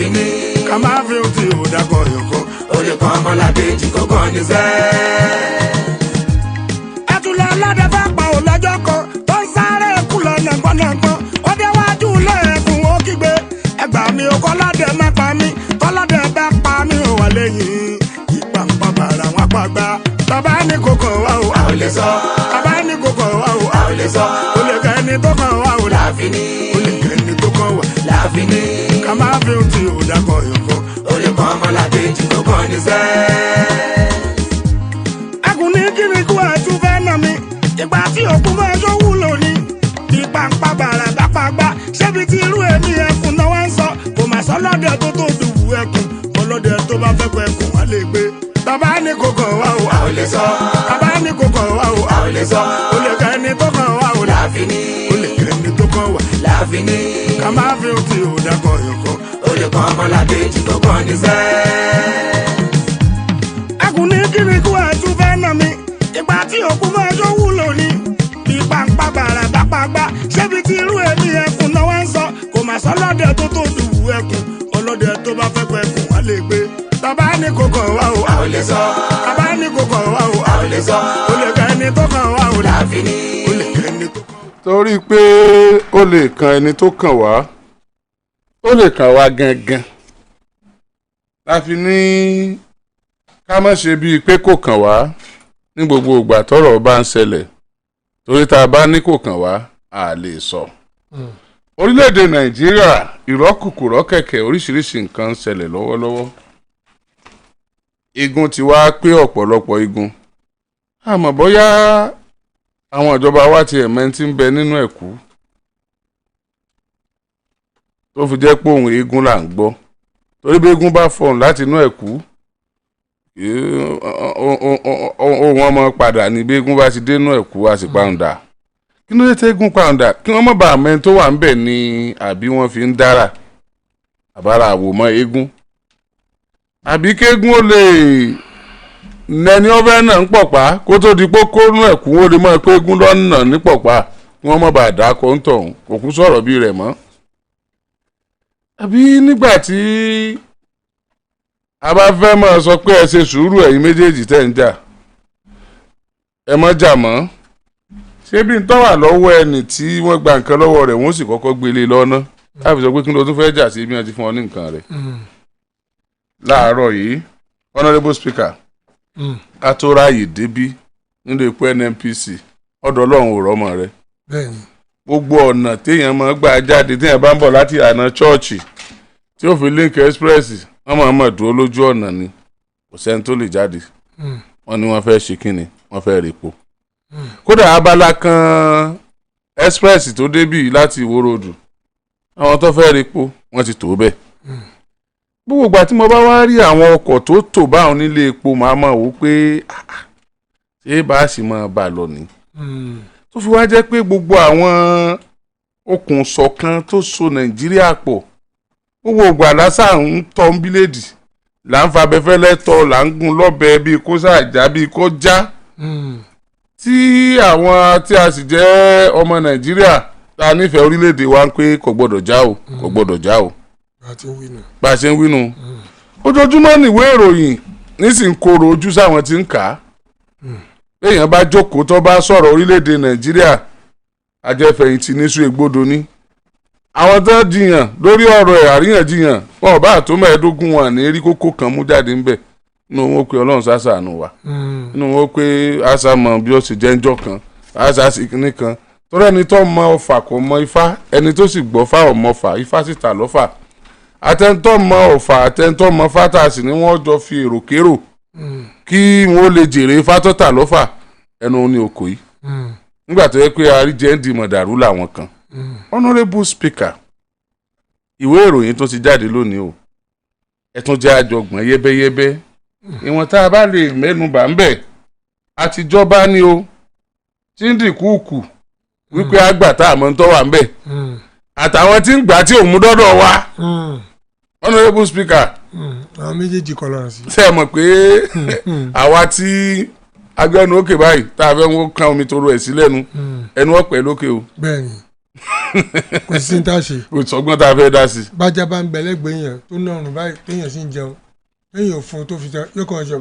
láàfin ní. ká má fi ohun tí ò dákọ̀ yọ̀kọ̀. ó lè kọ́ ọmọlàkejì kó kàn ní sẹ́. ẹtùlẹ̀ ọlọ́dẹ fẹ́ pa ò lọ́jọ́ kan tó ń sáré kú lọ nàgbọ́nàgbọ́n ó déwájú lẹ́ẹ̀kùn ó kígbe ẹgbà mi ò kọ́ lọ́dẹ má pa mí tọ́lọ́dẹ bá pa mí ò wà lẹ́yìn ìpàǹpà bàrà wọn pàgbà bàbá ní kòkò wá o a ò lè sọ. bàbá ní kòkò wá o a ò lè sọ. ó lè kẹ́ ẹni tó kàn wá o láàfin ní. ó lè kẹ́ ẹni tó kàn wá láàfin ní. ká má fi ohun tí ò dákọ̀ yọ̀kọ̀. ó lè kọ́ ọmọlàkejì kó kàn ní sẹ́. ẹkùn ní kíni kú ẹ̀ tún fẹ́ nà mí ìgbà tí òkú máa tó wúlò ní ìpàǹpà bàrà dápàgbà ṣébi tí irú èmi ẹkùn náà wá ń sọ kò má sọ lọ́dẹ tó tó dùwù ẹkùn ọlọ́dẹ tó bá fẹ́ pẹ́ ẹkùn wá lè gbé bàbá ní kòkò wá o a ò lè sọ. bàbá ní kòkò wá o a ò lè sọ. ó lè kẹ́ ẹni tó kàn wá o láàfin ní. ó lè kẹ́ ẹni tó kàn wá láàfin ní. ká má fi ohun tí ò dákọ̀ yọ̀kọ̀. ó lè kọ́ ọmọlàkejì kó kàn ní sẹ́. ẹkùn ní kíni kú ẹ̀ tún fẹ́ nà mí ìgbà tí òkú máa tó wúlò ní ìpàǹpà bàrà dápàgbà ṣébi tí irú èmi ẹkùn náà wá ń sọ kò má sọ lọ́dẹ tó tó dùwù ẹkùn ọlọ́dẹ tó bá fẹ́ pẹ́ ẹkùn wá lè gbé bàbá ní kòkò wá o a ò lè sọ. bàbá ní kòkò wá o a ò lè sọ. ó lè kẹ́ ẹni tó kàn wá o láàfin ní. ó lè kẹ́ ẹni tó kàn wá. torí pé ó lè kan ẹni tó kàn wá ó lè kàn wá gangan la fi ní ká má ṣe bíi pé kò kàn wá ní gbogbo ìgbà tọ́rọ̀ bá ń ṣẹlẹ̀ torí tá a bá ní kò kàn wá a lè sọ. orílẹ̀-èdè nàìjíríà ìrọ́kùkùrọ́ kẹ̀kẹ́ oríṣiríṣi nǹkan ń ṣẹlẹ̀ lọ́wọ́lọ́wọ́ igun ti wá pé ọ̀pọ̀lọpọ̀ igun àmọ́ bóyá àwọn ìjọba wa ti ẹ̀mẹ́ tí ń bẹ nínú ẹ̀kú tó fi jẹ́ pé òun eégún là ń gbọ́ torí bí eégún bá fọ̀hún láti inú ẹ̀kú ohun ọmọ padà ní bí eégún bá ti dénú ẹ̀kú a sì pàǹdà kí ló dé tẹ́gùn pàǹdà kí wọ́n mọ̀ bá àmẹ́ tó wà ń bẹ̀ ni àbí wọ́n fi ń dára àbára àwòmọ́ eégún àbí kéégún ó lè nẹni ọbẹ̀ náà ń pọ̀pá kó tó di pé kónú ẹ̀kú ó lè mọ̀ pé eégún lọ́nà ní pọ̀pá kí wọ́n mọ̀ bá dákọ̀ ń tọ̀hún kò kú sọ̀rọ̀ bí rẹ̀ mọ́. àbí nígbà tí a bá fẹ́ máa sọ pé ẹ ṣe sùúrù ẹ̀yin méjèèjì tẹ̀ ń jà ẹ mọ́ jà mọ́ ṣé bí n tọ́ wà lọ́wọ́ ẹni tí wọ́n gba nǹkan lọ́wọ́ rẹ̀ wọ́n sì kọ́kọ́ gbélé lọ́nà láti sọ pé kí ló tún fẹ́ jà sí bí wọ́n ti fún ọ ní nǹkan rẹ̀. láàárọ̀ yìí honourable speaker ká tó ráàyè débí nínú ipò NNPC ọ̀dọ̀ ọlọ́run ò rọ́mọ rẹ̀ gbogbo ọ̀nà téèyàn máa gbà jáde téèyàn bá ń bọ̀ láti àná chọ́ọ̀chì tí ó fi link express wọ́n máa mọ̀ dúró lójú ọ̀nà ni kò sẹ́ni tó lè jáde wọ́n ní wọ́n fẹ́ ṣe kínni wọ́n fẹ́ repo kódà abala kan express tó débì láti Ìwó ròdù àwọn tó fẹ́ repo wọ́n ti tó bẹ́ẹ̀ gbogbo ìgbà tí mo bá wá rí àwọn ọkọ̀ tó tò báwọn nílé epo màá mọ̀ wò pé ṣé bá a sì máa bá a lọ ni tó fi wá jẹ́ pé gbogbo àwọn okùn ṣọ̀kan tó so Nàìjíríà pọ̀ gbogbo ìgbà lásà ń tọ́ ń bíléèdì là ń fa abẹ́fẹ́lẹ́ tọ́ là ń gún lọ́bẹ bíi kó sàjà bíi kó já tí àwọn tí a sì jẹ́ ọmọ Nàìjíríà tá a nífẹ̀ẹ́ orílẹ̀-èdè wa ń pé kò gbọ́dọ̀ já o kò gbọ́dọ̀ já o bá a ṣe ń wínú ojoojúmọ́ níwé ìròyìn nísìnyí koro ojú sáwọn tí ń kà á èèyàn bá jókòó tó bá sọ̀rọ̀ orílẹ̀-èdè Nàìjíríà ajẹ́fẹ̀yìntì níṣu ègbodò ní àwọn tó jiyàn lórí ọ̀rọ̀ àríyànjiyàn wọn ò bá tó mẹ́ẹ̀ẹ́dógún wọn ní erí kókó kan mú jáde ńbẹ̀ inú wọn pé Ọlọ́run ṣàṣàánú wa inú wọn pé àṣà mọ bí ó ṣe jẹ́ ńjọ́ kan àṣà sì kíní kan torí ẹni tó mọ ọfà kò mọ ifá ẹni tó sì gbọ́ fá ò mọ fà ifá sì tà lọ́fà àtẹ̀ntọ́ mọ ọ̀fà àtẹ̀ntọ́ mọ fátà sì ni wọ́n jọ fi èrò kérò kí wọ́n lè jèrè ifá tó tà lọ́fà ẹnu ní oko yìí nígbà tó yẹ pé àríjẹ́ ń di mọ̀dàrú làwọn kan honourable speaker ìwé ìròyìn tó ti jáde lónìí o ẹ tún jẹ́ àjọgbọ̀n yẹ́bẹ́yẹ́bẹ́ ìwọ̀n tá a bá lè mẹ́nu bà ń bẹ̀ àtijọba ni o tí ń dìkú kù wípé àgbà tá a mọ̀ ń tọ́ wà ń bẹ̀ àtàwọn tí ń gbà tí òun mú dọ́dọ̀ wa honourable speaker àwọn méjèèjì kọ́ lọ́rọ̀ sí. ṣé ẹ mọ̀ pé àwa tí agbẹnu òkè báyìí tá a fẹ́ wọ́n kan omi toro ẹ̀ sí lẹ́nu ẹnu ọ̀pẹ lókè o. bẹ́ẹ̀ni kò sí ní tá a ṣe. kò sọgbọ́n tá a fẹ́ dá sí. bájá bá ń bẹ lẹ́gbẹ̀ẹ́ yẹn tó nọrùn báyìí téèyàn sì ń jẹun téèyàn fún tó fi jẹun yóò kàn jọ.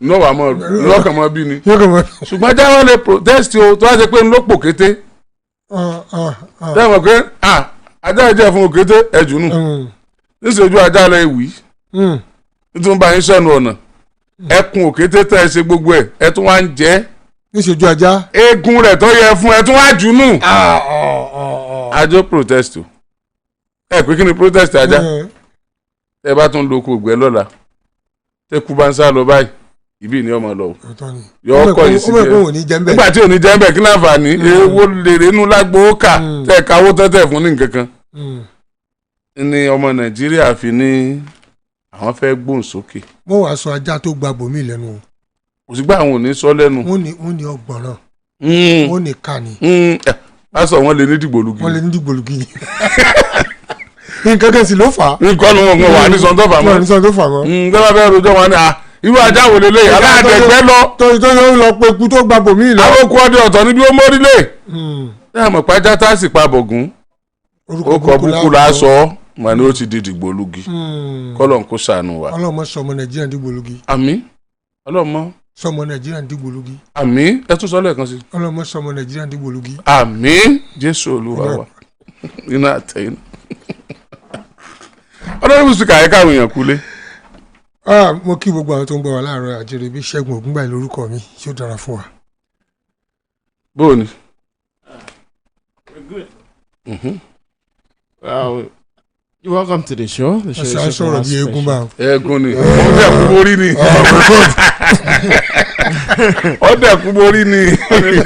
lọ́wọ́ àmọ́ lọ́kàn mọ́ bí ni. ṣùgbọ́n jáwọ́ lè protest o tó wá ṣe pé ń lò pò kété. dáhùn pé ajá ìjẹ́ fún òkété ẹ̀jú nù níṣojú ajá lọ ìwí nítorí bá yín sọ̀nù ọ̀nà ẹkùn òkété tẹ́ ẹ ṣe gbogbo ẹ̀ ẹ tún wá ń jẹ́ níṣojú ajá eegun rẹ̀ tó yẹ fún ẹ tún wá jù nù. àjọ protest o ẹ pé kí ni protest ajá ẹ bá tún lo oko ògbẹ́ lọ́la tẹ́kù bá ń sá lọ báyìí ibi ni ọmọ lọ yọ ọkọ yìí sí jẹ nígbà tí ò ní jẹ ń bẹ kí láǹfààní ewo lèrè inú lágbo kà tẹ káwó tẹ́tẹ̀ fún ní nǹkan kan ni ọmọ nàìjíríà fi ní àwọn fẹ́ gbóhùn sókè. wọ́n wàá sọ ajá tó gba bòmí lẹ́nu o. kò sí gbà àwọn ò ní sọ lẹ́nu. wọ́n ní ọgbọ̀nràn wọ́n ní kàní. a sọ wọn lè ní dìgbòlugi. wọ́n lè ní dìgbòlugi. nǹkan kan sì ló fà á. nǹkan ló ń wà ní sọ́ńtò fà mọ́. wọ́n ní sọ́ńtò fà mọ́. gbọ́dọ̀ bẹ́ẹ̀ rojọ́ wọn ni irú ajá wo lélẹ̀ aláàdẹ̀gbẹ́ lọ. tó yóò lọ pé ikú tó gba bòmí lọ. àwọn okùn ọdẹ ọ̀tọ̀ níbi ó mórílẹ̀. ẹ mọ̀ pàjá tá a sì pa bọ̀gún. ó kọ búkú lásọ mà ní ó ti di dìgbòlugi. kọ́lọ̀ ń kó sànù wa. ọlọ́mọ sọmọ nàìjíríà dìgbòlugi. àmín ọlọ́mọ. sọmọ nàìjíríà dìgbòlugi. àmín ẹ tún sọ lẹ́ẹ̀kan sí. ọlọ́mọ sọmọ nàìjíríà dìgbòlugi. àmín jésù olúwa wa iná àtẹ̀yìn. ọlọ́run sì kàyẹ́ káwọn èèyàn kulé. mo kí gbogbo àwọn tó ń gbọ́ wa láàárọ̀ àjẹrè bí Ṣẹ́gun Ògúngbàyí lórúkọ mi yóò dára fún wa. bóò ni. Well, you're welcome to the show. The show is sọ̀rọ̀ bí eégún bá. eégún ni ó dẹ̀ kú borí ni. ó dẹ̀ kú borí ni.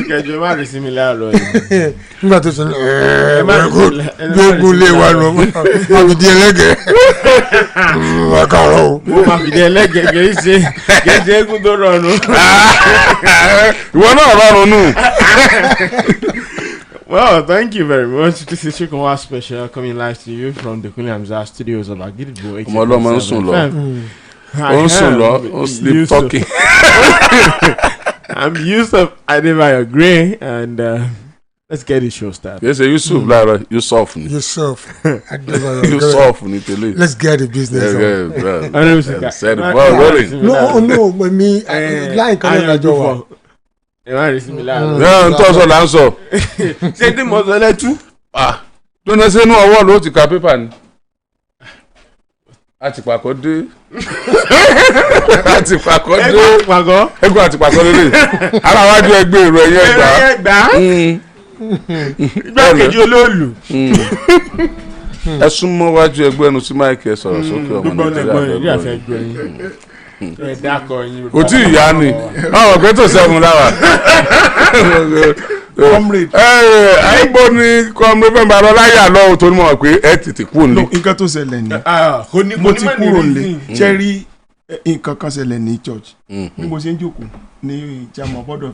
kẹjọ má rí sí mi láàárọ̀ yìí. nígbà tó sọ eégún lé wa lọ àbìdí ẹlẹ́gẹ̀ẹ́ wà kàrọ̀ o. mo máa fìdí ẹlẹ́gẹ̀ẹ́ kì í ṣe eégún tó rọrùn. ìwọ náà rọrùn nù. Well, thank you very much. This is Chikunwa Special coming live to you from the Oriyomi Hamzat studios of Agidbo. ọmọ ọlọ́mọ ń sùn lọ ó ń sùn lọ ó sleep talking. I'm Yousuph Adebayo Gray and let's get the show started. Yes, Yousuph lára Yousuph ni. Yousuph Adebayo Yousuph ni tẹ́lẹ̀. Let's get the business on. Said it well rolling. No mi láì kan náà lájọ wa. ẹ má rí sí mi láàárọ̀. náà ń tọ́sọ̀ là ń sọ. ṣé tí mo sọ lẹ́tú. lónà sínú ọwọ́ ló ti ka pépà ni. àtìpàkọ́ dé. àtìpàkọ́ dé. ẹgbẹ́ àtìpàkọ́ lélẹ̀. ara wájú ẹgbẹ́ èrò ẹ̀yẹ gbà. igbákejì olóòlù. ẹ súnmọ́ wájú ẹgbẹ́ ẹnu sí máìkì ẹ sọ̀rọ̀ sókè ọmọ nàìjíríà fẹ́ gbọ́ yín. kò tí ì yá ni àwọn ọ̀gbẹ́ tó sẹ́gun lára. àìgbó ni kọ́mọ fẹ́ bá lọ láyé àlọ́ tó ní mọ̀ pé ẹ tètè kúrò nílé. nǹkan tó ṣẹlẹ̀ ni mo ti kúrò nílé ṣe rí nǹkan kan ṣẹlẹ̀ ní church bí mo ṣe ń jókòó ní chairman board of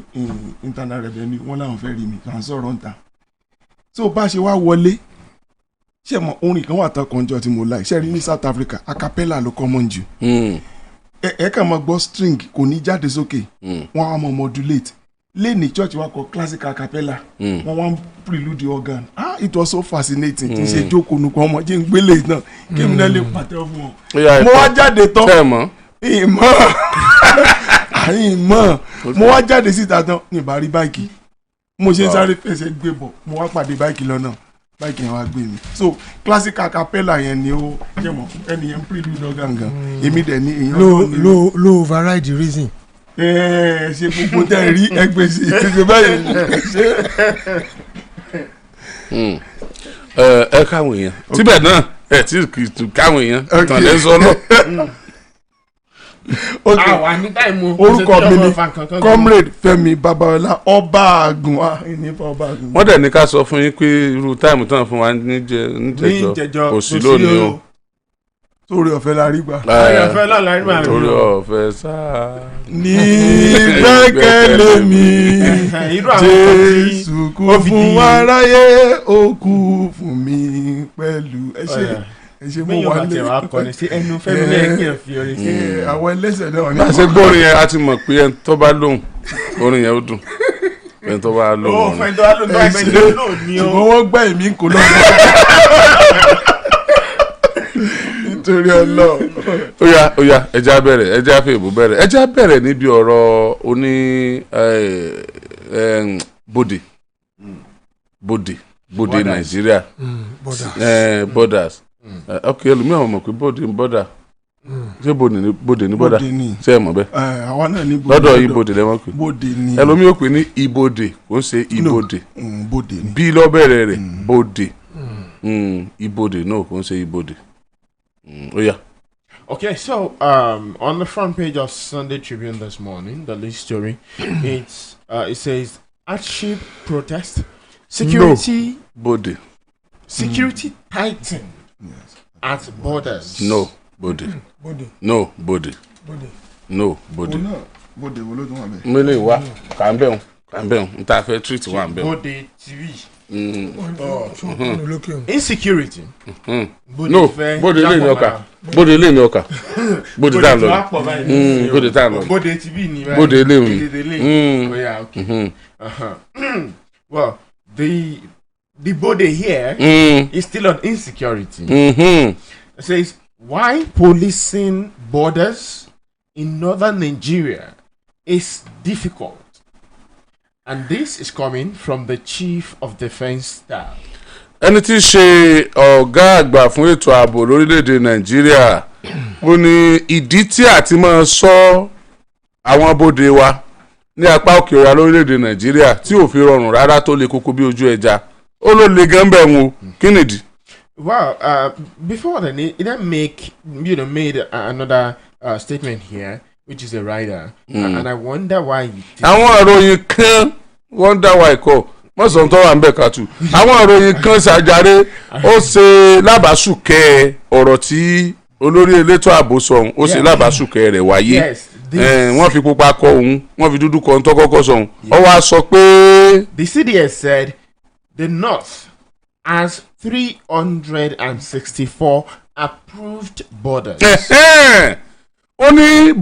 internal revenue wọn làwọn fẹ́ rí mi kàn sọ̀rọ̀ ńta tó bá ṣe wá wọlé ṣe mọ orin kan wà tán kanjọ tí mo like ṣe rí ní South Africa acapella ló common jù ẹ kàn máa gbọ́ string kò ní jáde sókè wọ́n á mọ̀ modulate lé ní church wa kọ classical acapella wọ́n wá ń prelude the organ it was so fascinating tí n ṣe jókòó nùkọ́ ọmọ jẹ́ ń gbélé náà kí mi náà lè pàtẹ́ fún wọn. mo wá jáde tán ìmọ̀ mo wá jáde síta tán ní ìbá rí báìkì mo ṣe ń sáré fẹsẹ̀ gbé bọ̀ mo wá pàdé báìkì lọ́nà báìkì yẹn wá gbé mi so classical acapella yẹn ni ó jẹ́ mọ̀ ẹni yẹn prelude organ gan èmi dẹ̀ ní èèyàn lo override the reason. ṣe gbogbo tẹ rí ẹgbẹ́ sí ṣe báyìí ṣe. ẹ káwọn èèyàn síbẹ̀ náà ẹ tí kì í káwọn èèyàn tàn lẹ́ sọ náà. orúkọ mi ni comrade Fẹ́mi Babalọlá ọba àgùn wọ́n dẹ̀ ní ká sọ fún yín pé irú táìmù tán fún wa níjẹjọ kò sí lónìí o. torí ọ̀fẹ́ la rí gbà. torí ọ̀fẹ́ sáà. ní gbẹ́kẹ̀lé mi Jésù kú fún aráyé ó kú fún mi pẹ̀lú ẹ ṣe mo wà lé ẹnu Fẹ́mi lẹ́yìn fi orin sí. àwọn ẹlẹ́sẹ̀ náà ní. bá a ṣe gbọ́ orin yẹn a ti mọ̀ pé ẹni tó bá lóhùn orin yẹn ó dùn ẹni tó bá lò ó wọ́n fẹ́ tó wá lò ní ẹgbẹ́ ló ní o. ṣùgbọ́n wọ́n gbá èmi kò lọ. nítorí ọlọ́ọ̀. ó yá ẹja bẹ̀rẹ̀ ẹja fèbú bẹ̀rẹ̀ ẹja bẹ̀rẹ̀ níbi ọ̀rọ̀ oní bòdè Nàìjíríà borders ok ẹlòmíràn mọ̀ pé bòdè ń bọ́dà ṣé bòdè ní bọ́dà ṣé ẹ mọ̀ bẹ́ẹ̀ àwa náà ní bòdè lọ́dọ̀ ibodè lẹ́wọ̀n pé bòdè ni ẹlòmíràn pè ní ibodè kò ń ṣe ibodè bòdè ni bí lọ́bẹ̀rẹ̀ rẹ̀ bòdè ibodè náà kò ń ṣe ibodè ó yá. Okay, so on the front page of Sunday Tribune this morning, the lead story, it says hardship protest, security tightened at borders. Bòdè. bòdè bòdè bòdè wo ló tún wà bẹ́ẹ̀. mi lè wá kà ń bẹ̀rùn n ta fẹ́ treat wà ń bẹ̀rùn. Bòdè TV. lókè o. Insecurity. No, bòdè ilé ní ọkà bòdè ilé ní ọkà bòdè tá à ń lọ bòdè tá à ń lọ Bòdè TV ni báyìí. bòdè ilé mi. Oh yeah, okay. Well, the body here is still on insecurity. It says, why policing borders in northern Nigeria is difficult. And this is coming from the Chief of Defence Staff. ẹni tí í ṣe ọ̀gá àgbà fún ètò ààbò lórílẹ̀‐èdè Nàìjíríà ó ní ìdí tí àti máa sọ àwọn bodè wa ní apá òkè ọ̀yà lórílẹ̀‐èdè Nàìjíríà tí ò fi rọrùn rárá tó le koko bí ojú ẹja ó ló le gan bẹ́ẹ̀ wọn kí nìdí. Well, before then, it then made another statement here, which is a writer, and I wonder why he did. Àwọn ìròyìn kan wonder why kọ́ mọ̀sán tó wà ń bẹ̀ kàtú àwọn ìròyìn kan ṣàjàre ó ṣe lábàásùkẹ́ ọ̀rọ̀ tí olórí elétò ààbò sọ̀hún ó ṣe lábàásùkẹ́ rẹ̀ wáyé wọ́n fi pupa kọ òun wọ́n fi dúdú kọ ohun tó kọ́kọ́ sọ̀hún ó wá sọ pé. The CDS said the North has 364 approved borders. ó ní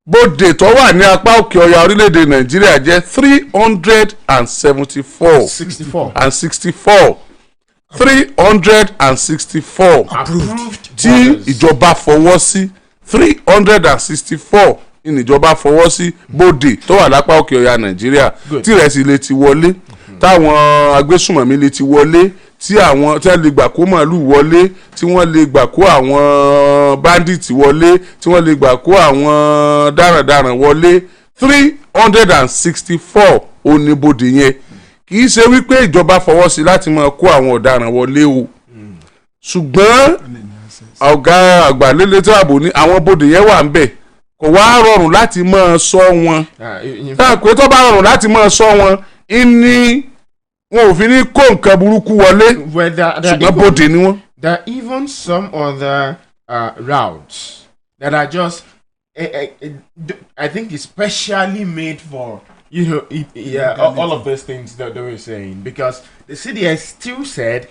bòdè tó wà ní apá òkè ọya orílẹ̀-èdè Nàìjíríà jẹ́ 364 approved tí ìjọba fọwọ́ sí 364 ní ìjọba fọwọ́ sí bòdè tó wà lápá òkè ọya Nàìjíríà tí rẹ̀ sì lè ti wọlé táwọn agbésùnmọ̀mí lè ti wọlé tí àwọn tí wọ́n lè gbà kó màálù wọlé tí wọ́n lè gbà kó àwọn bandits wọlé tí wọ́n lè gbà kó àwọn darandaran wọlé 364 oníbodè yẹn kì í ṣe wípé ìjọba fọwọ́ sí láti máa kó àwọn ọ̀daràn wọlé o ṣùgbọ́n ọ̀gá àgbà lélétò ààbò ní àwọn bodè yẹn wà ń bẹ̀ kò wá rọrùn láti máa ṣọ́ wọn pé tó bá rọrùn láti máa ṣọ́ wọn ní wọn ò fi ní kó nǹkan burúkú wọlé ṣùgbọ́n bòdè ni wọ́n. There are even some other routes that are just I think especially made for all of those things that they were saying, because the CDS still said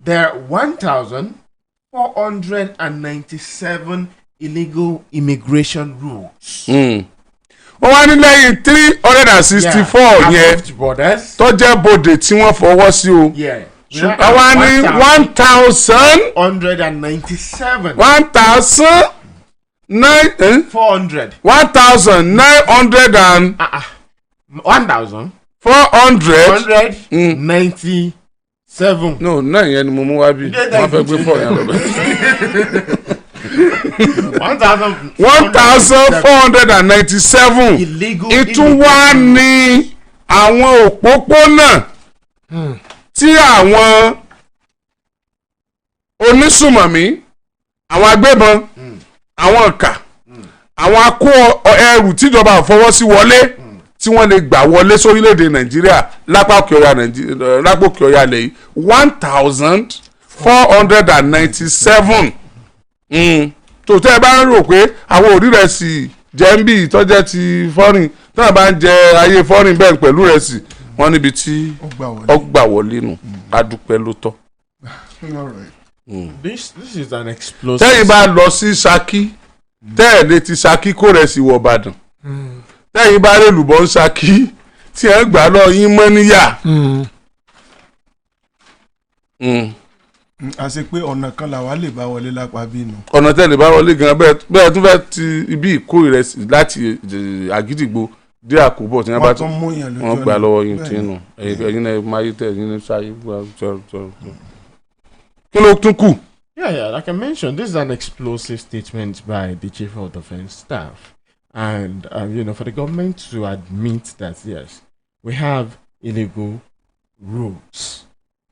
there are 1,497 illegal immigration routes. wọ́n wá ní lẹ́yìn 364 yẹn tó jẹ́ bòdè tí wọ́n fọwọ́ sí o ṣùgbọ́n wá ní 1,197 no náà yẹn ni mo mú wá bí wọ́n fẹ́ gbé fọ́ yẹn lọ bẹ́ẹ̀. 1,497 ìtúwá ní àwọn òpópónà tí àwọn onísùmọ̀mí àwọn agbébọn àwọn ọ̀kà àwọn akó ẹrù tíjọba fọwọ́ sí wọlé tí wọ́n lè gbà wọlé sórílẹ̀‐èdè Nàìjíríà lápá òkè ọ̀yà lẹ́yìn 1,497 tó tẹ́ ẹ bá ń rò pé àwọn òrí rẹ̀ sì jẹ́ ń bí ìtọ́jẹ́ ti fọ́rin náà bá ń jẹ ayé fọ́rin bẹ́ẹ̀ pẹ̀lú rẹ̀ sì wọ́n níbi tí ọgbà wọlé nù adúpẹ́ ló tọ́. This is an explosive. tẹ́yìn bá lọ sí Ṣakí tẹ́ẹ̀lé ti Ṣakí kó rẹ̀ sì wọ̀ Ìbàdàn tẹ́yìn bá rẹ̀ lùbọ̀ ń Ṣakí tí ẹ gbà lọ yín mọ́ níyà. àṣẹ pé ọ̀nà kan làwa lè bá wọlé lápá bínú. ọ̀nà tẹ́lẹ̀ bá wọlé gan bẹ́ẹ̀ tún fẹ́ ti ibi ìkó ìrẹsì láti àgídìgbò dé àkóbọ̀ tí wọ́n bá tún wọ́n gbà lọ́wọ́ yín tí nù ẹ̀yin náà máa yí tẹ̀ ẹ̀yin náà ṣáyé kí ló tún kù. Yeah, like I mentioned, this is an explosive statement by the Chief of Defense Staff. And, for the government to admit that, yes, we have illegal routes.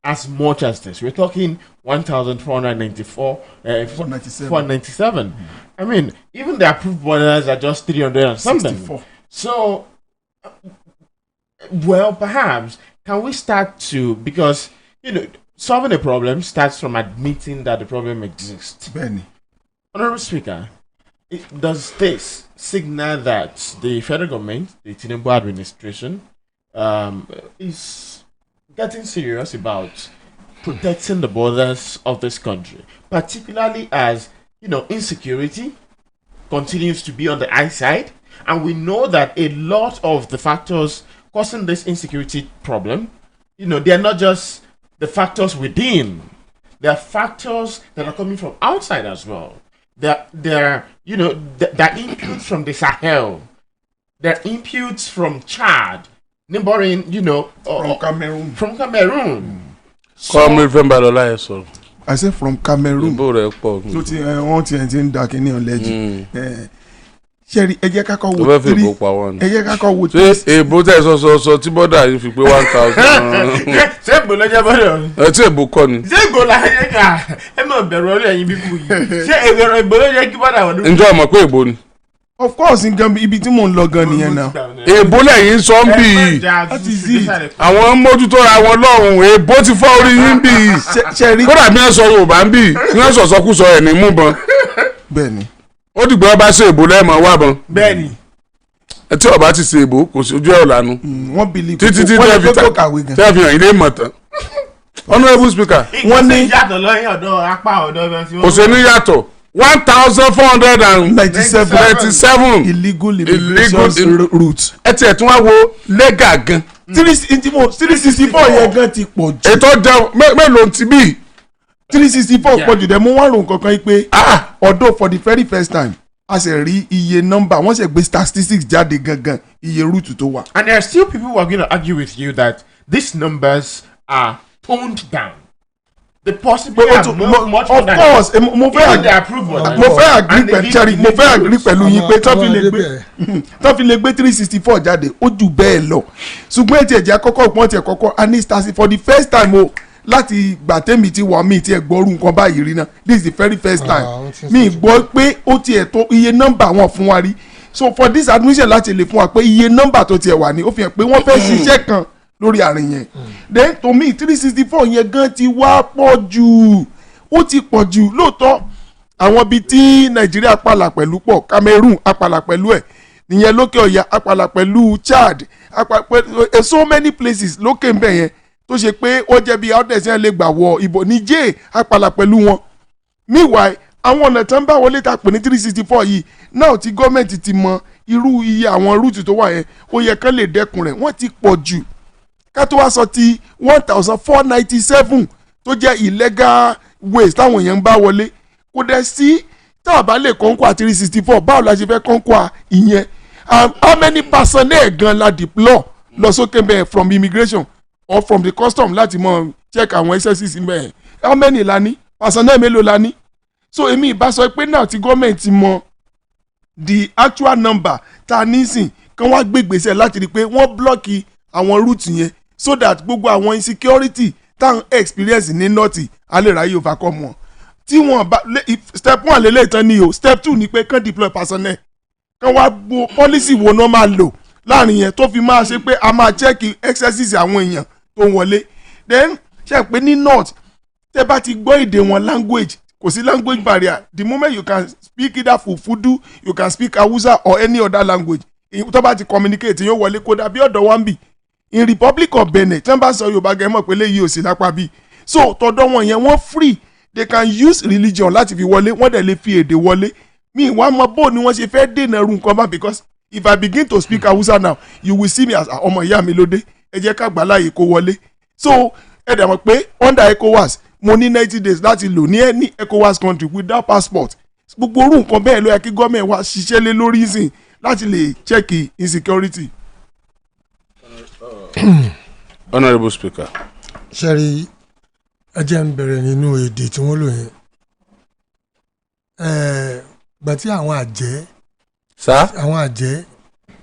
As much as this, we're talking 1,494, 497. I mean, even the approved borders are just 300 and something. 64. So, well, perhaps, can we start to, because, solving a problem starts from admitting that the problem exists. Benny. Honorable Speaker, does this signal that the federal government, the Tinubu administration, is getting serious about protecting the borders of this country, particularly as, insecurity continues to be on the high side, and we know that a lot of the factors causing this insecurity problem, they're not just the factors within. There are factors that are coming from outside as well. They're inputs from the Sahel. They're inputs from Chad, neighboring, from Cameroon. From Cameroon. Comrade Fembalola sọ. I said from Cameroon. Ìbò rẹ̀ pọ̀. So ti wọ́n ti ń da kínní ọ̀lẹ́jì. Ṣẹ́rí ẹ jẹ́ ká kọ́ wo three ẹ jẹ́ ká kọ́ wo three. ṣé èbó tẹ̀ sọ tí bọ́dà yìí fi pé 1,000. ṣé èbó ló jẹ́ bọ́dà? Tí èbó kọ́ ni. ṣé èbó la yẹ ká ẹ mọ̀ bẹ̀rù ọ̀rẹ́ ẹ̀yin bíbú yìí ṣé èbó ló yẹ kí bọ́dà wọ̀ ní. ǹjọ́ ọmọ pé èbó ni. Of course nǹkan ibi tí mò ń lọ gan nìyẹn náà. èbó lẹ́yìn sọ ń bì í. àwọn mójútó ra wọn lọ́rùn èbó ti fọ́ orí yín bì í. kódà bí wọ́n sọ Yorùbá ń bì í bí wọ́n sọ̀sọ́kùsọ ẹ̀ ní mú bọn. bẹ́ẹ̀ni. ó dìgbò ọba ṣe èbó lẹ́ẹ̀mọ́ wá bọn. bẹ́ẹ̀ni. tí ọba ti ṣe èbó kò sí ojú ẹ̀ ọ̀lànú. wọ́n bìlì títí tẹ́ fi hàn ilé mọ̀ tán. Honourable Speaker. wọ́n ní yàtọ̀ lọ́yìn ọ̀dọ́ apá ọ̀dọ́ kò sí ní yàtọ̀ 1,497 illegal immigration routes. ẹ tiẹ̀ tún wá wo legal gan. 364 yẹn gan ti pọ̀ jù. ètò jẹ mélòó ti bí. 364 pọ̀ jù dẹ̀ mú wọ́n rò kankan yìí pé although for the very first time a ṣe rí iye nọ́mbà wọ́n ṣe gbé statistics jáde gangan iye route tó wà. And there are still people who are going to argue with you that these numbers are toned down. The possibility of much more than course mo fẹ́ agree pẹ̀lú yín pé tó fi lè gbé 364 jáde ó jù bẹ́ẹ̀ lọ ṣùgbọ́n ètò ẹ̀jẹ̀ àkọ́kọ́ ìpọ́n tiẹ̀ kọ́kọ́ anistasi for the first time o láti gbà tẹ́mi ti wà mí tiẹ̀ gbọ́rú nǹkan báyìí rí náà this is the very first time mi gbọ́ pé ó tiẹ̀ tó iye nọ́mbà wọn fún wa rí so for this admission láti lè fún wa pé iye nọ́mbà tó tiẹ̀ wà ní ó fi hàn pé wọ́n fẹ́ ṣiṣẹ́ kan lórí àárín yẹn then to me 364 yẹn gan ti wá pọ̀ jù ó ti pọ̀ jù lóòótọ́ àwọn ibi tí Nàìjíríà pààlà pẹ̀lú pọ̀ Cameroon apààlà pẹ̀lú ẹ̀ nìyẹn lókè ọ̀yà apààlà pẹ̀lú Chad so many places lókè ń bẹ̀ yẹn tó ṣe pé ó jẹ́ bí outlet yẹn lè gbà wọ ìbò Niger apààlà pẹ̀lú wọn meanwhile àwọn ọ̀nà tán bá wọlé ta pè ní 364 yìí náà tí gọ́ọ̀mẹ̀ntì ti mọ irú iye àwọn rúùtù tó wà yẹn ó yẹ kán lè dẹ́kun rẹ̀ wọ́n ti pọ̀ jù ká tó wá sọ ti 1,497 tó jẹ́ illegal ways táwọn èèyàn ń bá wọlé kò dẹ̀ sí tá a bá lè kọ́ńkọ́ à 364 báwo la ṣe fẹ́ kọ́ńkọ́ à ìyẹn how many personnel gan la deploy lọ sókè bẹ́ẹ̀ from immigration or from the custom láti mọ check àwọn excesses bẹ́ẹ̀ how many la ní personnel mélòó la ní so èmi ìbá sọ pé náà tí gọ́ọ̀mẹ̀ntì mọ the actual number tá a nísìn kán wá gbégbèsè láti rí i pé wọ́n blọ́ọ̀kì àwọn route yẹn so that gbogbo àwọn insecurity táwọn experience ní nọ́ọ̀tì alẹ́ráyè overcome wọn tí wọ́n bá step 1 lélẹ̀ tán ni o step 2 ni pé kán deploy personnel kán wá gbo policy wo náà máa lò láàrin yẹn tó fi máa ṣe pé a máa check excesses àwọn èèyàn tó ń wọlé then ṣe pé ní north tẹ́ bá ti gbọ́ èdè wọn language kò sí language barrier the moment you can speak either Fulfudu you can speak Hausa or any other language tó bá ti communicate yóò wọlé kódà bí ọ̀dọ̀ wa ń bì in Republic of Benin tí wọ́n bá sọ Yorùbá gẹ̀ mọ̀ pé léyìí ò sí lápá bí so tọ̀dọ̀ wọn yẹn wọ́n free they can use religion láti fi wọlé wọ́n dẹ̀ lè fi èdè wọlé mi ìwà mọ bó ni wọ́n ṣe fẹ́ dènà irú nǹkan bá because if I begin to speak Hausa now you will see me as ọmọ ìyá mi lóde ẹ jẹ́ ká gbà láàyè kó wọlé so ẹ dẹ̀ mọ̀ pé under ECOWAS mo ní 90 days láti lò ní any ECOWAS country without passport gbogbo orú nǹkan bẹ́ẹ̀ ló yẹ kí gọ́ọ̀mẹ̀ wa ṣiṣẹ́ lé lórí ìsìn láti lè check insecurity. Honourable Speaker. Sherry ẹ jẹ́ ń bẹ̀rẹ̀ nínú èdè tí wọ́n lò yẹn gbà tí àwọn àjẹ́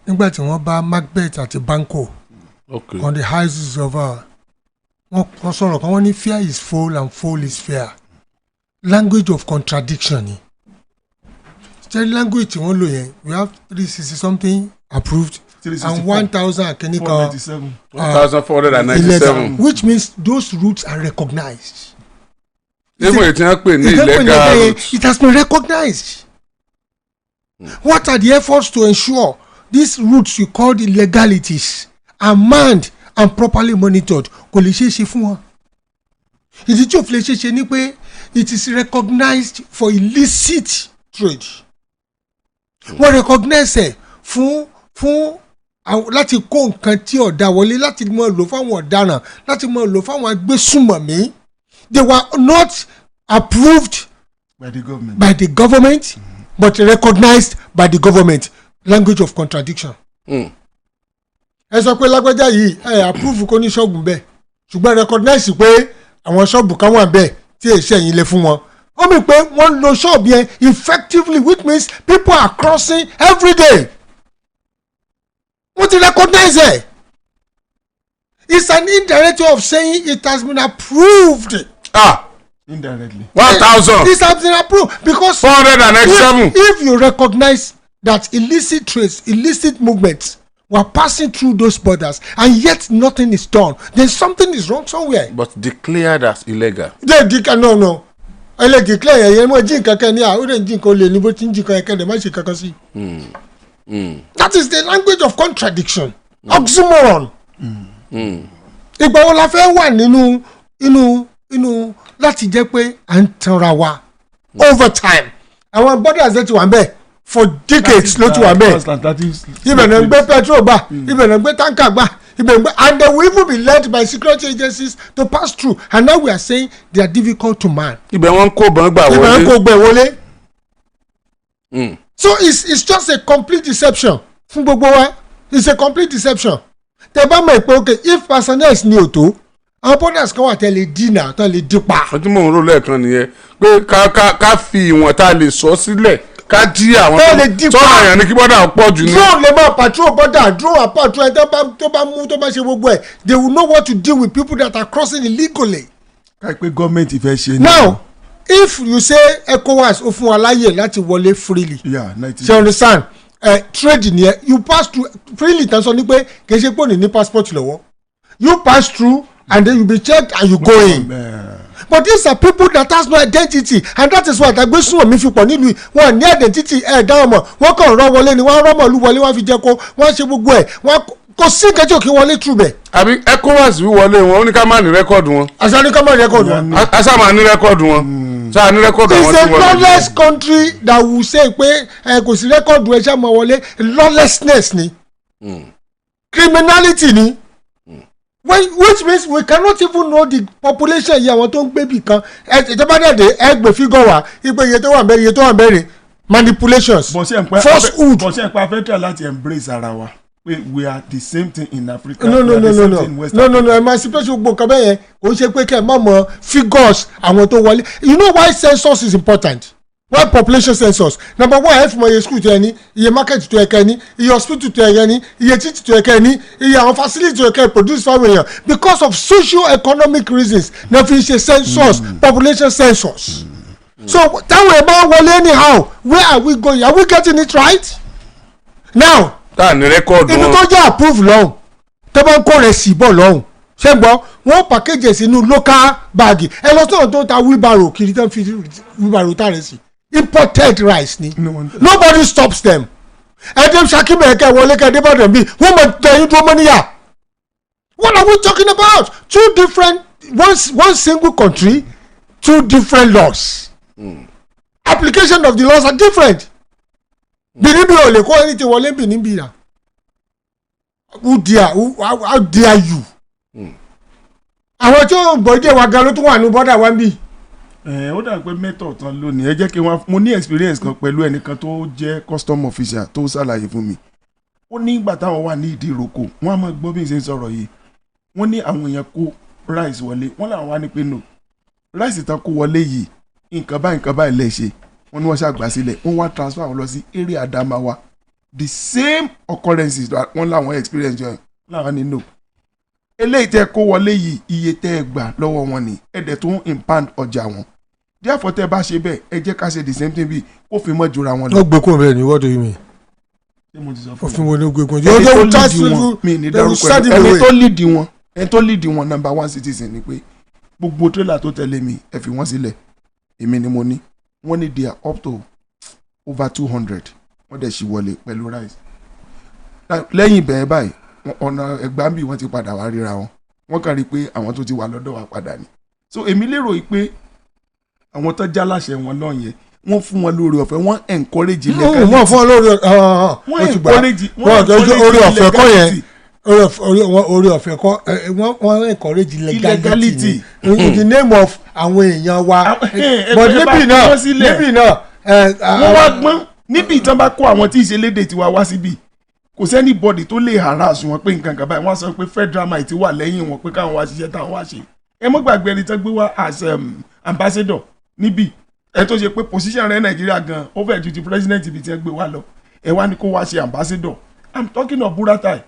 nígbà tí wọ́n bá Macbeth àti Banquo on the houses of wọ́n sọ̀rọ̀ kan wọ́n ní fear is foul and foul is fair language of contradiction ni Sherry language tí wọ́n lò yẹn we have 360 something approved and 1,000 kìnnìkan 1,497 which means those routes are recognized. Even if you pay illegal routes, it has been recognized. What are the efforts to ensure these routes you call illegalities are manned and properly monitored? Kò lè ṣe é ṣe fún wọn. Ìdí tí ò fi lè ṣe é ṣe ni pé it is recognized for illicit trade. Wọ́n recognize ẹ̀ fún láti kó nǹkan tí ọ̀dà wọlé láti mọ̀ lò fáwọn ọ̀daràn láti mọ̀ lò fáwọn agbésùnmọ̀mí. They were not approved by the government but recognized by the government. Language of contradiction. Ẹ sọ pé lágbájá yìí approve kó ní ṣọ́ọ̀bù bẹ́ẹ̀ ṣùgbọ́n recognize pé àwọn ṣọ́ọ̀bù kan wà bẹ́ẹ̀ tí èṣẹ́ yìí lè fún wọn. Ó mì pé wọ́n lo ṣọ́ọ̀bù yẹn effectively which means people are crossing every day. Wọ́n ti recognize it. It's an indirect way of saying it has been approved. Indirectly. 1,000. This has been approved because 497. If you recognize that illicit trades, illicit movements were passing through those borders and yet nothing is done, then something is wrong somewhere. But declared as illegal. They declare no. I like declare yẹn mo jí nǹkan kan ní ó dẹ̀ jí nǹkan olè ní bó ti ń jí nǹkan ẹ̀kẹ́ dẹ̀ má ṣe kankan sí. That is the language of contradiction. Oxymoron. Ìgbà wo la fẹ́ wà nínú láti jẹ́ pé à ń tanra wa over time. Àwọn borders ẹ̀ ti wà ń bẹ̀ for decades ló ti wà ń bẹ̀. Ibẹ̀ náà ń gbé petrol gbà, ibẹ̀ náà ń gbé tanker gbà, ibẹ̀ ń gbé and they will even be led by security agencies to pass through and now we are saying they are difficult to man. Ibẹ̀ wọ́n kó bọ́n gbà wọlé. Ibẹ̀ wọ́n kó gbẹ̀ wọlé. So it's just a complete deception fún gbogbo wa. It's a complete deception. Tẹ bá mọ̀ pé okay if personnel ní òtó àwọn borders kan wà tẹ́lẹ̀ dínà tẹ́lẹ̀ dípa. Ọtí mò ń rò lẹ́ẹ̀kan nìyẹn pé ká fi ìwọ̀n tá a lè sọ sílẹ̀ ká jí àwọn tọ́lá èèyàn ní kí bọ́dà pọ̀ jù ní. drone lè máa patrol border drone and patrol ẹ̀ tó bá ṣe gbogbo ẹ̀ they will know what to deal with people that are crossing illegally. ká pé gọ́ọ̀mẹ̀ntì fẹ́ ṣe. Now if you say ECOWAS ó fún wa láyè láti wọlé freely. Yeah, 90. You understand? Trade nìyẹn you pass through freely tán sọ ní pé kì í ṣe pé ò ní passport lọ́wọ́ you pass through and then you be checked and you go in. But these are people that has no identity and that is why àgbésùnmọ̀ mi fi pọ̀ nílùú wọn ní identity dáhùn mọ̀ wọ́n kàn rán wọlé ni wọ́n rán mọ̀lú wọlé wọ́n fi jẹ́ kó wọ́n ṣe gbogbo ẹ̀ wọ́n kò sí nǹkan tí ò kí wọlé true bẹ̀. Àbí ECOWAS wí wọlé wọn ó ní ká má ní rẹ́kọ̀dù wọn. àṣà ní ká má ní rẹ́kọ̀dù wọn. àṣà máa ní rẹ́kọ̀dù wọn. ṣáà ní rẹ́kọ̀dù àwọn tí wọ́n lè. It's a lawless country that will say pé kò sí rẹ́kọ̀dù ẹ̀ ṣá máa wọlé lawlessness ni criminality ni. Which means we cannot even know the population yìí àwọn tó ń gbé bì kan ìjọba dẹ̀dẹ̀ ẹgbẹ̀ figure wa ìgbẹ́ iye tó wà bẹ́ẹ̀ iye tó wà bẹ́ẹ̀ manipulations falsehood. bọ̀sẹ̀ ń pa federal láti embrace ara wa we are the same thing in Africa. No, emancipation gbogbo nǹkan bẹ́ẹ̀ yẹn kò ń ṣe pé kẹ́ ẹ̀ má mọ figures àwọn tó wọlé. You know why census is important? Why population census? Number one ẹ fi mọ iye school tó ẹ ní iye market tó ẹ kẹ ní iye hospital tó ẹ ní iye títì tó ẹ kẹ ní iye àwọn facility tó ẹ kẹ produce fáwọn èèyàn because of socio-economic reasons na fi ṣe census population census. So táwọn ẹ̀ máa wọlé anyhow where are we going? Are we getting it right? Now ibi tó jẹ́ approve lọ́hùn tó bá ń kó rẹ̀ sí bọ̀ lọ́hùn ṣé gbọ́ wọ́n package sínú local bag ẹ lọ sọ̀rọ̀ tó ta wheelbarrow kiri tó ń fi wheelbarrow tá rẹ̀ sí. Imported rice ni nobody stops them ẹdín sakime ẹkẹ wọlé kẹ débàdàn bíi wọn mọ tẹyin tó mọ níyà. What are we talking about? Two different one single country two different laws. Application of the laws are different. Benin bí o lè kó ẹni tí wọlé Benin bí na how dare you. Àwọn tí ó gbọ́dọ̀ wa gan ló tún wà ní bọ́dà wa ń bì. Ó dà pé mẹ́tọ̀ tán lónìí ẹ jẹ́ kí wọ́n mo ní experience kan pẹ̀lú ẹnìkan tó jẹ́ custom officer tó ṣàlàyé fún mi. Ó ní ìgbà táwọn wà ní ìdí ìrókò wọ́n á máa gbọ́ bí n ṣe ń sọ̀rọ̀ yìí. Wọ́n ní àwọn èèyàn kó rice wọlé wọ́n làwọn wá ní pé no rice tán kó wọlé yìí nǹkan báyìí lè ṣe wọ́n ní wọ́n ṣàgbà sílẹ̀ wọ́n wá transfer wọn lọ sí area Adamawa the same occurrences wọ́n làwọn experience yẹn làwọn ní no eléyìí tẹ́ kó wọlé yìí iye tẹ́ ẹ gbà lọ́wọ́ wọn ni ẹ̀dẹ̀ tó ń impound ọjà wọn therefore tẹ́ bá ṣe bẹ́ẹ̀ ẹ jẹ́ ká ṣe the same thing bí kó fi mọ́ jura wọn lọ. Ó gbé kún bẹ́ẹ̀ ni what do you mean? Òfin wo ni ó gbé kún? ẹni tó lead wọn number one citizen ni pé gbogbo trailer tó tẹ̀lé mi ẹ fi wọ́n sílẹ̀ èmi ni mo ní wọ́n ní they are up to over 200 wọ́n dẹ̀ ṣì wọlé pẹ̀lú rice lẹ́yìn bẹ́ẹ̀ báyìí ọ̀nà ẹgbàmbì wọ́n ti padà wá ríra wọn wọ́n kàn rí i pé àwọn tó ti wà lọ́dọ̀ wa padà ni so èmi lérò yìí pé àwọn tó já láṣẹ wọn náà yẹn wọ́n fún wọn lórí ọ̀fẹ́ wọ́n encourage legality wọ́n fún wọn lórí orí ọ̀fẹ́ kọ́ yẹn orí ọ̀fẹ́ kọ́ wọ́n encourage legality in the name of àwọn èèyàn wa but níbí náà wọ́n wá gbọ́n níbi ìtàn bá kó àwọn tí ìṣelédè tiwa wá síbi kò sẹ́ni bọ́dì tó lè harass wọn pé nǹkan kan báyìí wọ́n sọ pé federal might wà lẹ́yìn wọn pé káwọn wá ṣiṣẹ́ táwọn wá ṣe ẹ mọ́ gbàgbé ẹni tó gbé wá as ambassador níbí ẹ tó ṣe pé position rẹ Nàìjíríà gan ó fẹ́ ju ti president ibi tí ẹ gbé wá lọ ẹ wá ní kó wá ṣe ambassador I'm talking of Buratai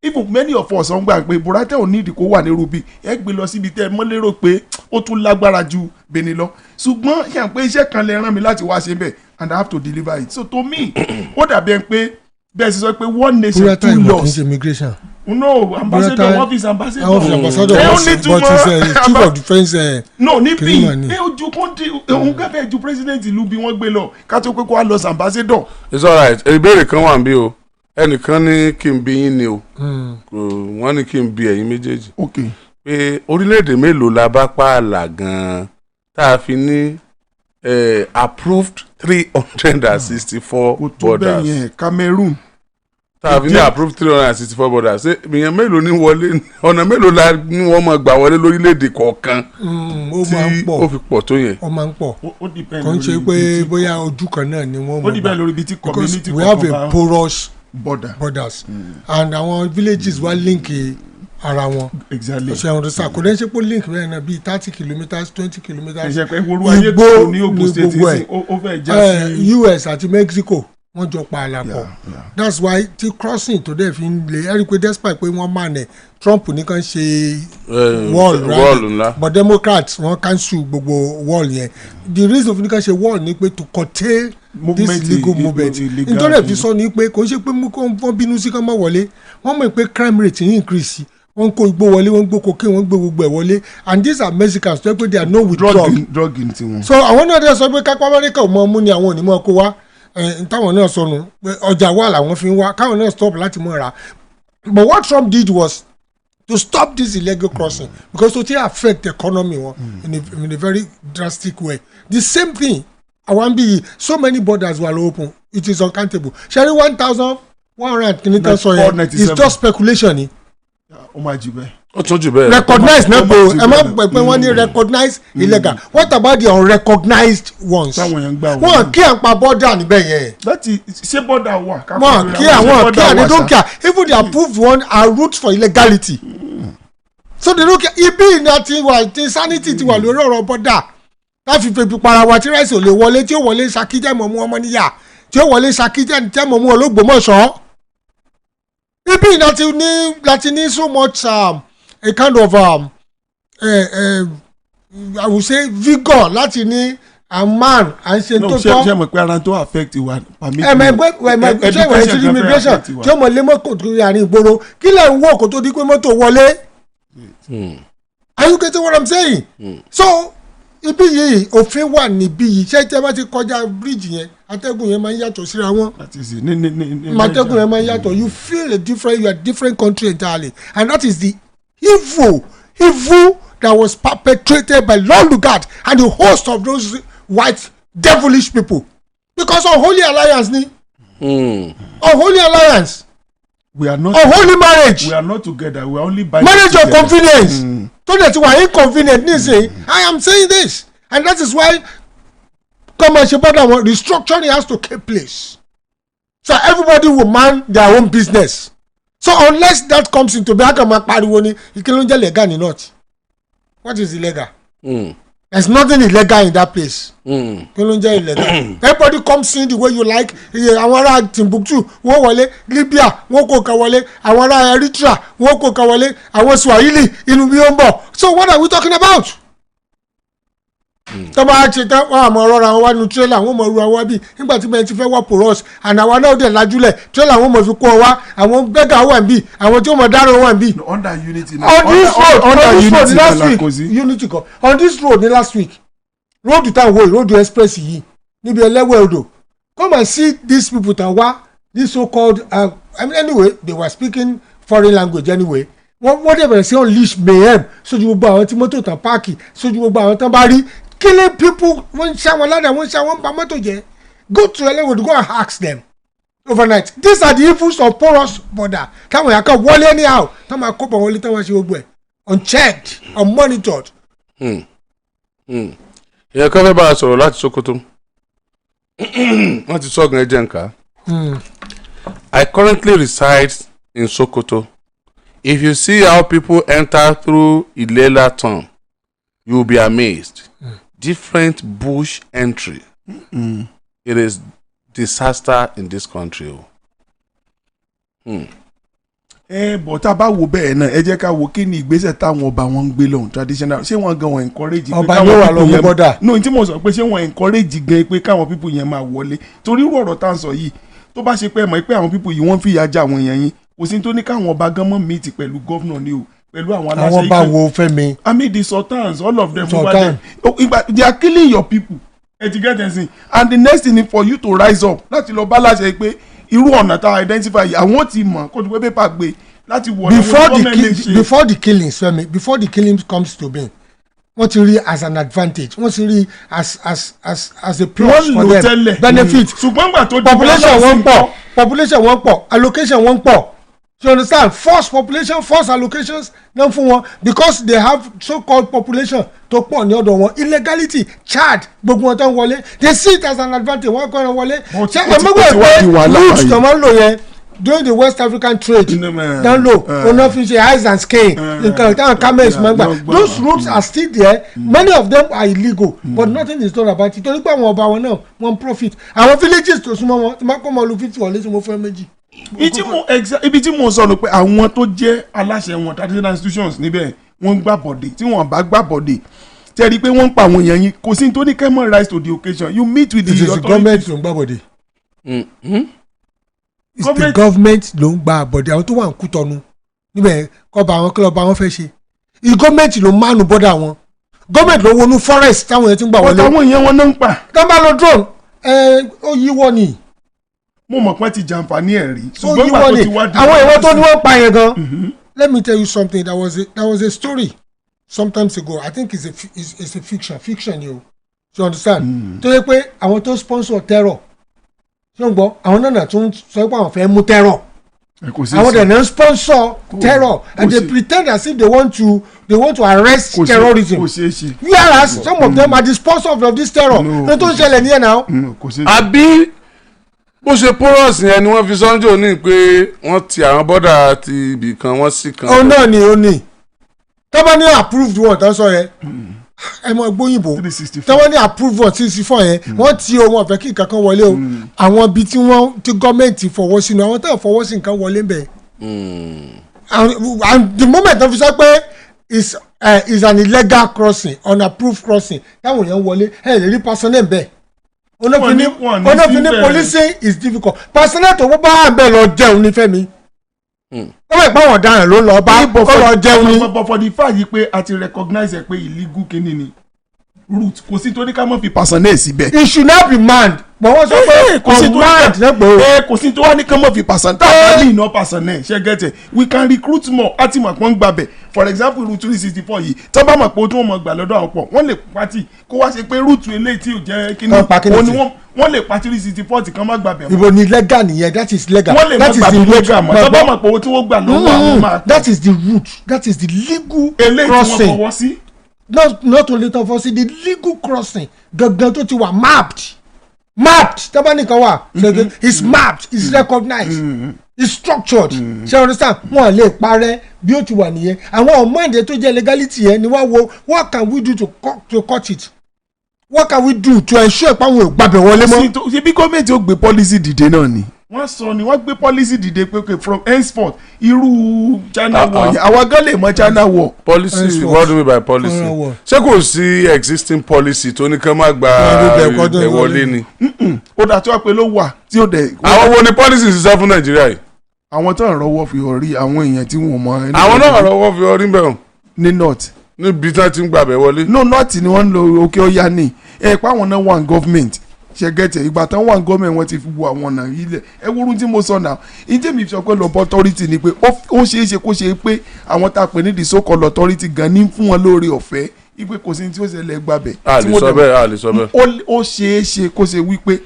even many of us ń gbà pé Buratai ò nídìí kó wà ní rubi ẹ gbé lọ síbi tẹ ẹ mọ́ lérò pé ó tún lágbára ju Benin lọ ṣùgbọ́n yàn pé iṣẹ́ kan lè rán mi láti wá ṣe bẹ́ẹ̀ and I have to deliver it so to me ó dàbí ẹ pé bẹ́ẹ̀ sì sọ pé one nation two laws. Immigration. No, ambassador office ambassador. Ẹ ó ní túmọ̀ chief of defence. No níbí ẹ ojú kọ́ńtì òun kẹ́fẹ́ ju president ìlú bí wọ́n gbé lọ ká tó pé kó wá lọ sí ambassador. It's alright ìbéèrè kan wà níbí o ẹnìkan ní kí n bi yín ni o wọ́n ní kí n bi ẹ̀yin méjèèjì. Okay. Pé orílẹ̀-èdè mélòó la bá pààlà gan-an tá a fi ní approved 364 kò tó borders. bẹ́ẹ̀ yẹn Cameroon. Tá a fi ní approved 364 borders ṣé ìyẹn mélòó ní wọlé ọ̀nà mélòó la ní wọ́n máa gbà wọlé lórílẹ̀-èdè kọ̀ọ̀kan tí ó fi pọ̀ tó yẹn. Ó máa ń pọ̀ ó depend kò ń ṣe pé bóyá ojú kan náà ni wọ́n mọ̀ ó depend lórí ibi tí community because we have a porous borders and àwọn villages wá link ara wọn. Exactly. Ṣé àwọn ọ̀dọ́sà kò dẹ́n ṣe pé link rẹ̀ náà bíi 30 kilometres 20 kilometres. Ṣe pé wọ́n ayé tó ní Ogun State sí ó fẹ́ já sí. US àti Mexico wọ́n jọ pa àlàpọ̀ that's why ti crossing tó dẹ̀ fi ń lè ẹ̀rí pé despite pé wọ́n máa nẹ̀ Trump nìkan ṣe wall right but Democrats wọ́n cancel gbogbo wall yẹn the reason fi nìkan ṣe wall ni pé to curtail this legal movement nítorí ẹ̀ fi sọ ni pé kò ń ṣe pé wọ́n bínú sí kán mọ́ wọlé wọ́n mọ̀ pé crime rate ń increase wọ́n kó igbó wọlé wọ́n gbó cocaine wọ́n gbé gbogbo ẹ̀ wọlé and these are Mexicans tó yẹ pé they are known with drug in tiwọn. so àwọn náà dẹ̀ sọ pé kápá Amẹ́ríkà ò mọ mú ni àwọn ò ní mọ kó wá táwọn náà sọnù pé ọjà wà làwọn fi ń wá káwọn náà stop láti mọ ra but what Trump did was to stop this illegal crossing because to affect the economy in a very drastic way the same thing àwọn bí so many borders were open it is uncountable ṣẹ́rí 1,100 kìnnìkan sọ yẹn it's just speculation ni. Ó máa jù bẹ́ẹ̀. Ó tún jù bẹ́ẹ̀. Recognize náà bò ẹ má pẹ́ pé wọ́n ní recognize illegal what about the unrecognized ones. Táwọn yẹn ń gbà wọ́n kí à ń pa border níbẹ̀ yẹn. láti ṣé border wà. wọ́n kí àwọn they don't care even the approved one are routes for illegality. So they don't care ibi ìná ti wà ti sanity ti wà lórí ọ̀rọ̀ border láti fi para wa tí rẹ́sì ò lè wọlé tí ó wọlé Ṣakí jẹ́ mọ̀mú ọmọ níyà tí ó wọlé Ṣakí jẹ́ mọ̀mú Ológbòmọ̀ṣọ́. Ibi láti ní so much a kind of I would say vigor láti ní a man and ṣe tó tọ́. ṣe mọ̀ pé ara tó affect wa permit. ṣé ìwé ti immigration tí ó mọ̀ lé mọ́tò tó yàrin ìgboro kí lẹ̀ ń wò kó tó di pé mọ́tò wọlé. Are you getting what I'm saying? So ibi yìí òfin wà níbí yìí ṣé tí ẹ bá ti kọjá bridge yẹn atẹ́gùn yẹn máa ń yàtọ̀ síra wọn. atẹ́gùn yẹn máa ń yàtọ̀ you feel you are different country entirely and that is the evil that was perpetrated by Lord Lugard and the host of those white devilish people because unholy alliance ni Unholy alliance. We are not. Unholy marriage. We are not together. We are only by Marriage of convenience. So that you are inconvenient. I am saying this, and that is why commercial restructuring has to take place. So everybody will man their own business. So unless that comes into being, you can only legal or not. What is illegal? There's nothing illegal in that place. Everybody comes in the way you like. Àwọn ará Timbuktu wọ́n wọlé, Libya wọ́n kó kan wọlé, àwọn ará Eritrea wọ́n kó kan wọlé, àwọn Swahili inú bí ó ń bọ̀. So what are we talking about? Tọ́ba ṣe tán wọ́n àmọ́ ọ̀rọ̀ àwọn wá nu tírélà wọ́n mọ̀ ru àwọn bí nígbà tí bẹ́ẹ̀ ti fẹ́ wá porous and àwọn náà dẹ̀ lajúlẹ̀ tírélà wọ́n mọ̀ fi kó ọ wá àwọn bẹ́gà wà ń bì àwọn tí wọ́n mọ̀ dárò wà ń bì. Under unity. On this road last week road town wo road express yìí níbi ẹlẹ́wẹ̀ odò come and see these people tàn wá this so called anyway they were speaking foreign language anyway wọ́n dẹ̀ bẹ̀rẹ̀ sí unleash mayhem sójú gbogbo àwọn tí mọ́tò tàn páàkì sójú gbogbo àwọn tán bá rí killing people wọ́n ń ṣá wọn ládàá wọ́n ń ṣá wọn ba mọ́tò jẹ́ go to ẹlẹ́wẹ̀ go and ask them overnight these are the evils of porous border táwọn yàrá kan wọlé anyhow táwọn máa kó bọ̀ wọlé táwọn ṣe gbogbo ẹ̀ unchecked unmonitored. ìyẹn kan fẹ́ bá a sọ̀rọ̀ láti Sokoto wọ́n ti sọ̀gùn ẹ̀jẹ̀ nǹkan. I currently reside in Sokoto. If you see how people enter through Ilela town, you will be amazed. Different bush entry. It is disaster in this country. But tá a bá wo bẹ́ẹ̀ náà ẹ jẹ́ ká wo kí ni ìgbésẹ̀ táwọn ọba wọn ń gbé lọ́hùn traditional ṣé wọ́n gan wọn encourage. ọba yóò wà lọ́wọ́ bọ́dà. no tí mo sọ pé ṣé wọ́n encourage gan pé káwọn people yẹn máa wọlé torí irú ọ̀rọ̀ tá à ń sọ yìí tó bá ṣe pé mọ̀ pé àwọn people yìí wọ́n fìyà já àwọn èèyàn yín kò sí tó ní káwọn ọba gan mọ́ meet pẹ̀lú governor ni o pẹ̀lú àwọn aláṣẹ àwọn bá wo Fẹ́mi. I mean the sultans all of them they are killing your people etiquette and the next thing is for you to rise up láti lọ bá láṣẹ pé irú ọ̀nà tá a identify àwọn ti mọ̀ kó tó pé pépà gbé láti wọ̀ before the killings Fẹ́mi before the killings comes to being wọ́n ti rí as an advantage wọ́n ti rí as a plus for them benefit population wọ́n pọ̀ allocation wọ́n pọ̀ you understand force population force allocations náà fún wọn because they have so called population tó pọ̀ ní ọ̀dọ̀ wọn illegality charge gbogbo wọn tó ń wọlé they see it as an advantage wọ́n kọ́ ẹ̀ wọlé ṣé ẹ̀ mọ́gbà pé routes tó máa ń lò yẹn during the West African trade down low ona fi ṣe eyes and skin nǹkan táwọn camels máa ń gbà those routes are still there many of them are illegal but nothing is done about it torí pé àwọn ọba wọn náà wọ́n profit àwọn villages tó súnmọ́ wọn tí wọ́n kọ́ mọ́ lu 50 wọlé tí mo fẹ́ méjì. ibi tí mo sọ ni pé àwọn tó jẹ́ aláṣẹ wọn traditional institutions níbẹ̀ wọ́n gbà bọ̀dé tí wọ́n bá gbà bọ̀dé tẹ́rí pé wọ́n ń pa àwọn èèyàn yín kò sí nítorí kẹ́mọ́ rise to the occasion you meet with the authorities. it is the government ló ń gbà bọ̀dé. It's the government ló ń gba àbọ̀dé àwọn tó wà ń kú tọ́nu níbẹ̀ kọ́ba àwọn kílọ̀ba wọn fẹ́ ṣe gọ́ọ̀mẹ̀ntì ló mánu bọ́dà wọn gọ́ọ̀mẹ̀ntì ló wọnú forest táwọn yẹn ti ń gbà wọlé. àwọn èèyàn wọn náà ń pa. tó bá lọ drone ó yíwọ́ ni. mo mọ̀ pé ti jàǹfààní ẹ̀ rí. ó yíwọ́ ni àwọn èèwọ̀ tó ní wọ́n pa yẹn gan. Let me tell you something that was a story sometimes ago I think it's a fiction you understand. tó yẹ pé àwọn tó sponsor terror ṣé ń gbọ́ àwọn náà tún sọ pé àwọn fẹ́ mú terror àwọn dẹ̀ náà sponsor terror and they pretend as if they want to arrest terrorism whereas some of them are the sponsors of this terror ní tó ń ṣẹlẹ̀ níyẹn náà. àbí bó ṣe porous yẹn ni wọ́n fi sọ́njọ́ ní pé wọ́n ti àwọn bọ́dà ti ibì kan wọ́n sì kan. ó náà ni ó ní tọ́ba ní approved one tó ń sọ yẹn ẹ mọ gbóyìnbó tọ́wọ́ ní approve on 64 yẹn wọ́n ti ohun ọ̀fẹ́ kí nǹkan kan wọlé o àwọn ibi tí gọ́ọ̀mẹ̀ntì fọwọ́ sínú àwọn tó fọwọ́ sí nǹkan wọlé bẹ́ẹ̀. and the moment tó fi sọ pé is an illegal crossing unapproved crossing táwọn èèyàn wọlé ẹ lè rí personnel bẹ́ẹ̀ onífini policing is difficult personnel tó bá wà bẹ́ẹ̀ lọ jẹun ní Fẹ́mi ó wẹ̀ pé àwọn ọ̀daràn ló lọ bá kó lọ jẹun ní. but for the fact yìí pé a ti recognize ẹ pé illegal kínní ni route kò sí torí ká mọ̀ fi personnel síbẹ̀. it should not be manned but wọ́n sọ pé command lẹ́gbẹ̀ẹ́. kò sí tó wá ní ká mọ̀ fi personnel tá a bá ní iná personnel ṣe gẹ́tẹ̀ we can recruit more àti mọ̀ pọ́n gbàbẹ̀ for example route 364 yìí tó bá mọ̀ pé o tún mọ̀ gbà lọ́dọ̀ àwọn pọ̀ wọ́n lè pati kó wá ṣe pé route eléyìí tí ò jẹ́ kíní òun ni wọ́n lè pa 364 kan má gbà bẹ̀ mọ́. ibo ni legal nìyẹn that is legal. wọ́n lè má gbà bí legal mọ́ tó bá mọ̀ pé o tí wọ́n gbà lọ́wọ́ àwọn máa. that is the route that is the legal eléyìí tí wọ́n crossing fọwọ́ sí. not only tó fọwọ́ sí the legal crossing gangan tó ti wà mapped tọ́ba nìkan wà it's mapped it's recognized it's structured ṣe understand wọn lè parẹ́ bí ó ti wà nìyẹn àwọn ọmọdé tó jẹ́ legality yẹn ni wọ́n wo what can we do to cut it what can we do to ensure pé àwọn ògbàbẹ̀ wọlé mọ́. ṣe bí gọ́ọ̀mẹ̀ntì ó gbé policy dìde náà ni. wọ́n sọ ni wọ́n gbé policy dìde pé from henceforth irú China war yẹn àwa gan lè mọ China war. policy what do we by policy ṣé kò sí existing policy tó ní kán má gba ìwọlé ni. ó dà tó wá pé ló wà tí ó dẹ̀. àwọn wo ni policy ṣiṣẹ́ fún Nàìjíríà yìí. àwọn tó ń rọwọ́ fi orí àwọn èèyàn tí wọ́n mọ. àwọn náà rọwọ́ fi orí bẹ́ẹ̀ ní north. níbi tí wọ́n ti ń gbàbẹ̀ wọlé. no north ni wọ́n ń lo òkè ọ̀yá ni ẹ̀ pa àwọn náà wà ní government ṣe gẹ́tẹ̀ ìgbà tán wà ní gọ́ọ̀mẹ̀ wọn ti fi wo àwọn ọ̀nà ilẹ̀ ẹ wúrú tí mo sọ náà ìdí mi sọ pé lọ́bọ̀ authority ni pé ó ṣeé ṣe kó ṣe pé àwọn tá a pè ní the so-called authority gan ní fún wọn lóore ọ̀fẹ́ ipe kò sí ní tí ó ṣẹlẹ̀ gbàbẹ̀. a lè sọ bẹ́ẹ̀. ó ṣeé ṣe kó ṣe wípé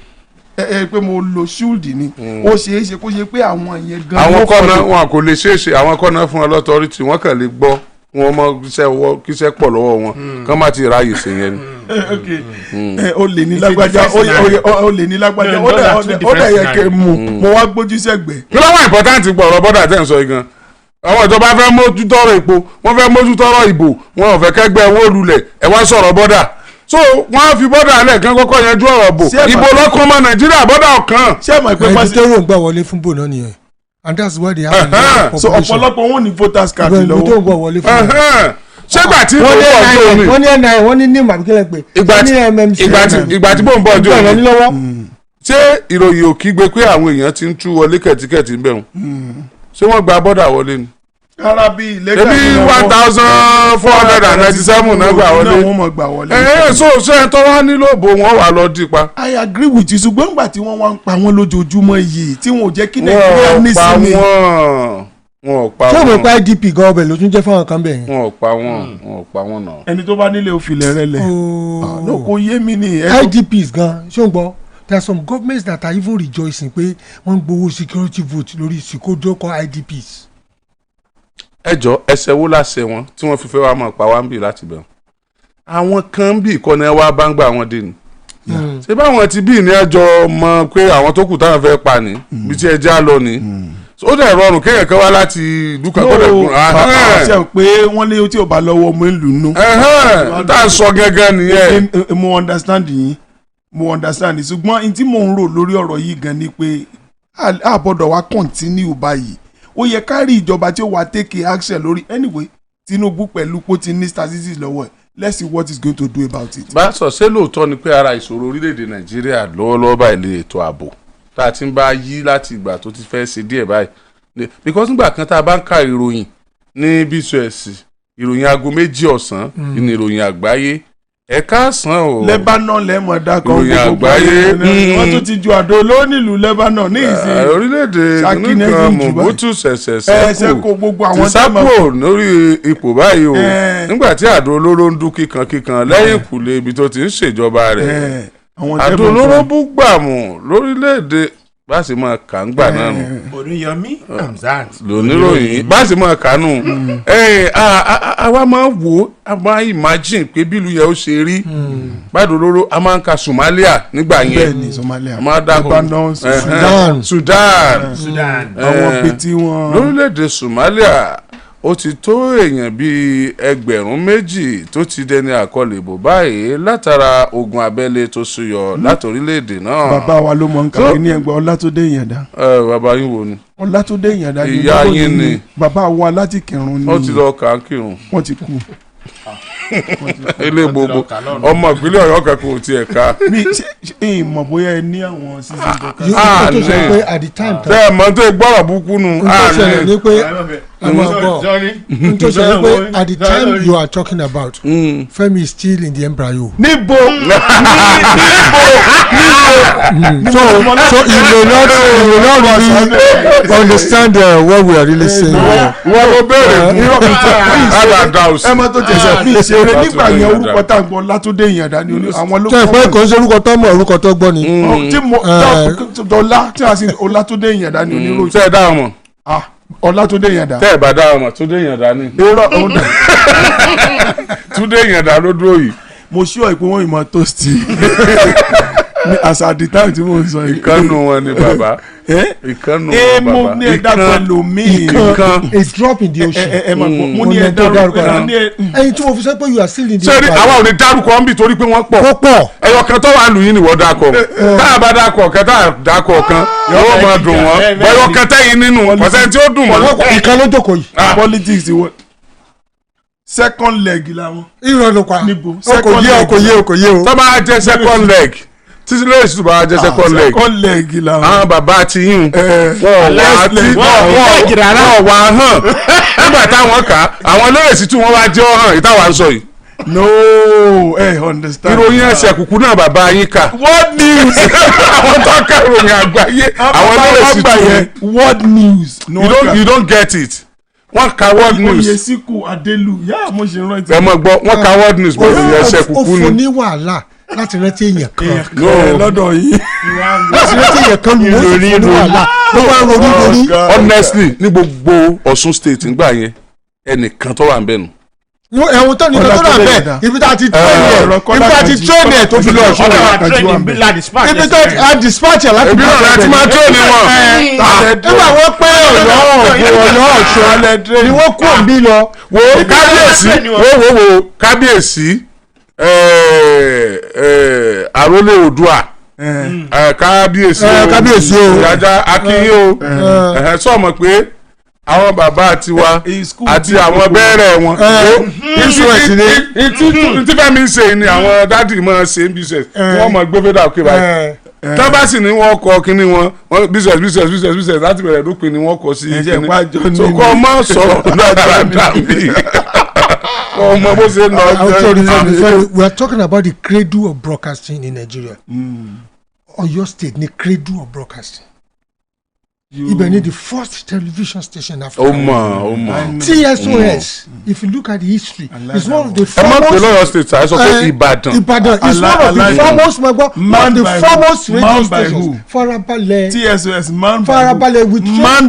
pé mo lo shield ni ó ṣeé ṣe kó ṣe pé àwọn yẹn gan. àwọn kọ́nà wọn kò lè ṣeé ṣe àwọn kọ́nà fún wọn authority wọn kàn lè gbọ́ wọn mọ kíṣẹ́ pọ̀ lọ́wọ́ wọn kán má ti ráàyè sí yẹn ni. ó lè ní lágbájá ó lè ní lágbájá ó dẹ̀ yẹ kẹ́ mo wá gbójú sẹ́gbẹ̀ẹ́. kí ló wà important gbọ̀rọ̀ bọ́dà tẹ̀ ń sọ yìí gan. àwọn ìjọba fẹ́ mójútó ọ̀rọ̀ epo wọ́n fẹ́ mójútó ọ̀rọ̀ ìbò wọn ò fẹ́ kẹ́gbẹ́ owó lulẹ̀ ẹ̀ wá sọ̀rọ̀ bọ́dà so wọ́n á fi bọ́dà alẹ́ kan kọ́kọ́ yanjú ọ̀rọ̀ bò ìbò lọ́kàn ọmọ Nàìjíríà bọ́dà ọ̀kan. ṣé ẹ mọ̀ pé pàṣẹ tó rò ń gbà wọlé fún bò náà nìyẹn and that's why they have a so ọ̀pọ̀lọpọ̀ wọn ní voters card lọ́wọ́. ṣégbà tí bò ń bọ̀ ọjọ́ omi. wọ́n ní NIN wọ́n ní NIM àbíkẹ́lẹ̀ pé ìgbà tí bò ń bọ̀ ọjọ́ omi. ṣé ìròyìn ò kígbe pé àwọn èèyàn ti ń tú wọlé kẹ̀tíkẹ̀tí ń bẹ̀ wọ́n ṣé wọ́n gba bọ́dà wọlé ni. rárá bí ilé kan ní 1497 náà gbà wọlé. so ṣé tó wá nílò bò wọ́n wà lọ dípa. I agree with you ṣùgbọ́n nígbà tí wọ́n wá ń pa wọ́n lójoojúmọ́ yìí tí wọn ò jẹ́ kí Nàìjíríà ní sinmi. wọn ò pa wọn. ṣé o mọ̀ pé IDP gan ọbẹ̀ ló tún jẹ́ fáwọn kan bẹ́ẹ̀. wọn ò pa wọn náà. ẹni tó bá nílé òfìlẹ̀ rẹ lẹ̀ ló kò yé mi ní. IDPs gan ṣé o gbọ́ there are some governments that are even rejoicing pé wọ́n ń gbowó security vote lórí ìsìnkódókọ̀ IDPs. ẹjọ ẹsẹ wo láṣẹ wọn tí wọ́n fi fẹ́ wá máa pa wá ń bì láti bẹ̀ àwọn kan bí ìkọ́ni ẹ wá bá ń gbà wọn dé ni ṣé báwọn ti bí ní ẹjọ́ mọ̀ pé àwọn tó kù táwọn fẹ́ pa ni bí tí ẹ já lọ ni ó dẹ̀ rọrùn kéèyàn kan wá láti ìlú kan kó dẹ̀ gùn. ṣe pé wọ́n lé tí ò bá lọ́wọ́ ọmọ ìlú nù. tá a sọ gẹ́gẹ́ nìyẹn. mo understand yín ṣùgbọ́n n tí mò ń rò lórí ọ̀rọ̀ yìí gan ni pé àbọ̀dọ̀ wa continue báyìí ó yẹ ká rí ìjọba tí ó wá take action lórí anyway Tinubu pẹ̀lú pé ó ti ní statistics lọ́wọ́ ẹ̀ let's see what he's going to do about it. bá a sọ ṣé lóòótọ́ ni pé ara ìṣòro orílẹ̀-èdè Nàìjíríà lọ́wọ́lọ́wọ́ báyìí lè ètò ààbò tá a ti ń bá yí láti ìgbà tó ti fẹ́ ṣe díẹ̀ báyìí because nígbà kan tá a bá ń ka ìròyìn ní bcs ìròyìn aago 2 ọ̀sán ní ìròyìn àgbáyé ẹ̀ka àsán o. Lebanon lẹ́mọ̀ dákọ̀ gbogbo àgbáyé wọ́n tún ti ju àdó lónìlú Lebanon ní ìsìn. orílẹ̀-èdè nìkan Mobutu ṣẹ̀ṣẹ̀ kú ti sápò lórí ipò báyìí o nígbà tí àdó olóró ń dún kíkankíkan lẹ́yìn ìkùlé ibi tó ti ń ṣèjọba rẹ̀ àdó olóró bú gbàmù lórílẹ̀-èdè bá a sì máa kà ń gbà náà nù. Oriyomi Hamzat lóníròyìn bá a sì máa kà nù. àwa máa wò a máa imagine pé bílù yẹn ó ṣe rí gbàdúrà lóró a máa ń ka Somalia nígbà yẹn. bẹ́ẹ̀ni Somalia Lebanon Sudan àwọn pétí wọn. lórílẹ̀‐èdè Somalia ó ti tó èèyàn bíi 2,000 tó ti dẹni àkọlẹ̀bò báyìí látara ogun abẹ́lé tó súyọ láti orílẹ̀-èdè náà. bàbá wa ló mọ nǹkan ní ẹgbẹ́ Ọlátúndé Ìyàndá. bàbá yín wo ni. Ọlátúndé Ìyàndá ni ìyá yín ni. bàbá wa láti Kírun ni. ó ti lọ kà á Kírun. wọ́n ti kú. ilé gbogbo ọmọ ìpínlẹ̀ Ọ̀yọ́ kankan ò tiẹ̀ ká. mi ṣe mọ̀ bóyá ẹ ní àwọn season tó ká. yóò tó sọ pé at the time. bẹ́ẹ̀ mọ̀ tó gbọ́rọ̀ búkú nu. n tó ṣẹlẹ̀ ni pé at the time you are talking about, Femi is still in the embryo. níbo So you may not really understand what we are really saying. wọ́n ló bẹ̀rẹ̀ aládà òsì. ẹ mọ tó tẹsẹ̀ fi ìṣeré nígbà yẹn orúkọ tá à ń gbọ́ Látúndé Ìyàndá ni àwọn ló tó ẹ pé kò ń ṣe orúkọ tó mọ̀ orúkọ tó gbọ́ ni. tí mo dọ́là tí a sì Ọlátúndé Ìyàndá ni oníròyìn. tẹ́ ẹ dá ọmọ. Ọlátúndé Ìyàndá. tẹ́ ẹ bá dá ọmọ Túndé Ìyàndá ni. irọ́ ọ̀hún Túndé Ìyàndá ló dúró yìí. mo ṣíọ ìpín wọn ìmọ̀ toast ní àṣà àdì táwọn tí mo ń sọ yìí. ìkànnù wọn ni bàbá. ìkànnù wọn mo bàbá. ní ẹ̀dá pẹ̀lú mi. ìkan. a drop in the ocean. mo ní ẹ̀dá pẹ̀lú mi. ẹyin tí mo fi sọ pé you are still in the sẹ́ni àwa ò ní dárúkọ ọ́n bí torí pé wọ́n pọ̀. ó pọ̀. ẹyọ kan tó wà lù yín ni wọ́n dákọ̀. tá a bá dákọ̀ kan tá a dákọ̀ kan yóò máa dùn wọ́n. bọ́yọ̀ kan tẹ́yìn nínú ọ̀sẹ̀ tí ó dùn wọ́n. ìkan ló jókòó yìí. politics wọ second leg làwọn. irọ́ ló pa. níbo kò yé o. tó bá jẹ́ second leg títí lóye sí tó bá jẹ́ second leg. second leg làwọn. àwọn bàbá ti yín wọ́n wà hàn nígbà táwọn kà àwọn lóye sí tí wọ́n wá jẹ́ hàn ìtawà ń sọ yìí. no understand. ìròyìn ẹsẹ̀ kúkú náà bàbá yín kà. what news. àwọn tó ká ìròyìn àgbáyé àwọn lóye sí tí wọ́n. what news. you don't get it. wọ́n ka world news. Oyesiku Adelu yá mo ṣe rántí. ẹ mọ̀ gbọ́ wọ́n ka world news bọ̀ ìròyìn ẹsẹ̀ kúkú ni. ó fún ní wàhálà láti rántí èèyàn kan. lọ́dọ̀ yìí. láti rántí èèyàn kan ló fún ní wàhálà ló wá ronú. honestly ní gbogbo Ọ̀ṣun state ńgbà yẹn ẹnìkan tó wà ń bẹ̀ nù. ẹ̀wọ̀n tó ní tó rà bẹ́ẹ̀ ibi tá a ti train ẹ̀ tó fi lọ Ọ̀ṣun rẹ̀ ibi tó a dispatch ẹ̀ láti ebi náà láti máa train wọn. nígbà wọ́n pẹ́ Ọ̀yọ́ Ọ̀ṣun ni wọ́n kú òbí lọ. wo kábíyèsí àrólé Oòduà kábíyèsí o ìyájà akínyìn o sọ mọ̀ pé àwọn bàbá tiwa àti àwọn bẹ́ẹ̀rẹ̀ wọn tí fẹ́mi ń ṣe ni àwọn dádì máa ṣe ń business wọ́n mọ̀ gbé fẹ́dà òkè báyìí tábà sì ni wọ́n kọ kíní wọn business láti bẹ̀rẹ̀ dópin ni wọ́n kọ sí kíní tó kọ́ mọ́ sọ̀rọ̀ dáadáa bí ọmọ bó ṣe lọ. We are talking about the cradle of broadcasting in Nigeria. Oyo State ni cradle of broadcasting. Ibẹ̀ ni the first television station after. TSOS. If you look at the history, it's one of the foremost. Oyo State I sọ pé Ìbàdàn. Ìbàdàn is one of the foremost radio stations. Farabalẹ̀. TSOS man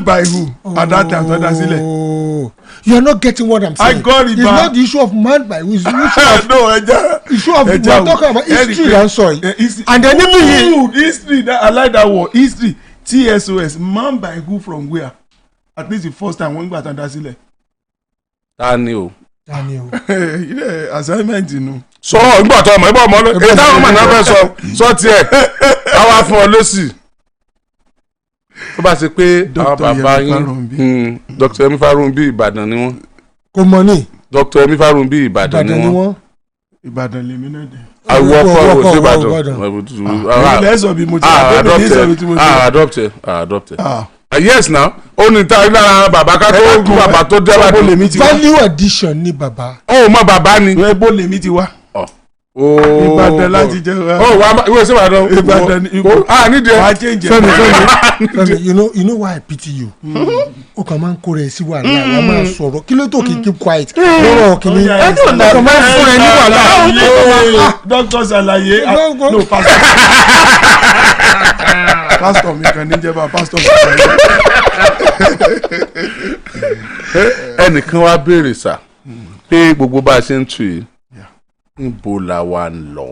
by who? At that time tó dá sílẹ̀. You are not getting what I'm saying. I got it. It's not the issue of man by who. It's the issue of we are talking about history and so. And then even history. I like that word. History. TSOS man by who from where? At least the first time when we got that sílẹ̀. Daniel. Assignment inú. sọ nígbà tó ọmọ ẹgbẹ́ ọmọ ló èyí táwọn ọmọ náà fẹ́ sọ tiẹ̀ káwá fún ọ lọ́sì. tó bá ṣe pé àwọn bàbá yín Dr. Yemi Farunbi Ìbàdàn ni wọ́n. kò mọ̀ ní. Dr. Yemi Farunbi Ìbàdàn ni wọ́n. Ìbàdàn lèmi náà dé. àwọn ọkọ òsè Ìbàdàn. ilẹ̀ ẹ̀sọ́ bí mo ti adopted. Yes now ó ní ta lára bàbá ká tó kú bàbá tó dé Ìbàdàn. value addition ni bàbá. ó mọ bàbá ni. ẹgbó lèmi ti wá. Ìbàdàn láti jẹ wa. ó wà ìwé sí Ìbàdàn. Ìbàdàn nídìí ẹ. wàá change Fẹ́mi you know why I pity you. o kàn máa ń kó rẹ̀ sí wàhálà wàá máa sọ̀rọ̀ kí ló tó kí keep quiet. lọ́rọ̀ kìíní o kàn máa ń fún ẹ ní wàhálà. Dr. Ṣàlàyé no pastor mi kan ní jẹba pastor mi kan ní. ẹnìkan wá béèrè sá pé gbogbo bá a ṣe ń tù yìí níbo la wà ń lọ.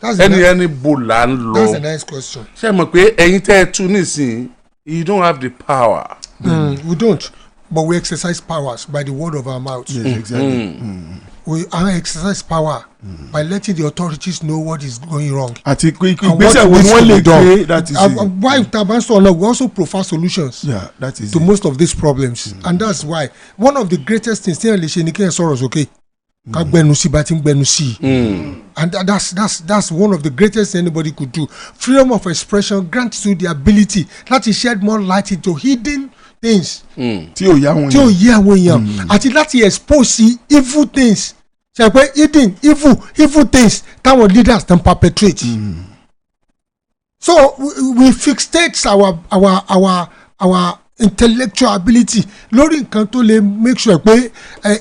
ẹni bo la ń lọ. That's a nice question. ṣé mọ̀ pé ẹ̀yin tẹ́ ẹ tú nísìnyí you don't have the power. We don't, but we exercise powers by the word of our mouth. Yes, exactly. We exercise power by letting the authorities know what is going wrong. Àti ìgbésẹ̀ wo ni wọ́n lè gbé that is it. Why tabanso now we also profile solutions that is to most of these problems, and that's why one of the greatest things tí ẹ lè ṣe ni kí ẹ sọ̀rọ̀ sókè ká gbẹnu sí bá ti ń gbẹnu sí. And that's one of the greatest thing anybody could do. Freedom of expression grants you the ability láti shed more light into hidden things tí ò yá wọn tí ò yé àwọn èèyàn àti láti expose evil things ṣe pé hidden evil things táwọn leaders don perpetrate. So we fixate our intellectual ability lórí nǹkan tó lè make sure pé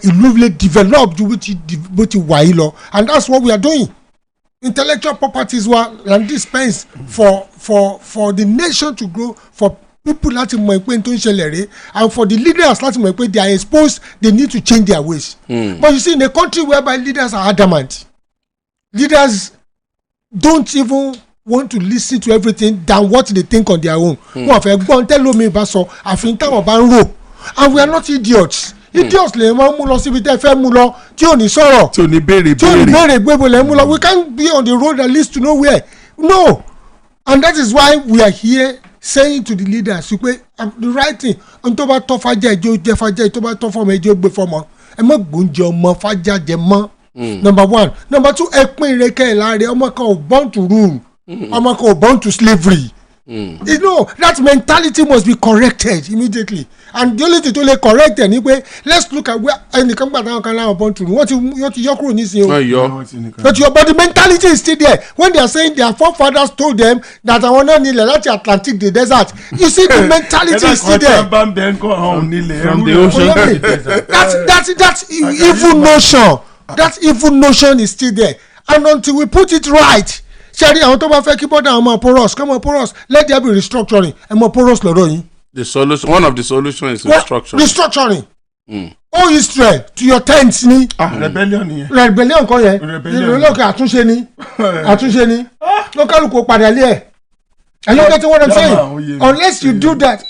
ìlú lè develop ju bó ti wà yìí lọ, and that's what we are doing. Intellectual properties were and dispense for the nation to grow, for people láti mọ̀ pé n tó ń ṣẹlẹ̀ rè, and for the leaders láti mọ̀ pé they are exposed, they need to change their ways. But you see, in a country whereby leaders are adamant, leaders don't even want to listen to everything than what they think on their own. Wọ́n fẹ́ gbọ́n tẹ́lómi bá sọ àfihàn táwọn bá ń rò, and we are not idiots. Idiots lè máa mú lọ síbi tẹ́ fẹ́ mú lọ tí ò ní sọ̀rọ̀, tí ò ní béèrè gbébo lè mú lọ. We can't be on the road that leads to nowhere. No, and that is why we are here saying to the leaders pé the right thing, n tó bá tọ́ fájà ẹjọ́ jẹ́ fájà, tó bá tọ́ fọmọ ẹjọ́ gbé fọmọ, ẹ má gbóúnjẹ ọmọ fájà jẹ mọ́. Number one. Number two, ẹ pín ìrẹ́kẹ́ ìlàrẹ̀, ọmọ kan ò born to rule, ọmọ kan ò born to slavery. You know, that mentality must be corrected immediately, and the only thing to lè correct ẹ ni pé let's look at where ẹnìkan gbà táwọn kan láwọn born to rule, wọ́n ti yọ kúrò nísìnyí o. But the mentality is still there when they are saying their forefathers told them that àwọn náà nílẹ̀ láti Atlantic the desert. You see, the mentality is still there. from the ocean. That evil notion, that evil notion is still there, and until we put it right, ṣẹ́rí àwọn tó bá fẹ́ kí bọ́dà àwọn ọmọ porous kọ́mọ porous, let there be restructuring. ẹ mọ porous lọ́rọ̀ yín. The solution, one of the solutions is restructuring. All Israel to your tents ni. Rebellion yẹn. Rebellion kọ́ yẹn. Lókè àtúnṣe ni. Lókàlùkù padà lé ẹ̀. Are you getting what I'm saying? Unless you do that.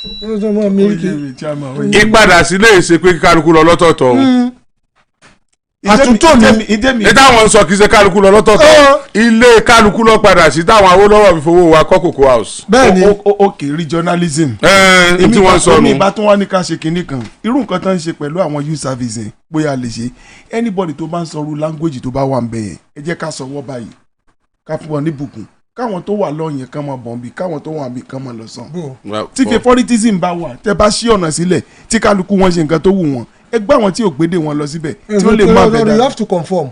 Ìpadà sílé ìṣe pé kálukú lọ lọ́tọ̀ọ̀tọ̀. Àtúntò ni. Ní táwọn ń sọ kì í ṣe kálukú lọ lọ́tọ̀ọ̀tọ̀. Ilé kálukú lọ padà sí táwọn Awólọ́wọ̀ fi fowó wa kọ́ Cocoa House. Bẹ́ẹ̀ni. Okay, regionalism. Tí wọ́n sọ nù. Èmi bá tún wá ní ká ṣe kinní kan. Irú nǹkan tó ń ṣe pẹ̀lú àwọn youth service yẹn bóyá lè ṣe. Anybody tó bá ń sọrú language tó bá wà ń bẹ̀ yẹn, ẹ jẹ́ ká sọ wọ́ báyìí. Ká fún wọn ní bùkún. Káwọn tó wà lọ́yìn kan máa bọ̀m̀bì, káwọn tó wà bí kan máa lọ sàn. Tí favoritism bá wà, tẹ́ bá ṣí ọ̀nà sílẹ̀, tí kálukú wọn ṣe nǹkan tó wù wọn, ẹ gbá wọn tí ò gbédè wọn lọ síbẹ̀ tí ó lè má bẹ̀ dáadáa. You have to conform.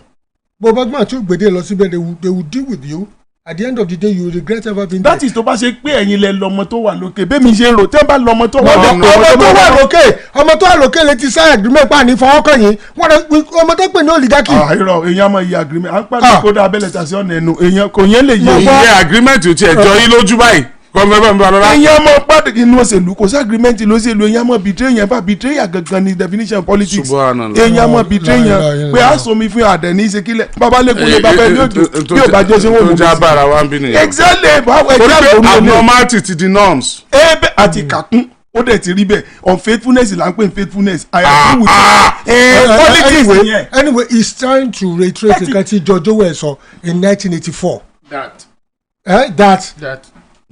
Bó bá gbọ́n tí ò gbédè lọ síbẹ̀, they will deal with you. At the end of the day, you will regret ever being there. That is tó bá ṣe pé ẹ̀yin lẹ lọ́mọ tó wà lókè bẹ́ẹ̀ mi ṣe rò tẹ́ bá lọ́mọ tó wà lókè. ọmọ tó wà lókè lè ti sign agreement pa ní fọwọ́kàn yín ọmọ tó pè ní oligarchy. Irọ́ èèyàn máa yẹ agreement à ń pàdé kódà abẹ́lẹ̀ tàṣí ọ̀nà ẹnu èèyàn kò yẹn lè yẹ. Iye agreement ò tiẹ̀ jọ yín lójú báyìí. Èèyàn mọ pàdé inú òṣèlú kò sí agreement lóṣèlú èèyàn mọ betray yẹn bá betray yà gangan ni definition politics. Èèyàn mọ betray yẹn pé a sọ mi fún àdẹ ní ìṣekílẹ̀ bàbá lẹ́kùn lé bàbá ẹni yóò bá jẹ́ sẹ́wọ̀n mú mi. Tó já bára wa ń bí nìyẹn. Exactly báwo ẹ jẹ́ àgbọ̀n mi. Abnormality ti di norms. Ebe àti kàkún ó dẹ̀ ti rí bẹ́ẹ̀ unfaithfulness là ń pè unfaithfulness. I agree with you. Politics anyway he's trying to reiterate nǹkan tí George Orwell sọ in 1984.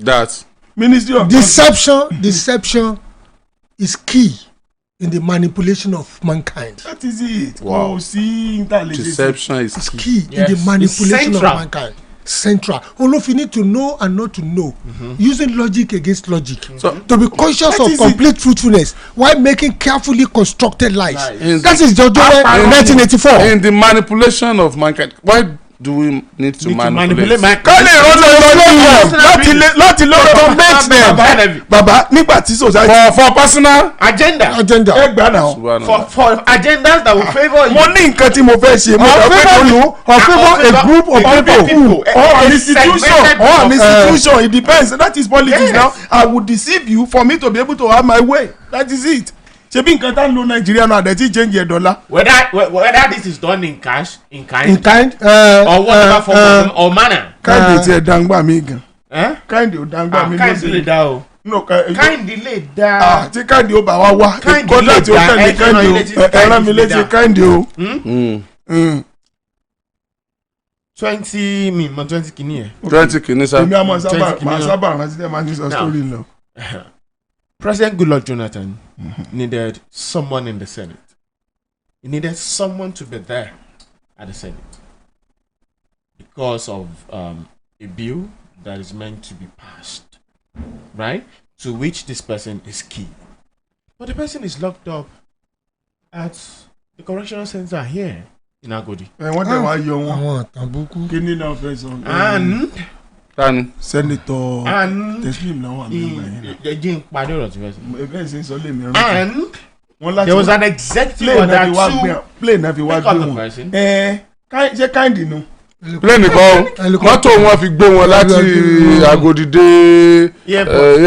That Ministry of deception is key in the manipulation of mankind. That is it. Wow. Deception is key in the manipulation of mankind. Central. Olófin need to know and not to know. Using logic against logic. So, to be conscious of complete truthfulness while making carefully constructed lies. That is George Orwell 1984. In the manipulation of mankind. Why do we need to manipulate? Kọ́lé ìrọ́lẹ̀ láti lọ automate them. Bàbá nígbà tí society. For personal agenda. Ẹ gbà náà. For agendas that will favour you. Mo ní nǹkan tí mo fẹ́ ṣe. Or favour a group of people. Or an institution. It depends. That is politics now. I would deceive you for me to be able to have my way. That is it. Ṣebí nǹkan tá ń lo Nàìjíríà náà àdẹ̀tí change ẹ̀ dọ́là. Whether this is done in cash, in kind, or whatever form or manner. Káyìndé tí ẹ dáńgbà mi gan. Káyìndé ò dáńgbà mi lóde. Káyìndé lè dá o. Káyìndé lè dá. Tí Káyìndé ó bá wa wá. Kọ́dà tí ó tẹ̀lé Káyìndé o. Ẹran mi létí Káyìndé o. 20 kìíní ẹ̀. 20 kìíní sá. Èmi àmọ́ sábà rántí tẹ́ máa ń sọ story lọ. President Goodluck Jonathan needed someone in the Senate. He needed someone to be there at the Senate because of a bill that is meant to be passed, right? To which this person is key. but the person is locked up at the correctional center here in Agodi. wọ́n tẹ̀ wá yọ wọn. àwọn àtàbùkù. kí ni náà fẹ́ sọ. And tani. sẹ́nitọ̀ and Teslim náà wà nígbà yẹn. jẹ́ n parí ọ̀rọ̀ tí fẹ́ sọ. ẹ̀fẹ́ ṣe ń sọ lèmi rán. And wọ́n láti there was an executive order to plane náà fi wá pick up gbé the wọn. person. ṣé káyìndì nu. plane kan mọ́tò wọn fi gbé wọn láti Agodi dé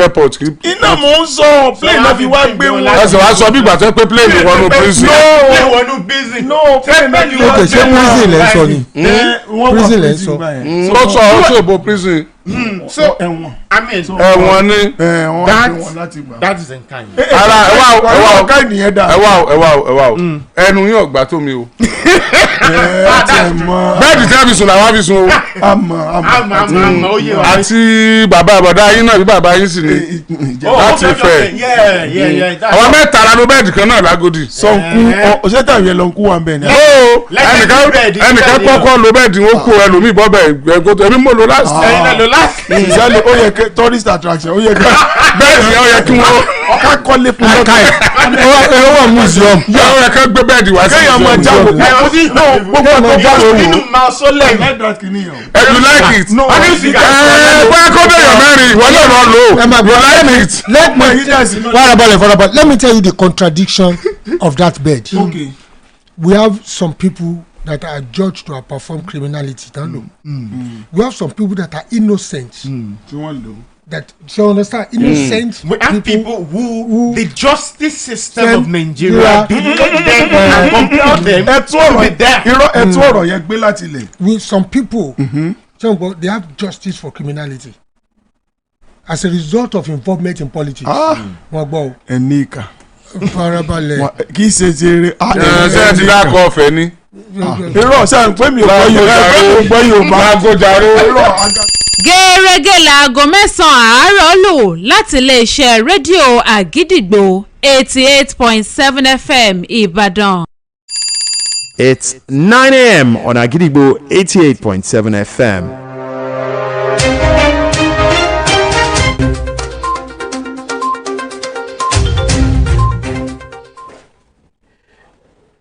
airport. iná mò ń sọ plane náà fi wá gbé wọn. ẹsẹ̀ wá sọ bí ìgbà tó pé plane wọnú prison. plane wọnú prison. plane náà fi wá ok ṣé prison lẹ́ ń sọ ni. prison lẹ́ ń sọ. ó sọ ó ṣèbò prison. So ẹ̀wọ̀n. I mean ẹ̀wọ̀n ni. wọ́n gbé wọn láti gbà. that is in kind. ara ẹwà o káyìndì yẹn dà. ẹwà o ẹnu yín ọgbà tó mi o. bẹ́ẹ̀dì tí wọ́n fi sùn làwọn fi sùn o. àmọ́ ó yé wa. àti bàbá àbọ̀dá yín náà bí bàbá yín sì ni. láti fẹ́ àwọn mẹ́ta la ló bẹ́ẹ̀dì kan náà lágòdì. sọ̀nkú ọ̀sẹ̀tà yẹn lọ ń kú wa bẹ́ẹ̀ ni. ẹnìkan kọ́kọ́ lo bẹ́ẹ̀dì ó kó ẹlòmíì bọ́ bẹ́ẹ̀ gbẹ́gbẹ́ èmi mo lo last. ìsẹ́lẹ̀ ó yẹ kẹ́ tourist attraction ó yẹ kẹ́ bẹ́ẹ̀dì yẹn ó yẹ kí wọ́n. ọ̀ká kọ́lé fún lọ́kà ẹ̀. ẹ wà museum. ó yẹ kẹ́ gbé bẹ́ẹ̀dì wá sí. kéèyàn máa jáwó gbogbo ọ̀tọ̀ jáwó nínú máa sọ lẹ́yìn. you like it. bóyá kó bẹ̀rẹ̀ mẹ́rin ìwọ náà lọ lò ó. you like it. farabalẹ̀ let me tell you the contradiction of that bed. Okay. We have some people that are judged to have performed criminality. We have some people that are innocent. tí wọ́n lò. That you understand? Innocent. We have people who the justice system Sem- of Nigeria did them and compare them with them. ẹtú ọ̀rọ̀ yẹn gbé láti ilẹ̀. With some people, they have justice for criminality as a result of involvement in politics. Wọ́n gbọ́ o. ẹni ìkà. Farabalẹ̀. kì í ṣe ti eré. ṣé ẹ ti dákọ̀ ọ̀fẹ́ ni. irọ́ sáà ń pè mí gbọ́ Yorùbá. gẹ́rẹ́gẹ́ láago mẹ́sàn-án àárọ̀ lù láti iléeṣẹ́ rédíò àgídìgbò 88.7 FM Ìbàdàn. It's 9 a.m. on Agidigbo 88.7 FM.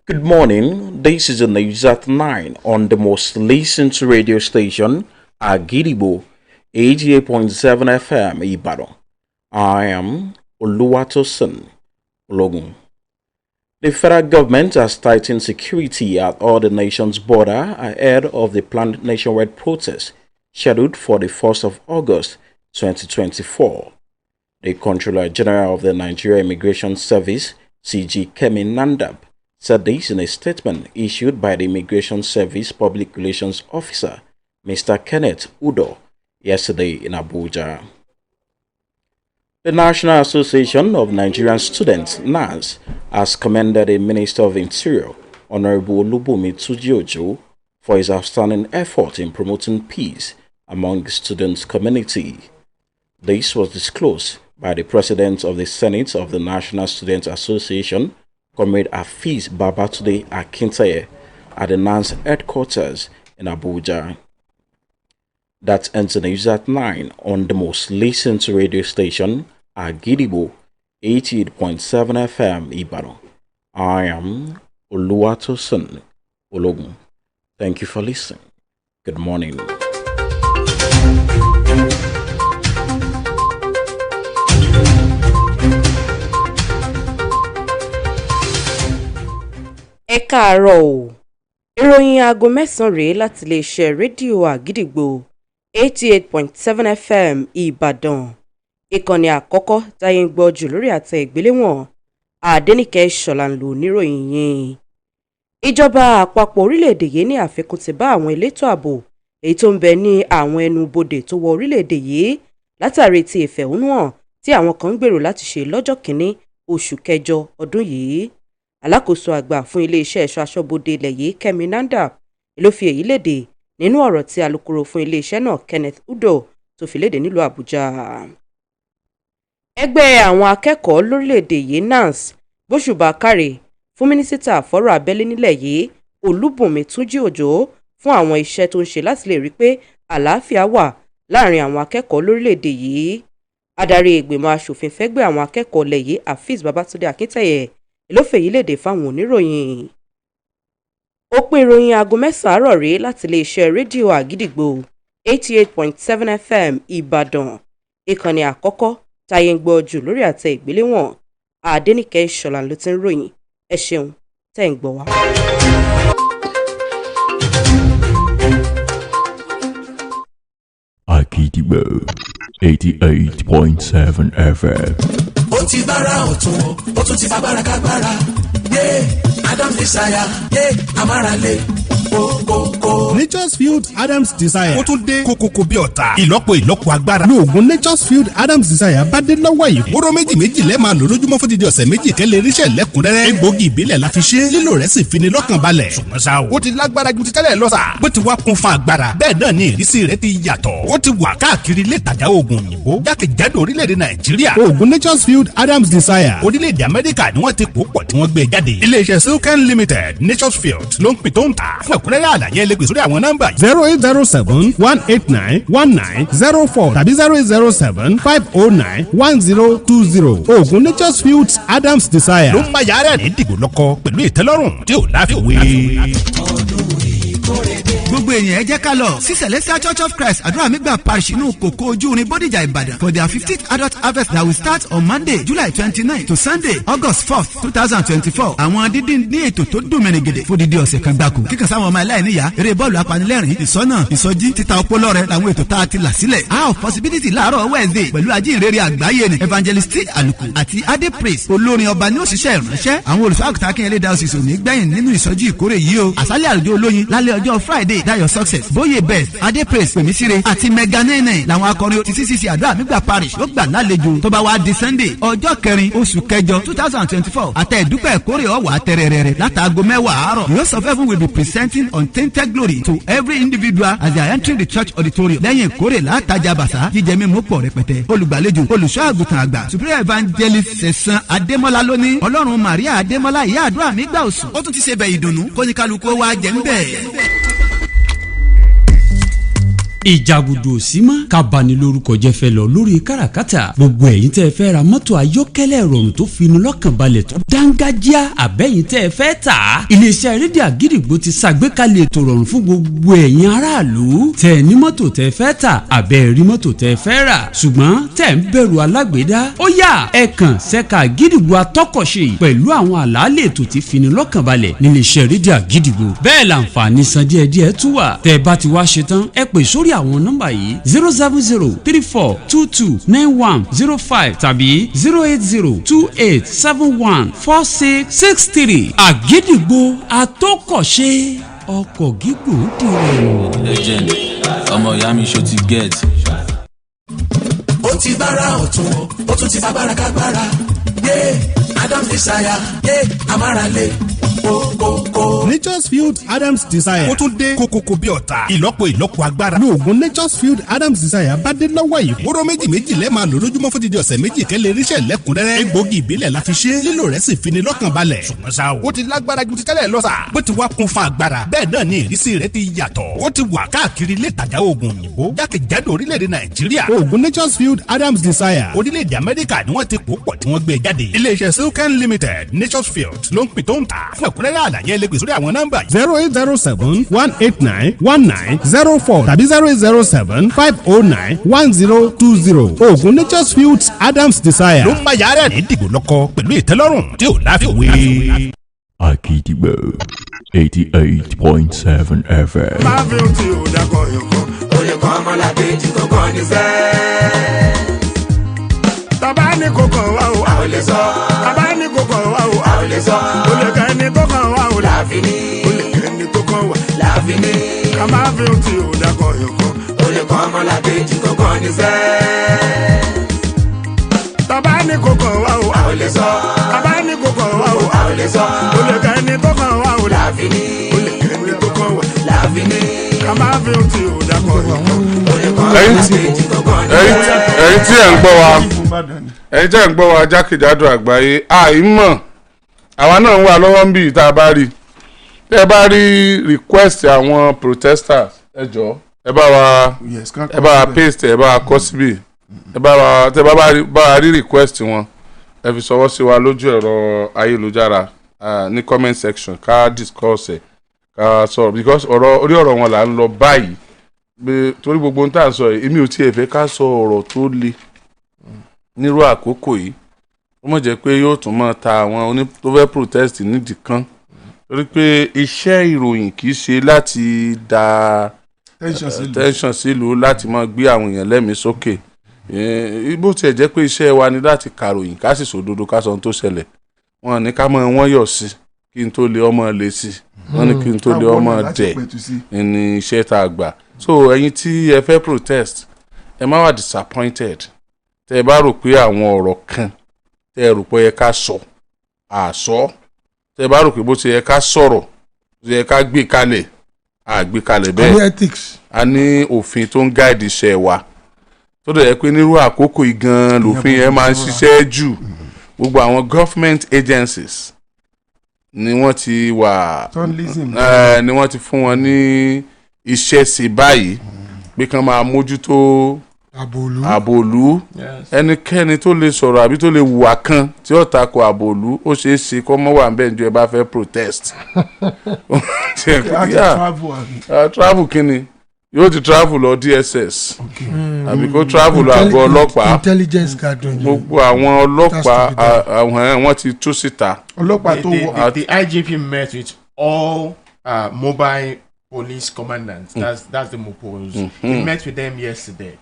Good morning. This is the news at 9 on the most listened to radio station, Agidigbo 88.7 FM Ibadan. I am Oluwatosin Ologun. The federal government has tightened security at all the nation's border ahead of the planned nationwide protest scheduled for the 1st of August 2024. The Controller General of the Nigeria Immigration Service, CG Kemi Nandab, said this in a statement issued by the Immigration Service Public Relations Officer, Mr. Kenneth Udo, yesterday in Abuja. The National Association of Nigerian Students, NAS, has commended the Minister of Interior, Honorable Olubunmi Tuji-Ojo, for his outstanding effort in promoting peace among the students' community. This was disclosed by the President of the Senate of the National Students Association, Comrade Afiz Babatunde Akintaye, at the NANS headquarters in Abuja. That ends the news at 9 on the most listened to radio station, Agidigbo 88.7 FM Ibadan. I am Oluwatosin Ologun. Thank you for listening. Good morning. Ẹ káàárọ̀ o. Ìròyìn aago mẹ́sàn-án rèé láti iléeṣẹ́ rédíò Àgídìgbò 88.7 FM Ìbàdàn. Ìkànnì àkọ́kọ́ táyé ń gbọ́ jù lórí àtẹ ìgbéléwọ̀n Adéníkẹ́ Ṣọ̀làǹlò níròyìn yìí. Ìjọba àpapọ̀ orílẹ̀-èdè yìí ní àfikún ti bá àwọn elétò ààbò èyí tó ń bẹ ní àwọn ẹnubodè tó wọ orílẹ̀-èdè yìí látàrí ti ìfẹ̀hónúhàn tí àwọn kan ń gbèrò láti ṣe lọ́jọ́ kìíní oṣù kẹjọ ọdún yìí. Alákòóso àgbà fún iléeṣẹ́ ẹ̀ṣọ́ aṣọ́bodè ilẹ̀ yìí Kẹ́mi Nandab ló fi èyí léde nínú ọ̀rọ̀ tí alukoro fún iléeṣẹ́ náà Kenneth Udo tó fi léde nílùú Àbújá. Ẹgbẹ́ àwọn akẹ́kọ̀ọ́ lórílẹ̀‐èdè yìí NANS gbóṣùbà káre fún mínísítà fọ́rọ̀ abẹ́lé nílẹ̀ yìí Olúbùnmi Túnjí-Òjó fún àwọn iṣẹ́ tó ń ṣe láti lè rí pé àlàáfíà wà láàrin àwọn akẹ́kọ̀ọ́ lórílẹ̀‐èdè yìí. adarí ìgbìmọ̀ asòfin fẹ́gbẹ́ àwọn akẹ́kọ̀ọ́ ilẹ̀ yìí Afeez Babatunde Akinteye ló fèyí léde fáwọn oníròyìn. Òpin ìròyìn aago 9 àárọ̀ rèé láti iléeṣẹ́ rédíò Àgídìgbò 88.7 FM Ìbàdàn. Ìkànnì àkọ́kọ́ táyé ń gbọ́ jù lórí àtẹ ìgbéléwọ̀n. Adéníkẹ́ Ìṣọ̀lá ló ti ń ròyìn. Ẹ ṣeun tẹ́ ń gbọ́ wá. Àgídìgbò 88.7 FM. ó ti bára ọ̀tún ó tún ti fagbára kágbára Adams Desire amárale kókókó. Nature's Field Adams Desire. ó tún dé kókókó bí ọ̀tá. ìlọ́po agbára. lóògùn Nature's Field Adams Desire bá dé lọ́wọ́ yìí. wóró méjì lẹ́ẹ̀ máa lò lójúmọ́ fún dídí ọ̀sẹ̀ méjì kẹ́lẹ́ irísẹ́ lẹ́kùnrẹ́rẹ́. egbògi ìbílẹ̀ la fi ṣe. lílò rẹ̀ sì fini lọ́kàn balẹ̀. ṣùgbọ́n ṣá o. ó ti lágbára ju ti tẹ́lẹ̀ lọ sà. bó ti wá kún fún agbára. bẹ́ẹ̀ náà ni ìrísí rẹ̀ ti yàtọ̀. ó ti wà káàkiri ilé ìtajà oògùn òyìnbó. jákèjádò orílẹ̀-èdè Nàìjíríà. oògùn Nature's Field Adams Desire. orílẹ̀-èdè Amẹ́ríkà ni wọ́n ti pò pọ̀ tí wọ́n gbé jáde. iléeṣẹ́ Silken Limited Nature's Field ló ń pin tó ń tà. fún ẹ̀kúnrẹ́rẹ́ àlàyé ẹlẹ́gbẹ̀ sórí àwọn nọ́mbà 08071891904 tàbí 08075091020. oògùn Nature's Field Adams Desire ló ń bá yàrá ní dìgbò lọ́kọ pẹ̀lú ìtẹ́lọ́rùn tí ò láfiwé. gbogbo èèyàn ẹ jẹ́ ká lọ sí Celestial Church of Christ àdúrà mígbà parish inú kòkó ojú orin Bódìjà Ìbàdàn for their 15th adult harvest that will start on Monday July 29 to Sunday August 4th 2024. àwọn dídín ní ètò tó dùn mẹ́rìngèdè fún dídí ọ̀sẹ̀ kan gbáko kíkàn sáwọn ọmọ aláìníyá eré bọ́ọ̀lù apanilẹ́rìn ìsọ́nà ìsọjí títa ọpọlọ rẹ làwọn ètò tá a ti là sílẹ̀. hour of possibility láàárọ̀ Wednesday pẹ̀lú ajínrere àgbáyé ni evangelist Aluku àti Ade Praise olórin ọba ní òṣìṣẹ́ ìránṣẹ́ àwọn olùṣọ́àgùtà akínyẹlé diocese òní gbẹ̀yìn nínú ìsọjí ìkórè yìí o. àṣálẹ̀ àlùjọ olóyin lálẹ́ ọjọ́ Friday Dayo Success Bóyè Best Ade Praise Pèmísire àti Mega 99 làwọn akọrin ti CCC àdúrà mígbà parish ló gbà lálejò tó bá wá di Sunday ọjọ́ kẹrin oṣù kẹjọ 2024 àtẹ ìdúpẹ́ ìkórè ọ̀wà tẹ̀rẹ̀rẹ̀rẹ̀ látàgò mẹ́wàá àárọ̀. The host of heaven will be presenting untainted glory to every individual as they are entering the church auditorium. lẹ́yìn ìkórè látàjà bàṣà jíjẹ mímú pọ̀ rẹpẹtẹ. olùgbàlejò olùṣọ́ àgùntàn àgbà superior evangelist Sẹ̀san Adémọ́lá lóní Ọlọ́run Maria Adémọ́lá ìyá àdúrà mígbà òsùn. ó tún ti ṣe bẹ̀ ìdùnnú kóníkálukú wá jẹ́ ń bẹ̀. ìjàgùdù òsínmọ́ kábàánilórúkọ jẹ́ fẹ́ lọ lórí káràkátà gbogbo ẹ̀yin tẹ́ ẹ fẹ́ ra mọ́tò ayọ́kẹ́lẹ́ ìrọ̀rùn tó fini lọ́kàn balẹ̀ tó dángájíá àbẹ́yìn tẹ́ ẹ fẹ́ tà á iléeṣẹ́ rédíò Àgídìgbò ti ṣàgbékalẹ̀ ètò rọrùn fún gbogbo ẹ̀yin aráàlú tẹ́ ẹ ní mọ́tò tẹ́ ẹ fẹ́ tà àbẹ́ ẹ rí mọ́tò tẹ́ ẹ fẹ́ rà ṣùgbọ́n tẹ́ ẹ ń bẹ̀rù alágbèédá ó yá ẹ kàn ṣẹ́ka Àgídìgbò atọ́kọ̀ṣe pẹ̀lú àwọn àlàálẹ̀ ètò tí fini lọ́kàn balẹ̀ níléeṣẹ́ rédíò Àgídìgbò bẹ́ẹ̀ làǹfààní san díẹ̀díẹ̀ tún wà tẹ́ ẹ bá ti wá ṣe tán ẹ pè sórí àwọn nọ́mbà yìí 07034229105 tàbí 08028714663 Àgídìgbò atọ́kọ̀ṣe ọkọ̀ gígùn dìrò. legend ọmọ ìyá mi ṣó ti get. ó ti bára ọ̀tún ó tún ti fagbára kágbára Adams Desire amárale kókókó. Nature's Field Adams Desire. ó tún dé kókókó bí ọ̀tá. ìlọ́po agbára. lóògùn Nature's Field Adams Desire bá dé lọ́wọ́ yìí. wóró méjì lẹ́ẹ̀ máa lò lójúmọ́ fún dídí ọ̀sẹ̀ méjì kẹ́lẹ́ irísẹ́ lẹ́kùnrẹ́rẹ́. egbògi ìbílẹ̀ la fi ṣe. lílò rẹ̀ sì fini lọ́kàn balẹ̀. ṣùgbọ́n ṣá o. ó ti lágbára ju ti tẹ́lẹ̀ lọ sà. bó ti wá kún fún agbára. bẹ́ẹ̀ náà ni ìrísí rẹ̀ ti yàtọ̀. ó ti wà káàkiri ilé ìtajà oògùn òyìnbó. jákèjádò orílẹ̀-èdè Nàìjíríà. oògùn Nature's Field Adams Desire. orílẹ̀-èdè Amẹ́ríkà ni wọ́n ti pò pọ̀ tí wọ́n gbé jáde. iléeṣẹ́ Silken Limited Nature's Field ló ń pin tó ń tà. fún ẹ̀kúnrẹ́rẹ́ àlàyé ẹlẹ́gbẹ̀ sórí àwọn nọ́mbà 08071891904 tàbí 08075091020. oògùn Nature's Field Adams Desire ló ń bá yàrá ní dìgbò lọ́kọ pẹ̀lú ìtẹ́lọ́rùn tí ò láfiwé. Àgídìgbò 88.7 FM. máa fi ohun tí ò dákọ̀ yọ̀kọ̀. olè kan ọmọlàkejì tó kàn ní sẹ́ẹ̀. tọ́ba ní kò kàn wá o. a ò lè sọ. tọ́ba ní kò kàn wá o. a ò lè sọ. olè kan ẹni tó kàn wá o. láàfin ní. olè kan ẹni tó kàn wá. láàfin ní. ká máa fi ohun tí ò dákọ̀ yọ̀kọ̀. olè kan ọmọlàkejì tó kàn ní sẹ́ẹ̀. tọ́ba ní kò kàn wá o. a ò lè sọ. tọ́ba ní kò kàn wá o. a ò lè sọ. olè kan ẹni tó kàn wá o. láàfin ní. olè kan ẹni tó kàn wá. láàfin ní. ká máa fi ohun tí ò dákọ̀ yọ̀kọ̀. olè kan ọmọlàkejì tó kàn ní sẹ́ẹ̀. ẹ̀yin tí ẹ̀ ń gbọ́ wa ẹ̀yin tí ẹ̀ ń gbọ́ wa jákèjádò àgbáyé àìmọ̀ àwa náà ń wà lọ́wọ́ ń bì tá a bá rí tẹ́ ẹ bá rí request àwọn protesters ẹ jọ̀ọ́ ẹ bá wa paste ẹ bá wa kọ síbì tẹ bá rí request wọn ẹ fi sọwọ́ sí wa lójú ẹ̀rọ ayélujára ní comment section ká discuss ẹ̀ ká sọ̀rọ̀ because orí ọ̀rọ̀ wọn là ń lọ báyìí torí gbogbo ohun tá à ń sọ yìí èmi ò tiẹ̀ fẹ́ ká sọ ọ̀rọ̀ tó le nírú àkókò yìí ó mọ̀ jẹ́ pé yóò tún máa ta àwọn tó fẹ́ protest nídìí kan torí pé iṣẹ́ ìròyìn kì í ṣe láti da tension sílùú láti máa gbé àwọn èèyàn lẹ́mìí sókè bó tiẹ̀ jẹ́ pé iṣẹ́ wa ni láti kàròyìn ká sì sòdodo ká sọ ohun tó ṣẹlẹ̀ wọn ní ká máa wọ́n yọ̀ sí kí n tó lè ọmọ lè sí wọn ní kí n tó lè ọmọ dẹ̀ ní iṣẹ́ tá a gbà so ẹ̀yin tí ẹ fẹ́ protest ẹ má wà disappointed tẹ́ ẹ bá rò pé àwọn ọ̀rọ̀ kan tẹ́ ẹ rò pé ẹ ká sọ àsọ tẹ́ ẹ bá rò pé bó ti yẹ ká sọ̀rọ̀ bó ti yẹ ká gbé kalẹ̀ àgbé kalẹ̀ bẹ́ẹ̀ a ní òfin tó ń gáàdì iṣẹ́ wa tó dẹ̀ yẹ pé nírú àkókò yìí gan-an lòfin yẹn máa ń ṣiṣẹ́ jù gbogbo àwọn government agencies ni wọ́n ti wà ni wọ́n ti fún wọn ní iṣẹ́ sí báyìí pé kán máa mójútó àbòlú ẹnikẹ́ni tó lè sọ̀rọ̀ àbí tó lè hùwà kan tí ó tako àbòlú ó ṣeé ṣe kó mọ́ wà níbẹ̀ níjọ́ ẹ bá fẹ́ protest travel kíni yóò ti travel lọ DSS àbí kó travel lọ àgọ́ ọlọ́pàá intelligence gathering gbogbo àwọn ọlọ́pàá àwọn ti tú síta. ọlọ́pàá tó wọ the IGP met with all mobile police commandants. That's the MOPOs. He met with them yesterday.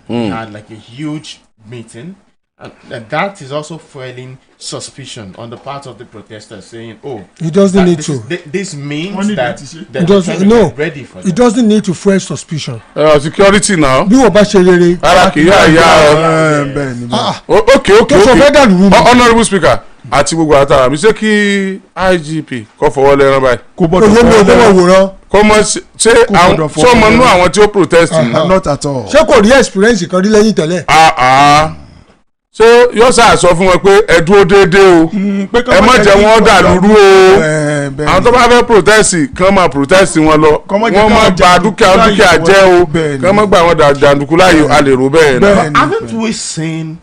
He had like a huge meeting. And that is also fueling suspicion on the part of the protesters, saying, "Oh, he doesn't need to. This means that it doesn't. No, ready for it doesn't need to fuel suspicion. Security now. Bí wọ́n bá ṣe rere. Okay. Honourable Speaker, àti gbogbo àtàrà mi ṣé kí IGP kó fọwọ́ lẹ́rán báyìí. Kò gbọ́dọ̀ fọwọ́ lẹ́rán. Kọ́mọ ṣé àwọn sọ́mọ nú àwọn tí ó protest ni. Not at all. Ṣé kò rí experience kan rí lẹ́yìn tẹ́lẹ̀? ṣé yóò ṣáà sọ fún wọn pé ẹ dúró déédéé o ẹ má jẹ́ wọn dàlúrú o àwọn tó bá fẹ́ protest kàn máa protest wọn lọ wọ́n má gba dúkìá jẹ́ o kàn má gba àwọn jàǹdùkú láàyè a lè rò bẹ́ẹ̀ náà. Haven't we seen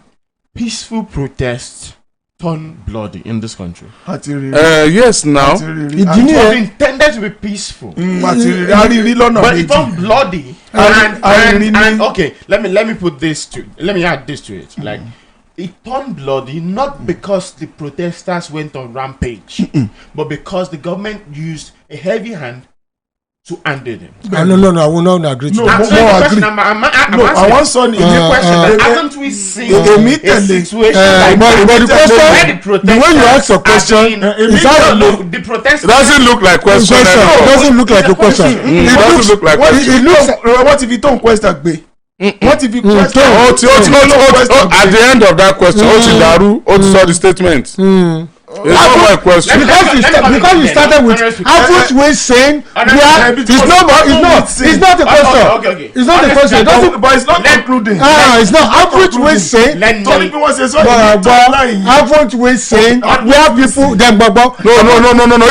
peaceful protests turn bloody in this country? Yes, now. It was intended to be peaceful. But it turned bloody. And okay, let me put this to. Let me add this to it. Like, it turned bloody not because the protesters went on rampage, but because the government used a heavy hand to undo them. No, I will not agree to that. I want to question. Haven't we seen a situation like that? The way you ask a question, the protesters doesn't look like question. It doesn't look like a question. It doesn't look like question. It looks. What if you don't question? What if you question? At the end of that question, what is the statement? It's not my question. Because you started with average wage saying it's not a question. Okay. It's not a question. But it's not concluding. It's not average wage saying. Average wage saying where people then No.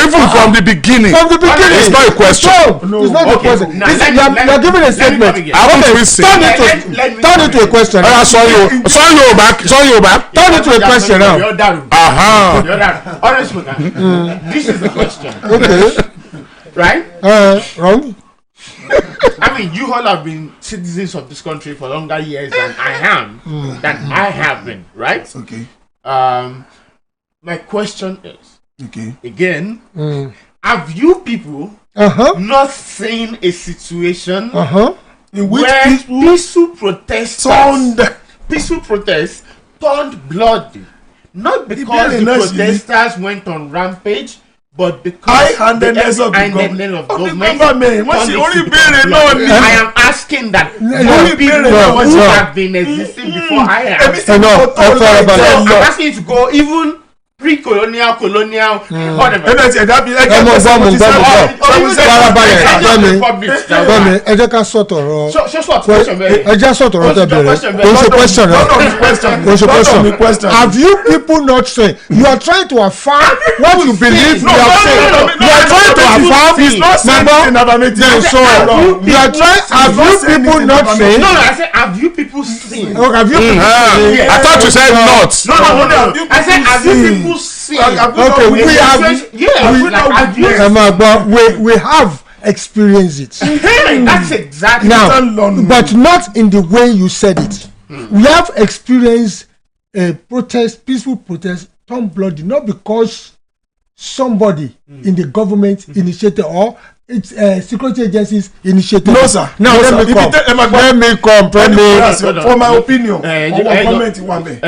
Even from the beginning. It's not a question. No, it's not a question. You're giving a statement. Turn it to a question. Sorry, back. Turn it to a question now. Honestly, this is the question. Okay. Right? Wrong. I mean, you all have been citizens of this country for longer years than I have been, right? Okay. My question is, again, have you people not seen a situation in which where peaceful protests turned bloody? Not because the protesters went on rampage, but because high-handedness of the government. I am asking that people who have been existing before I am. I'm asking you to go even pre-colonial, colonial, whatever. ẹ jẹ́ ká sọ̀tọ̀ rọ ẹ jẹ́ sọ̀tọ̀ rọ tẹ̀bẹ̀rẹ̀ kò ṣe question. Have you people not saying you are trying to affirm what you believe you are saying? You are trying to affirm not saying anything affirmative. You are trying. Have you people not saying? No, I said have you people seen? Oh, have you people I thought you said not. No. I said have you people seen? Okay, we have experienced it. That's exactly Now, but not in the way you said it. We have experienced a protest, peaceful protest, turn bloody, not because somebody in the government initiated or it's security agencies initiated. No, sir. Now let me come. For my opinion, our government wà bẹ̀.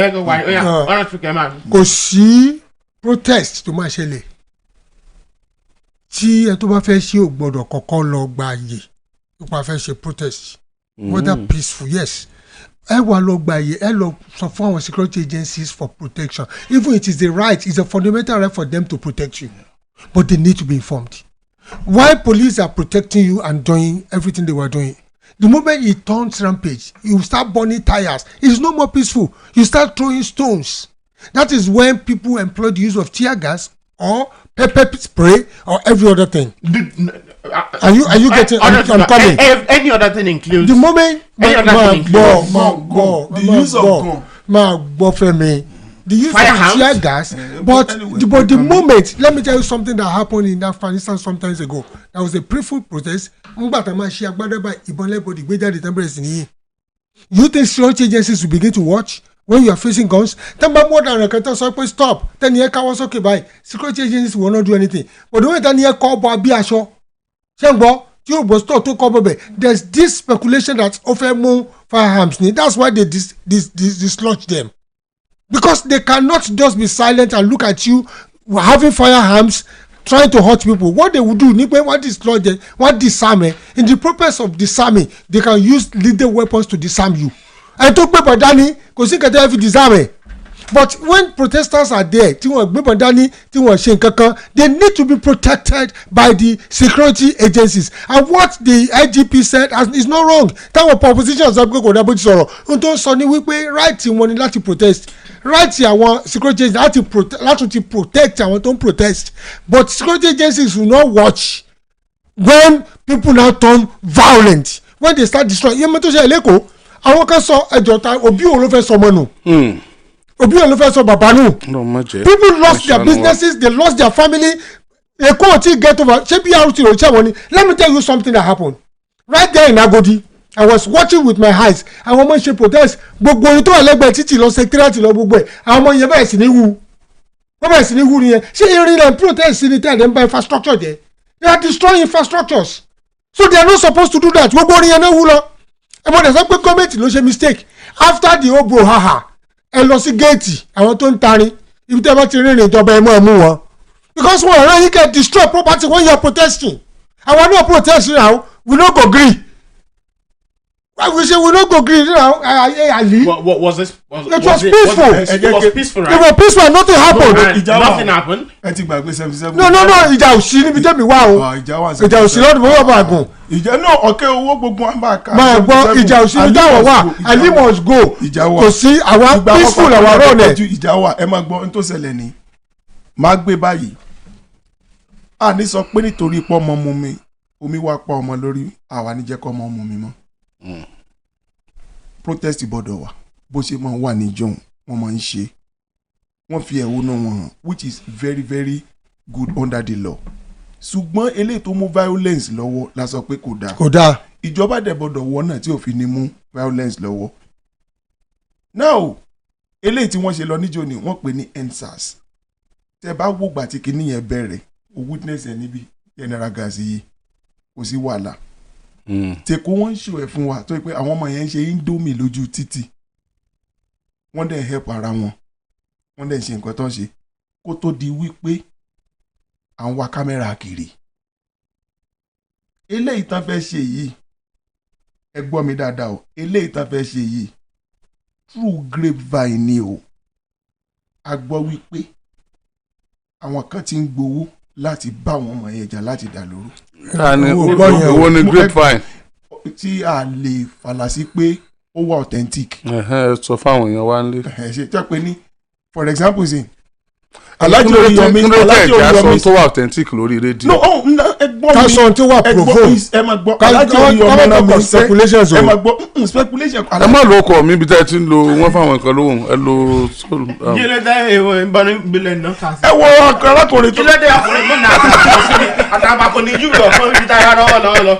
Kò sí protest tó máa ṣẹlẹ̀ tí ẹ tó bá fẹ́ ṣe ò gbọ́dọ̀ kọ́kọ́ lọ gba àyè nípa fẹ́ ṣe protest whether peaceful yes ẹ wà lọ gba àyè ẹ lọ sọ fún àwọn security agencies for protection even it is the right it's a fundamental right for them to protect you but they need to be informed. Why police are protecting you and doing everything they were doing? The moment it turns rampage, you start burning tires. It's no more peaceful. You start throwing stones. That is when people employ the use of tear gas or pepper spray or every other thing. Are you getting? I'm coming. Any other thing includes. The moment the use of gun. The use of tear gas, but the moment, let me tell you something that happened in Afghanistan some times ago. There was a peaceful protest. You think security agencies will begin to watch when you are facing guns? Then more than a stop. Then you was okay by security agencies will not do anything. But the way that you call Bobby Asho, there's this speculation that offer more firearms. That's why they dislodge them. Because they cannot just be silent and look at you having firearms, trying to hurt people. What they would do, what dislodge them, what disarm. In the purpose of disarming, they can use lethal weapons to disarm you. And to paper Danny, because you disarm. But when protesters are there, they need to be protected by the security agencies. And what the IGP said is not wrong. That was proposition of right money to protest. Right àwọn security agencies láti protect àwọn tó ń protest. But security agencies will not watch when people now turn violent. When they start destroying. Yẹ́n mẹ́tò ṣe ẹ̀lẹ́kọ̀ọ́ àwọn kan sọ ẹ̀jọ̀ ta òbí òun ló fẹ́ sọ ọmọ nù. Òbí òun ló fẹ́ sọ bàbá nù. People lost their businesses, they lost their family. Èkó ò tí get over. Ṣé BRT ò ṣe wọ́n ni? Let me tell you something that happened. Right there in Agodi. I was watching with my eyes. Àwọn ọmọ ṣe protest. Gbogbo orin tó wà lẹ́gbẹ̀ẹ́ títì lọ secretariat lọ gbogbo ẹ̀. Àwọn ọmọ yẹn bẹ̀rẹ̀ sí ní wú. Wọ́n bẹ̀rẹ̀ sí ní wú nìyẹn. Ṣé irin náà protest sí ni tẹ́ ẹ̀ ń bá infrastructure jẹ́? They are destroying infrastructures. So they are not supposed to do that. Gbogbo orin yẹn náà wú lọ. Ẹ mọ̀ dẹ̀ sọ pé gọ́ọ̀mẹ̀ntì ló ṣe mistake. After the whole brouhaha, ẹ lọ sí géètì àwọn tó ń tarin. Ibi tẹ́ bá ti rìnrìn ìjọba ẹ̀ mọ́ ẹ̀ mú wọn. Because wọ́n rán yín kẹ́ destroy property when you are protesting. Àwọn náà protest now, we no go gree. We say we don't go green now. Ali. What was this? It was peaceful. It was peaceful, right? It was peaceful and nothing happened. Nothing happened. No. Ìjà ò sí níbi tẹ́mi wá o. Ìjà ò sí lọ́dún bóyá bá a gùn. Ìjà náà ọ̀kẹ́ owó gbogbo wọn bá a ká. Máa gbọ́ ìjà ò sí níbi táwọn wà. Ali must go. Kò sí àwa peaceful àwa rọ̀ nẹ̀. Ìjà wà ẹ máa gbọ́ ohun tó ṣẹlẹ̀ ni. Máa gbé báyìí. A ní sọ pé nítorí pọ́ ọmọ mu mi, omi wá pa ọmọ lórí, àwa ní jẹ́ kọ́ ọmọ mu mi mọ́. Protest gbọ́dọ̀ wà bó ṣe máa wà ní john wọ́n máa ń ṣe wọ́n fi ẹ̀hónú wọn hàn which is very very good under the law ṣùgbọ́n eléyìí tó mú violence lọ́wọ́ la sọ pé kò dáa. Kò dáa. Ìjọba dẹ̀ gbọ́dọ̀ wọ́n náà tí òfin ni mú violence lọ́wọ́. Now eléyìí tí wọ́n ṣe lọ níjó ni wọ́n pè ní endsars. Tẹ́ bá wò gbà tí kinní yẹn bẹ̀rẹ̀ o witness ẹ̀ níbi general gas yìí kò sí wàhálà. Tèkó wọ́n ń ṣò ẹ̀ fún wa tó yẹ pé àwọn ọmọ yẹn ń ṣe indomie lójú títì wọ́n dẹ̀ help ara wọn wọ́n dẹ̀ ṣe nǹkan tó ń ṣe kó tó di wípé à ń wa kámẹ́rà kiri. Eléyìí tán fẹ́ ṣe yìí ẹ gbọ́ mi dáadáa o eléyìí tán fẹ́ ṣe yìí through grapevine ni o a gbọ́ wípé àwọn kan ti ń gbowó láti bá àwọn ọmọ yẹn jà láti dà lóru. Owó ni grapevine. Tí a lè fàlàsí pé ó wà authentic. Sọ fáwọn èèyàn wá nílé. Ṣe jẹ́ pé ní for example sin Alájọ Oriyomi tó wà authentic lórí rédíò. no ẹgbọ́n mi káṣọ tí wà provoke ẹ máa gbọ́ Alájọ Oriyomi náà mi sẹ́ ẹ máa gbọ́ speculation. ẹ má lo ọkọ mi bí tẹ́ ẹ ti ń lo wọ́n fáwọn nǹkan lóhùn ẹ lo. jílẹ̀ dá èèwọ̀ ìbánu ìbílẹ̀ náà kà sí. ẹ wo arákùnrin tó. jílẹ̀ dá ọkùnrin mọ́ náà àtàgbàkọ ní yúrò fún ibi tá a rọ lọ́wọ́.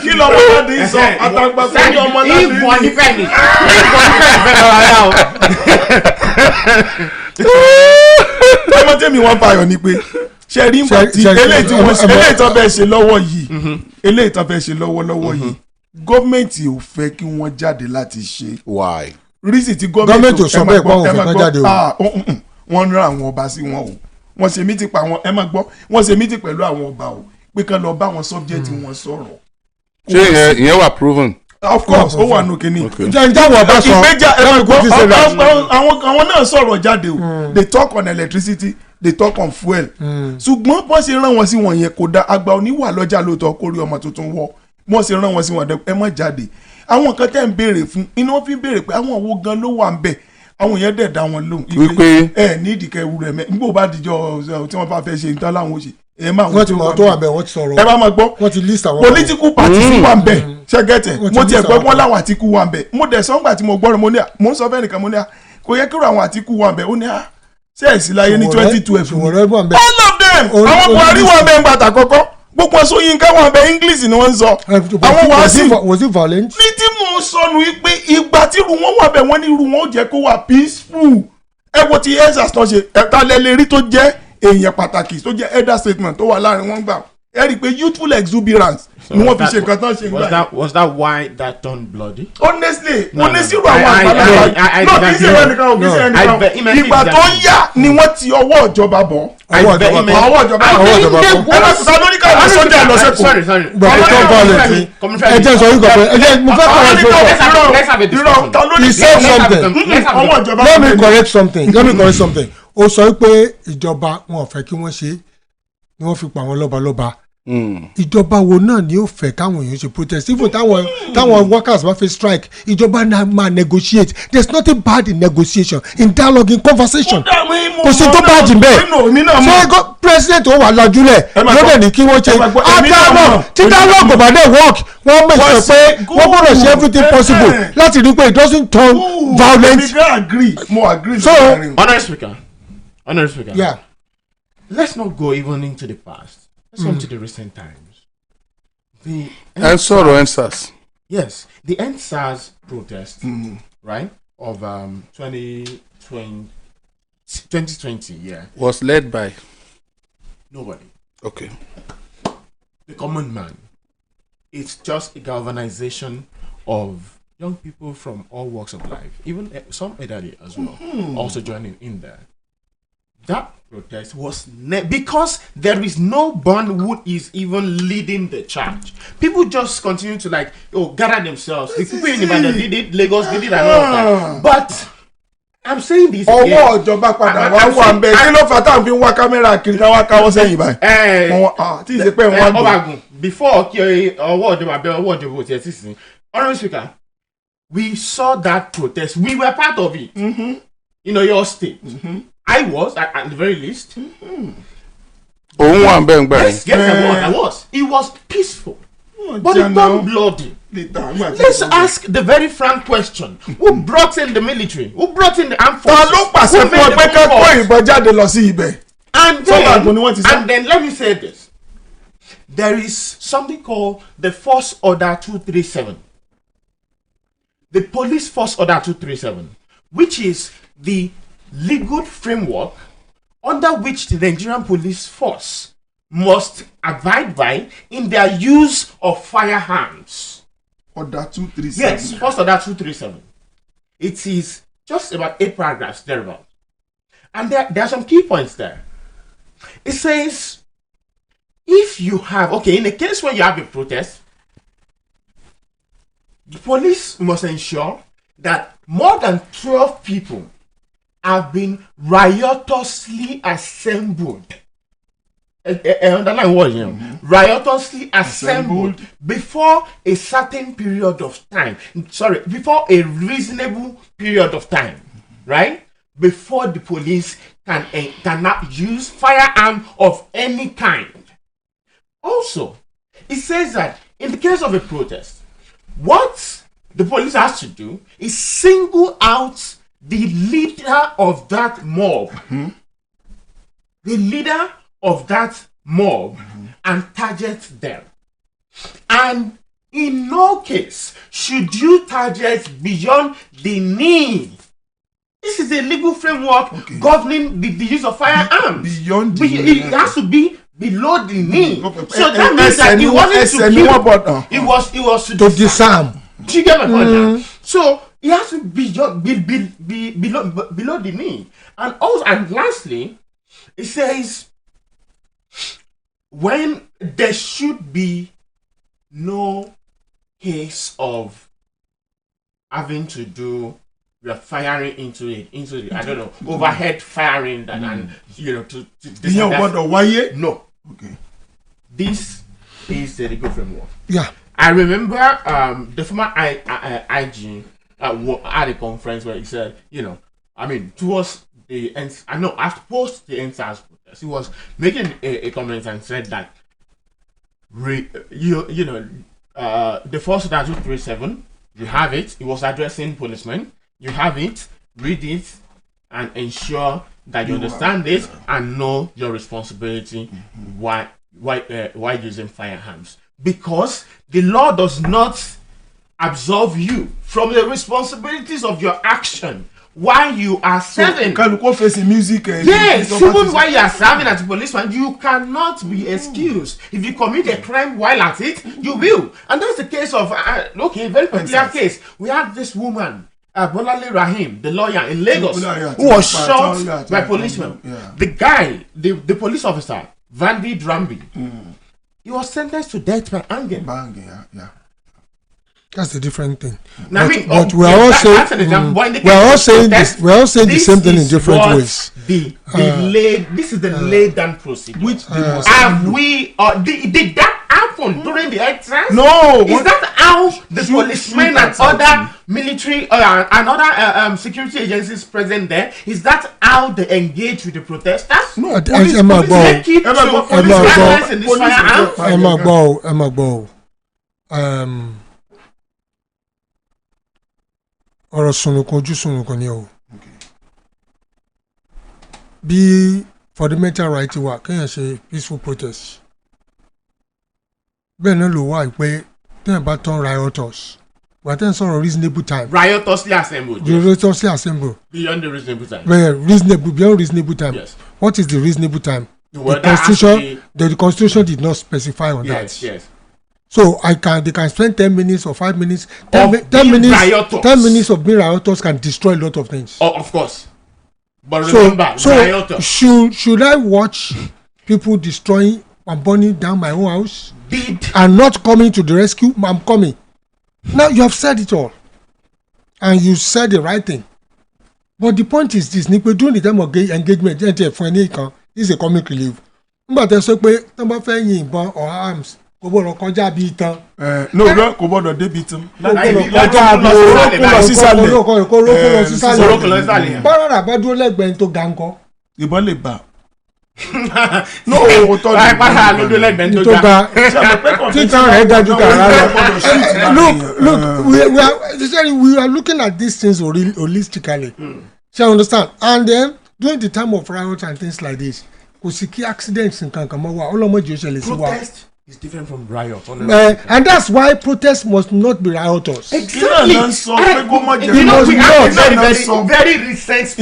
kí ló wọ́n bá dín sọ àtàgbàkọ ní ọmọ náà. ìbọn nífẹ̀ẹ́ ni ìbọn nífẹ̀ẹ́ fẹ́ lọ́wọ́ yá o. ọmọ tẹ́mi wọ́n fààyàn ni pé ṣe rí nǹkan tí eléyìí tó fẹ́ ṣe lọ́wọ́ yìí eléyìí tó fẹ́ ṣe lọ́wọ́lọ́wọ́ yìí gọ́ọ̀mẹ̀ntì ò fẹ́ kí wọ́n jáde láti ṣe. why. rísì tí gọ́ọ̀mẹ̀ntì ò sọ bẹ́ẹ̀ pé àwọn ò fẹ́ kán jáde o. wọ́n rán àwọn ọba sí wọn o wọ́n ṣe mítì pa àwọn ẹ máa gbọ́ wọ́n ṣe mítì pẹ̀lú àwọn ọba o pé kán lọ bá wọn sọ́bjẹ́tì wọn sọ̀rọ̀. ṣé ìyẹn wà proven. of course ó wà nù kínní. ìjáwọ̀ bá sọ àwọn náà sọ̀rọ̀ jáde o they talk on electricity they talk on fuel. ṣùgbọ́n bọ́n ṣe rán wọn sí wọn yẹn kò da àgbà oníwà lọ́jà lóòótọ́ kó rí ọmọ tuntun wọ́ bọ́n ṣe rán wọn sí wọn ẹ má jáde. àwọn kan tẹ́ ń béèrè fún iná fi béèrè pé àwọn wo gan ló wà ń bẹ̀ àwọn yẹn dẹ̀ dá wọn lóhùn. wípé ẹ ní ìdíkẹ́ ewu rẹ̀ mẹ́ nígbà bá dijọ́ tí wọ́n bá fẹ́ ṣe nǹkan láwọn ó ṣe. wọ́n ti mọ̀ tó wà bẹ́ẹ̀ wọ́n ti sọ̀rọ̀. ẹ bá máa gbọ́ wọ́n ti list àwọn. political parties wà ń bẹ̀ ṣẹ́gẹ́tẹ̀ mo tiẹ̀ gbọ́ wọn láwọn Àtíkù wà ń bẹ̀ mo dẹ̀ sọ́ngbà tí mo gbọ́ mo ń sọ fẹ́ nìkan mo ní à kò yẹ kí àwọn Àtíkù wà ń bẹ̀ ó ní à ṣé ẹ̀sìn láyé ní 2012 ni all of them àwọn Buhari wà ń bẹ̀ ń bàtà kọ́kọ́ gbogbo Ṣóyínká wà ń bẹ̀ English ni wọ́n ń sọ àwọn Wàsíù was it violent. ní tí mo sọnù wípé ìgbà tí irú wọn wà bẹ̀ wọ́n ní irú wọn ó jẹ́ kó wà peaceful ẹ wo ti ensas tó ṣe ẹ̀ka lẹ́lẹ́rí tó jẹ́ èèyàn pàtàkì tó jẹ́ elder statement tó wà láàrin wọn gbà ẹ rí i pé youthful exuberance ni wọ́n fi ṣe nǹkan tán ṣe gbà. Was that why that turned bloody? honestly wọ́n ní sírò àwọn àgbàlagbà náà kì í ṣe ẹnìkan ò kì í ṣe ẹnìkan ìgbà tó yá ni wọ́n ti ọwọ́ ìjọba bọ̀. ọwọ́ ìjọba bọ̀ ẹ bá sọ lórí káwọn sọ́jà lọ sẹ́kọ̀ọ́. gbàgbé tó violent ẹ jẹ́ sọ yín kọ̀ọ̀kan ẹ jẹ́ mo fẹ́ correct something. he said something. let me correct something. ó sọ pé ìjọba wọn ò fẹ́ kí wọ́n ṣe ni wọ́n fi pa àwọn lọ́balọ́ba. ìjọba wo náà ni ó fẹ́ káwọn èèyàn ṣe protest even táwọn workers bá fẹ́ strike ìjọba náà máa negotiate there is nothing bad in negotiation in dialogue in conversation kò sí tó bad bẹ́ẹ̀ ṣé president ó wà lajúlẹ̀ lọ́dẹ̀ ní kí wọ́n ṣe dialogue tí dialogue bá dé work wọ́n make sure pé wọ́n gbọ́dọ̀ ṣe everything possible láti rí pé it doesn't turn violent. mo agree. So honest speaker. Yeah. Let's not go even into the past. Let's come to the recent times. The EndSARS. Yes, the EndSARS protest, right, of 2020, yeah. Was led by? Nobody. Okay. The common man. It's just a galvanization of young people from all walks of life, even some elderly as well, also joining in there. That protest was because there is no one who is even leading the charge. People just continue to gather themselves. The people in Ibadan did it, Lagos did it, and all of that. But I'm saying this again. ọwọ́ ìjọba padà wá wà ń bẹ kí ló fà tá à ń fi wá kámẹ́rà kiri ká wá káwọ́ sẹ́yìn báyìí. tí ì ṣe pé wọ́n gbé. Ọbagun before ọwọ́ ìjọba ti ẹ̀ sì sìn. Honourable Speaker, we saw that protest. We were part of it. In your state. I was, at the very least. Yes, I was. It was peaceful. But it turned bloody. Let's ask the very frank question. Who brought in the military? Who brought in the armed forces? And then let me say this. There is something called the Force Order 237. The Police Force Order 237, which is the legal framework under which the Nigerian police force must abide by in their use of firearms. Order 237. Yes, First Order 237. It is just about 8 paragraphs thereabout. And there are some key points there. It says, if you have, in a case where you have a protest, the police must ensure that more than 12 people have been riotously assembled. Underline what you riotously assembled before a certain period of time. Before a reasonable period of time, right? Before the police cannot use firearm of any kind. Also, it says that in the case of a protest, what the police has to do is single out the leader of that mob. The leader of that mob and target them. And in no case should you target beyond the knee. This is a legal framework governing the use of firearms. Beyond the knee. It has to be below the knee. So that means that it wasn't to kill. It was to disarm. Do you get my point now? So it has to be below the knee. And also, and lastly, it says when there should be no case of having to do firing into the I don't know, overhead firing and to no. Okay. This is the legal framework. Yeah. I remember the former IG at a conference where he said, towards the end, after post the NSAS protest, he was making a comment and said that the force that 237, you have it. He was addressing policemen. You have it. Read it and ensure that you understand it and know your responsibility. Why using firearms? Because the law does not absolve you from the responsibilities of your action while you are serving. Facing music. Yes, even while you are serving as a policeman, you cannot be excused. If you commit a crime while at it, you will. And that's the case of very particular case. We have this woman, Bolale Rahim, the lawyer in Lagos, who was shot by policemen. The guy, the police officer, Vandy Drambi, he was sentenced to death by hanging. That's a different thing. Now, but we are all saying the same thing in different ways. This is the laid down procedure. Which did that happen during the exercise? No. Is that how the policemen and other military and other security agencies present there? Is that how they engage with the protesters? No. ọ̀rọ̀ sunukun ojú sunukun ni o bí fundamental right wà kéèyàn ṣe peaceful protest bẹ́ẹ̀ náà ló wà pé téèyàn bá tán rioters wà téèyàn sọ̀rọ̀ reasonable time. riotously assembled. Beyond the reasonable time. Beyond reasonable time. Yes. What is the reasonable time? The constitution did not specify on that. Yes. So they can spend 10 minutes or 5 minutes. 10 minutes of being rioters can destroy a lot of things. Oh, of course. But remember, rioters. Should I watch people destroying and burning down my own house and not coming to the rescue? I'm coming. Now you have said it all, and you said the right thing. But the point is this: during the time of engagement, is a comic relief. But there's a way number fẹ́ or arms. Kò gbọ́dọ̀ kọjá bí itan. Kò gbọ́dọ̀ débi itan. Kọjá bí orókùn lọ sísàlẹ̀. Báràrà bá dúró lẹ́gbẹ̀ẹ́ tó ga ńkọ́. Ìbọn lè bà. No, báràrà ló dúró lẹ́gbẹ̀ẹ́ tó ga. Títan rẹ̀ dájú kàrà rẹ̀. Look, we are looking at these things holistically. Shall understand? And then during the time of riots and things like this, kò sí kí accidents nǹkan kan mọ́ wa ọlọ́mọdé ó ṣẹlẹ̀ sí wa. Protest is different from riot. And that's why protests must not be rioters. Exactly. We have very recent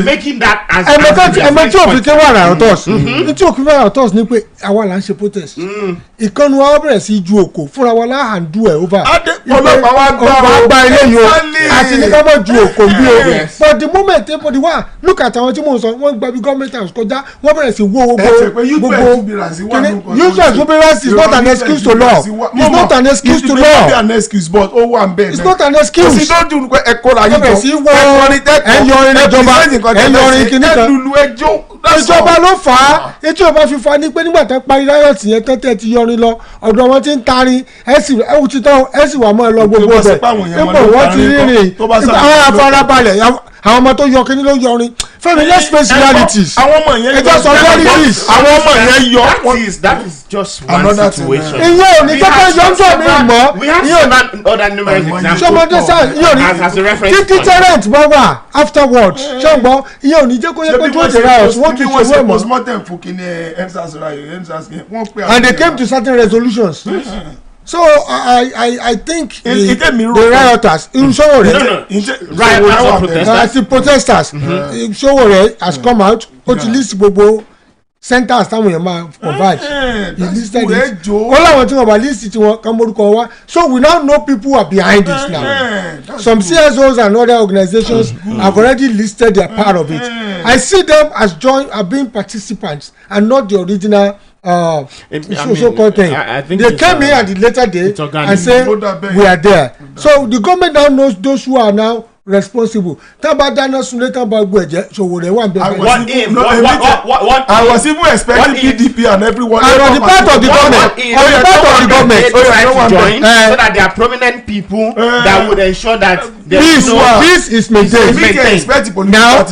making that as ẹmọ tí òfin wà rioters ní tí òfin wà rioters ní pé àwa là ń ṣe protest ìkànnì wa bẹ̀rẹ̀ sí ju òkò fúnra wa láhàndú ẹ̀ over ọlọ́pàá wa gba ilé yìí o àti ní ká bọ̀ ju òkò bí o but the moment everybody wà look at àwọn tí mò ń sọ wọ́n gba bí government house kọjá wọ́n bẹ̀rẹ̀ sí wo gbogbo usual exuberance is not an excuse to law. It's not an excuse to law. It's not an excuse, but it's not an excuse. Kò sí tó dùn pé ẹ̀kọ́ la yìí bọ̀ ẹ̀yọrin ìjọba ẹ̀yọrin kìnnìkan. ẹ̀lùlù ẹjọ́ ìjọba ló fà á etí ọba fi fa ní pé nígbà tó parí riot yẹn tán tẹ́ ti yọrin lọ ọ̀dọ̀ wọn ti ń tarin ẹ sì wà mọ́ ẹ lọ gbogbo bẹ̀ nígbà wọ́n ti rìnrìn àwọn afárábalẹ̀ àwọn ọmọ tó yọ kíní ló yọrin Fẹ́mi let's face realities àwọn ọmọ yẹn ẹjọ́ sọ realities àwọn ọmọ yẹn yọ that is just one situation. ìyẹn ò ní jẹ́pẹ́ yọ̀ǹtọ̀ mi mọ́ we have other numerous examples ṣọmọdé sáà ìyẹn ò ní tí deterrent bá wà afterwards ṣọgbọ́n ìyẹn ò ní jẹ́ kó yẹ pé tó jẹ́ riot wọ́n ti ṣe wẹ́ẹ̀mọ́. postmortem fún kíní EndSARS wọ́n pè and they came to certain resolutions. So I think the rioters Sowore as the protesters Sowore has come out ó ti list gbogbo centers táwọn èèyàn máa converge he listed it ó láwọn tí wọn bá list tí wọn kan morúkọ wá so we now know people are behind this now some CSOs and other organizations have already listed their part of it I see them as being participants and not the original social content. They came here at the later day and say we are there. So the government now knows those who are now responsible. Tábà dáná sunlé tábà gbọ́ ẹ̀jẹ̀ Sowore wà bẹ́ẹ̀. I was even expecting PDP and everyone. And on the part of the government. On the part of the government. So that there are prominent people that would ensure that peace is maintained. Now,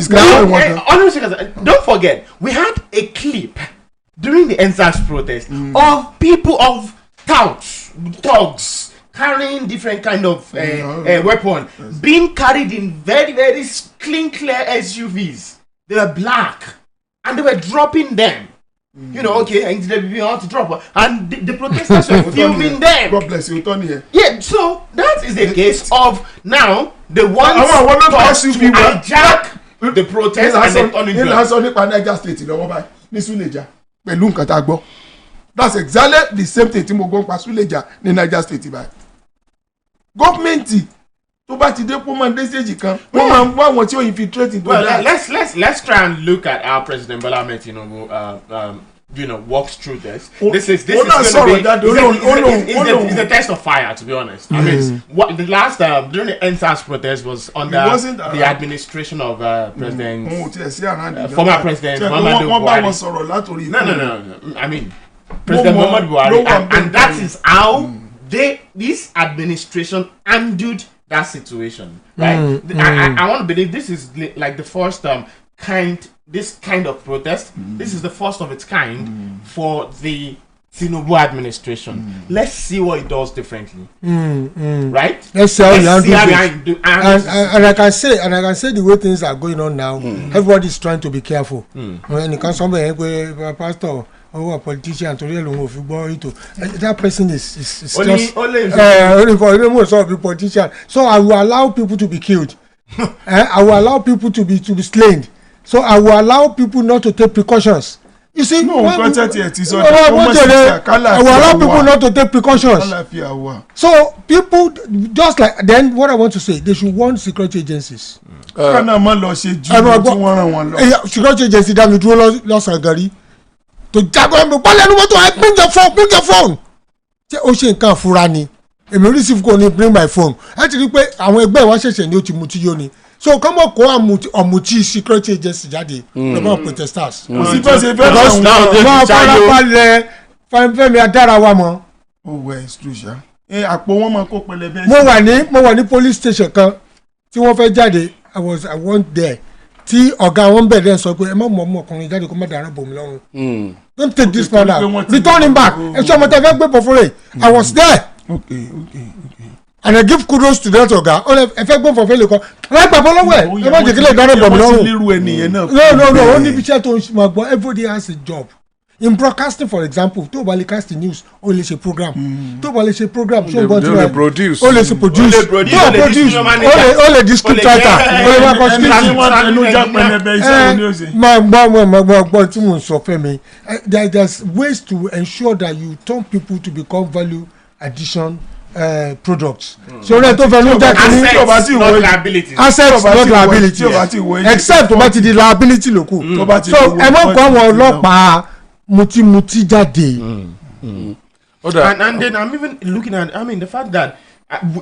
don't forget we had a clip during the EndSARS protest of people of thugs carrying different kind of weapon being carried in very very clear SUVs. They were black and they were dropping them. You know, okay, and they be out to drop, and the protesters were filming them. God bless you, Tony. Yeah, so that is the case of now the ones to hijack the protest and then turn into. Ìlànà sọ nípa Niger State lọ́wọ́ báyìí ní Suleja pẹ̀lú nǹkan tá a gbọ́. That's exactly the same thing tí mo gbọ́ pa Suleja ní Niger State báyìí. Gọ́ọ̀mẹ̀ntì tó bá ti dé kó máa dé stage kan wọ́n máa ń wá àwọn tí ó infiltrate into that. Let's try and look at how President Bola Ahmed Tinubu walks through this. This is going to be it's a test of fire, to be honest. I mean, the last during the EndSARS protest was under the administration of President former President Muhammadu Buhari. No. I mean, President Muhammadu Buhari, and that is how this administration handled that situation, right? I want to believe this is like the first this kind of protest. This is the first of its kind for the Tinubu administration. Let's see what it does differently, right? Let's see how you handle it. And I can say the way things are going on now, everybody is trying to be careful. When it comes somebody pastor or a politician to real that person is just only for most of the politician. So I will allow people to be killed. I will allow people to be slain. So I will allow people not to take precautions. You see, I will allow people not to take precautions. So people just like then what I want to say, they should warn security agencies. Security agency that we do lọ́sàn gari to jagun ẹ̀mí pálí ẹnu mọ́tò bring your phone. Ṣé o ṣe nǹkan àfúrá ni? Èmi receive kò ní bring my phone. Ẹ ti rí pé àwọn ẹgbẹ́ wa ṣẹ̀ṣẹ̀ ni ó ti mutí yó ni. So come on, go and ọ̀mùtí security agency jáde lọ́wọ́ protesters. Òsì tó ṣe fẹ́ because wọ́n farabalẹ̀ Fẹ́mi adára wa mọ́. Well, it's true ṣá. Àpò wọn máa kó pẹlẹbẹ. Mo wà ní police station kan tí wọ́n fẹ́ jáde I went there tí ọ̀gá wọn bẹ̀rẹ̀ sọ pé ẹ má mọ̀ ọmọkùnrin jáde kó má dára bò mí lọ́rùn. Don't take this man out. Return him back. Ẹ ṣe ọmọ tẹ fẹ́ gbé bọ̀ fún rẹ̀. I was there. Okay. And I give kudos to that ọ̀gá. Ẹ fẹ́ gbọ́n fọ̀fẹ́ lè kọ́. Ẹ gbà fọ́ lọ́wọ́ ẹ̀. Ẹ má jẹ́ kí lè dára bò mí lọ́rùn. No. Ó ní ibi iṣẹ́ tó ń máa gbọ́. Everybody has a job. In broadcasting, for example, tó bá lè cast the news, ó lè ṣe program. Tó bá lè ṣe program, ṣé o gbọ́n tí wọ́n produce. ó lè ṣe produce. Tó o produce, ó lè di script writer. Ó lè wá kọ́ script. Máa gbọ́ tí mò ń sọ fẹ́ mi. There's ways to ensure that you turn people to become value addition products. So rẹ tó fẹ́ ló jẹ́ kí ní assets not liability except tó bá ti di liability lókù. So ẹ mọ̀ kó àwọn ọlọ́pàá mutimuti jáde. And then I'm even looking at the fact that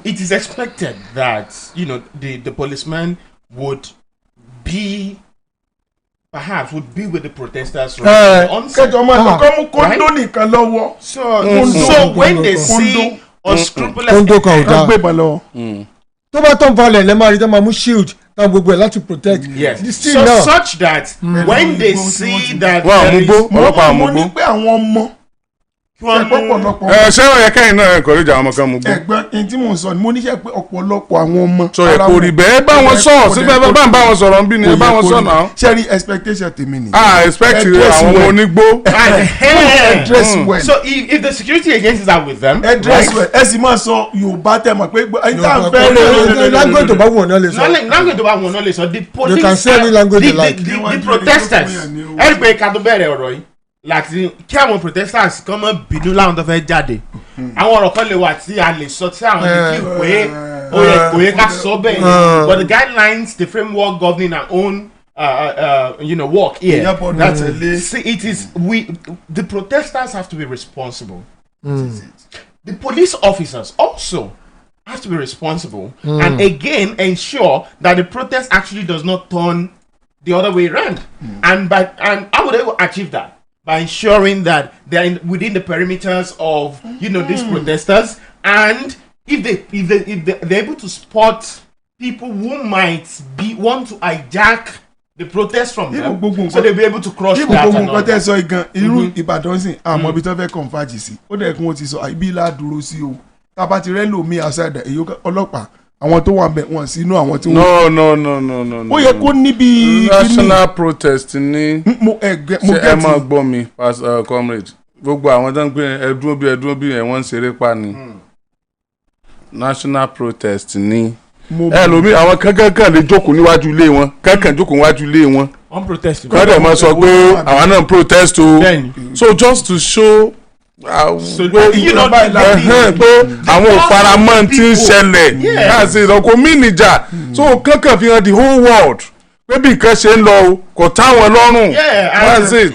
it is expected that the policeman would be perhaps would be with the protesters right at the onset. kẹjọ máa kọ́ mú kóńdó nìkan lọ́wọ́. So when they see unscrupulous agbébọn lọ́wọ́. tó bá tán balẹ̀ lẹ́ máa rí tó máa mú shield náà gbogbo ẹ̀ láti protect. Yes. So such that when they see that mo ní pé àwọn ọmọ ṣé ó yẹ kẹ́yìn náà encourage àwọn ọmọ kan mú gbó. ẹ̀gbọ́n ẹni tí mò ń sọ ni mo níṣẹ́ pé ọ̀pọ̀lọpọ̀ àwọn ọmọ. sọ yẹ kó rí bẹ́ẹ̀ bá wọn sọ síbẹ̀ bá ń bá wọn sọ̀rọ̀ ń bí ni bá wọn sọ náà. ṣẹ́rí expectation tèmi ni. Expect àwọn ọmọ onígbó. Dress well. So if the security agencies are with them. Dress well. ẹ sì máa sọ Yorùbá tẹ̀ mọ̀ pé ẹni tá à ń fẹ́ language tó bá wù ọ́ náà lè sọ. language tó bá wù ọ́ náà lè sọ. The police they can say any language they like. The protesters ẹ rí pé ká tó bẹ̀rẹ̀ ọ̀rọ̀ yìí láti kí àwọn protesters kan mọ́ bínú láwọn tó fẹ́ jáde àwọn ọ̀rọ̀ kan lè wà tí a lè sọ tí àwọn lè kí pé ó yẹ ká sọ bẹ́ẹ̀ but the guidelines the framework governing our own work here that's see it is the protesters have to be responsible. The police officers also have to be responsible and again ensure that the protest actually does not turn the other way around and how would they achieve that? By ensuring that they are within the perimeters of these protesters, and if they're able to spot people who might want to hijack the protest from them, so they'll be able to crush that. Protest irú Ìbàdàn sìn àmọ́ ibi tó fẹ́ converge sí ó dẹ̀ kí wọ́n ti sọ ibi ìlà dúró sí o tábà ti rẹ́ lòmí outside èyí ọlọ́pàá àwọn tó wà ń bẹ wọn sínú àwọn tí wọn. no. ó yẹ kó níbi. national protest ní. ṣe ẹ máa gbọ́ mi comrade gbogbo àwọn tó ń pè ẹdúró bí ẹ wọ́n ń ṣeré pa ni. national protest ní. ẹlòmíì àwọn kankan lè jókòó níwájú ilé wọn kankan jókòó níwájú ilé wọn. wọ́n protest. kọ́dẹ̀ máa sọ pé àwọn náà protest o. so just to show. pé àwọn òfaramọ́ ti ń ṣẹlẹ̀ láti ìrọ̀kọ́ mínìjà so kankan fi hàn the whole world pé bí nǹkan ṣe ń lọ o kò táwọn lọ́rùn that's it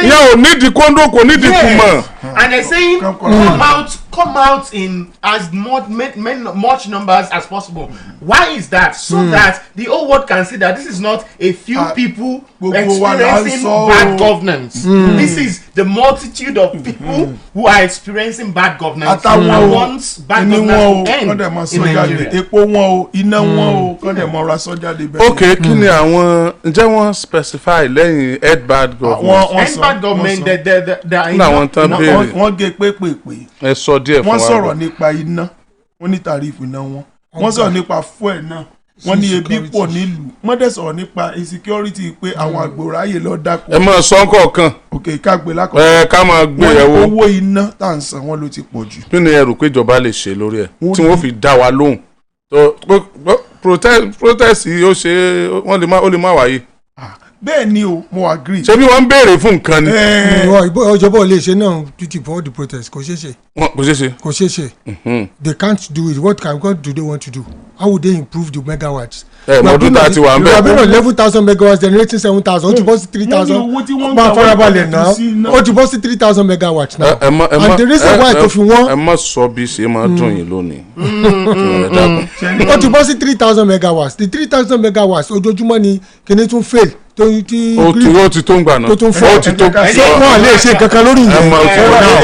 yẹn ò nídìí kóńdó kò nídìí kùmọ̀. And they're saying come out in as much numbers as possible. Why is that? So that the whole world can see that this is not a few people experiencing bad governance. This is the multitude of people who are experiencing bad governance. And once bad governance end in Nigeria. Epo wọn o, iná wọn o, kọ́ dẹ̀ mọ́ra sọ́jà dé bẹ́ẹ̀. Okay, kí ni àwọn ǹjẹ́ wọ́n specify lẹ́yìn head bad government? Head bad government wọ́n gé pépèpé. ẹ sọ díẹ̀ fún wa. wọ́n sọ̀rọ̀ nípa iná wọ́n ní tàrífù iná wọn wọ́n sọ̀rọ̀ nípa fuel náà wọ́n ní ebi pọ̀ nílùú wọ́n dẹ̀ sọ̀rọ̀ nípa insecurity pé àwọn àgbòráyè lọ dáko. ẹ máa sọ kọ̀ọ̀kan. ok ká gbé lákọ̀ọ́kọ́. ká máa gbé ẹ̀wọ̀. owó iná tá à ń san wọn ló ti pọ̀ jù. kí ni ẹ rò pé ìjọba lè ṣe lórí ẹ̀ tí wọ́n fi dá wa lóhùn protest yìí ó ṣe ó lè má wáyé. bẹ́ẹ̀ ni o mo agree. ṣé bí wọ́n ń béèrè fún nǹkan ni. ìjọba ò lè ṣe náà duty for the protest kò ṣeé ṣe. kò ṣeé ṣe. they can't do it what do they want to do how would they improve the megawatts. mọ̀ọ́dún tá a ti wà ń bẹ̀. we have been on 11,000 megawatts generating 7,000 ó ti bọ́ sí 3,000 máa farabalẹ̀ náà ó ti bọ́ sí 3,000 megawatts now and the reason why tó fi wọ́n. ẹ má sọ bí ṣe máa dùn yín lónìí. ó ti bọ́ sí 3,000 megawatts the 3,000 megawatts ojoojúmọ́ ni kìnìún tún fail ó ti tó ń gbà náà tó tún fọ́ ó ti tó wọ́n lè ṣe kankan lórí ìyẹn.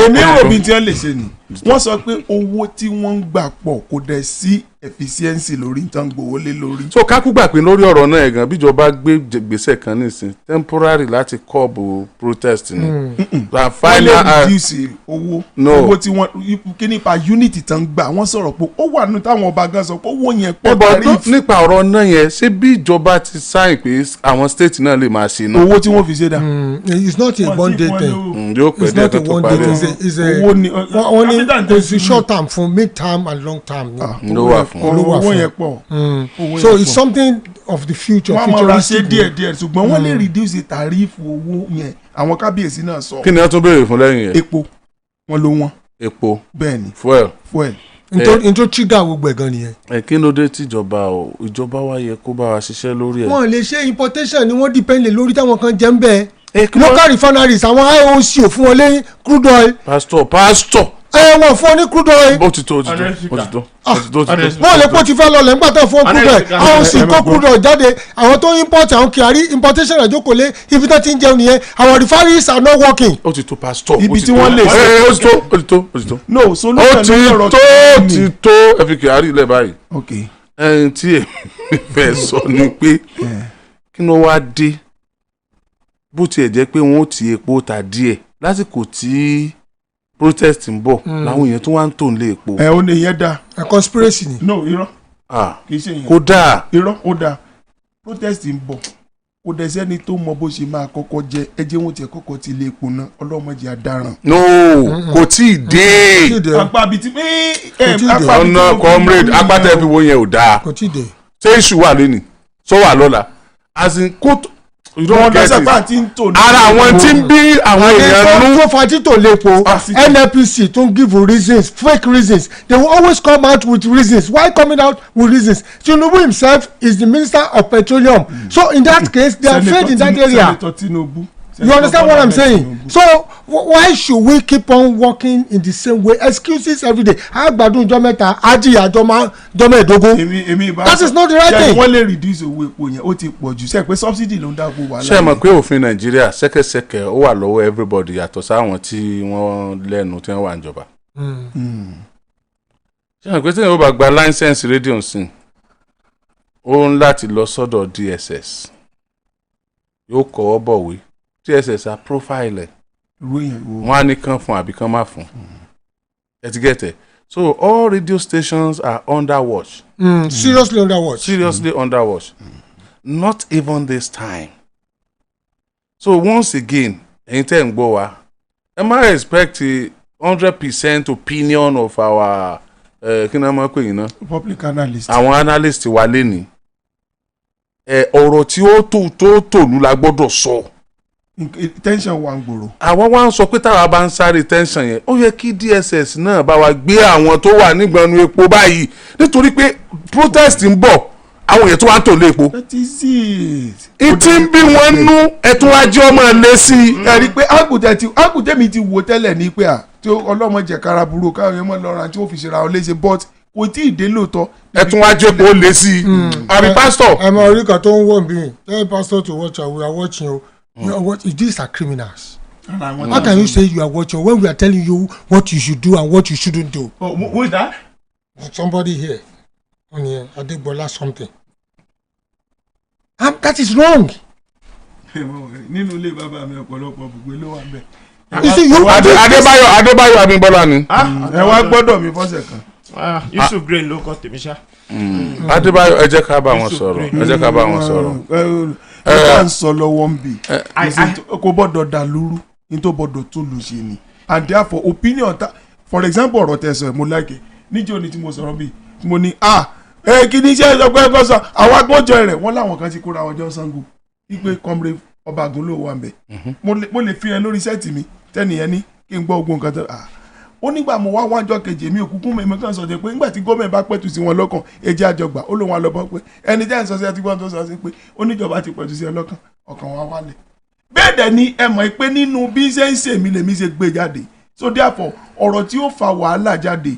èmi rò bí tí wọ́n lè ṣe ni wọ́n sọ pé owó tí wọ́n ń gbà pọ̀ kò dẹ̀ sí efficiency lórí nǹkan gbowó lé lórí. so kákú gbà pé lórí ọ̀rọ̀ náà ẹ̀gàn bíjọba gbé gbèsè kan nísìn temporary láti kọ́ọ̀bù protest ni. wọ́n lè reduce owó tí wọ́n kí nípa unity tán gbà wọ́n sọ̀rọ̀ pé ó wà nínú táwọn ọba gan sọ pé owó yẹn pọ̀ tàrífù. nípa ọ̀rọ̀ náà yẹn ṣé bí ìjọba ti sáìn pé àwọn state náà lè máa ṣe náà. owó tí wọ́n fi ṣe dà. it's not a one day thing. yóò pẹ́ díẹ̀ kan tó parí. owó ni wọ́n ní kò sí short term fún mid term and long term. ló wà fún owó yẹn pọ̀. so it's something of the future. wọ́n máa ra ṣe díẹ̀ ṣùgbọ́n wọ́n lè reduce tàrífù owó yẹn àwọn kábíyèsí náà sọ. kí ni wọ́n tún béèrè fún lẹ́yìn yẹn. epo wọn ló wọ́n. epo bẹ́ẹ̀ni fuel. nítorí trigger gbogbo ẹ̀ gan nìyẹn. kí ló dé tí ìjọba wa yẹ kó bá wa ṣiṣẹ́ lórí ẹ̀. wọ́n lè ṣe importation ni wọ́n depend lé lórí táwọn kan jẹ́ ń bẹ́ẹ̀. local refineries àwọn IOC ò fún wọn lé crude oil. pastor wọ́n fún ọ ní crude oil. ó ti tó wọ́n lè kó ti fẹ́ lọ lẹ́ nígbà tó fún crude oil àwọn sì kó crude oil jáde àwọn tó import àwọn kyari importation àjókòólé ibi tó ti ń jẹun nìyẹn our refineries are not working. ó ti tó pastor ibi tí wọ́n lè ṣe ó ti tó no solution ló ó ti tó ẹ fi kyari lẹ̀ báyìí. ẹni tí èmi fẹ́ sọ ni pé kí ló wá dé bó tiẹ̀ jẹ́ pé wọ́n ó ti epo ta díẹ̀ lásìkò tí protest ń bọ̀ làwọn èèyàn tó wá ń tò ń lé epo. ó ní ìyẹn dá. conspiracy ni. no irọ́ kì í ṣe ìyẹn. kò dáa. irọ́ ó dáa protest ń bọ̀ kò dẹ̀ sẹ́ni tó mọ bó ṣe máa kọ́kọ́ jẹ ẹjẹ́ wọn tiẹ̀ kọ́kọ́ ti lé epo náà ọlọ́mọdé adaràn. no kò tí ì dé. apá bíi ti ọ̀nà comrade apátẹ́ fi wo yẹn ò dáa. kò tí ì dé. ṣé iṣu wà lónìí sọ wà lọ́la as in kó you don't get it. ara àwọn tí ń bí àwọn èèyàn nú. tó fa títò lépo NNPC tó ń give reasons fake reasons they will always come out with reasons why coming out with reasons Tinubu himself is the minister of petroleum so in that case they are failed in that area. You understand what I'm saying? So why should we keep on working in the same way? Excuses every day. Agbadun jọmẹta ajiya jọmẹdogun. That is not the right thing. Wọ́n lè reduce owó epo yẹn ó ti pọ̀ jù sẹ́ẹ̀ pé subsidy ló ń dáko wà láàyè. Ṣé ẹ mọ̀ pé òfin Nàìjíríà ṣẹ́kẹ́ṣẹkẹ̀ ó wà lọ́wọ́ everybody yàtọ̀ sáwọn tí wọ́n lẹ́nu tí wọ́n wà níjọba. Ṣé ẹ mọ̀ pé tí wọ́n bá gba license rédíò sí ó ń láti lọ sọ́dọ̀ DSS yóò kọ́ ọ bọ̀wé. DSS are profile wọn á ní kán fún àbí kán má fún ẹ ti get it so all radio stations are under watch. Seriously under watch. Seriously under watch. Not even this time. So once again ẹ̀yin tẹ́ ń gbọ́ wa ẹ má expect 100% opinion of our kí ni wọ́n máa pè yín náà. Public analyst. àwọn analyst wa lé ní ọ̀rọ̀ tí ó tòlú la gbọ́dọ̀ sọ. tension wà ń gbòòrò. àwọn wá ń sọ pé táwa bá ń sáré tension yẹn ó yẹ kí DSS náà bá wa gbé àwọn tó wà nígbọnú epo báyìí nítorí pé protest ń bọ̀ àwọn èèyàn tó wá ń tò lé epo. that is it. ìtì ń bí wọn nú ẹtún wájú ọmọ lé sí i. ẹ rí i pé àgùntẹ́ mi ti wò tẹ́lẹ̀ ní pé tí ọlọ́mọ jẹ kára burú káwọn èèyàn mọ̀ lọ́ra tí ó fi ṣera ọ léṣe but kò tí ì dé lóòótọ́. ẹtún wájú epo lé sí i. àbí pásítọ̀. ẹ mọ orí kan tó ń wọ̀ bí tell pastor to watch out we are watching o. You are what these are criminals. How can you say you are watching when we are telling you what you should do and what you shouldn't do? Oh, who is that? Somebody here. Adebola something. That is wrong. Nínú ilé bàbá mi ọ̀pọ̀lọpọ̀ gbogbo ló wà ńbẹ̀. You see, you Adebayo Abimbola ni. Ẹ wá gbọ́dọ̀ mi fọ́sẹ̀ kan. Yusuf Green ló kọ́ tèmi ṣá. Adebayo ẹ jẹ́ ká bá wọn sọ̀rọ̀. ẹ bá ń sọ lọ́wọ́ ń bì kò gbọ́dọ̀ dà lóru ní tó gbọ́dọ̀ tó lù ṣe ni and therefore opinion for example ọ̀rọ̀ tẹ̀sán mo like níjọ́ ni tí mo sọ̀rọ̀ bíi mo ní kí ni iṣẹ́ ìjọba ẹ̀kọ́ sọ àwọn agbọ́jọ rẹ̀ wọ́n láwọn kan ti kóra wọn jọ Ṣàngó wípé comrade Ọbàgùn ló wà ń bẹ̀ mo lè fi hàn lórí sẹ́ẹ̀tì mi tẹ́nìyẹn ní kí n gbọ́ ogun nǹkan tó ó nígbà mo wá wájọ kejì mi òkùnkùn mẹ́mẹ́ kan sọ pé nígbà tí gómìnà bá pẹ̀tù sí wọn lọ́kàn ẹjẹ́ àjọgbà ó lóun àlọ́bọ̀ pé ẹni jẹ́ ìsọsí àti gbọ́n tó sọ sí pé oníjọba ti pẹ̀tù sí ẹ lọ́kàn ọkàn wa wálẹ̀. bẹ́ẹ̀ dẹ̀ ni ẹ mọ̀ pé nínú bí ṣe ń ṣe mí lèmi ṣe gbé jáde so therefore ọ̀rọ̀ tí ó fa wàhálà jáde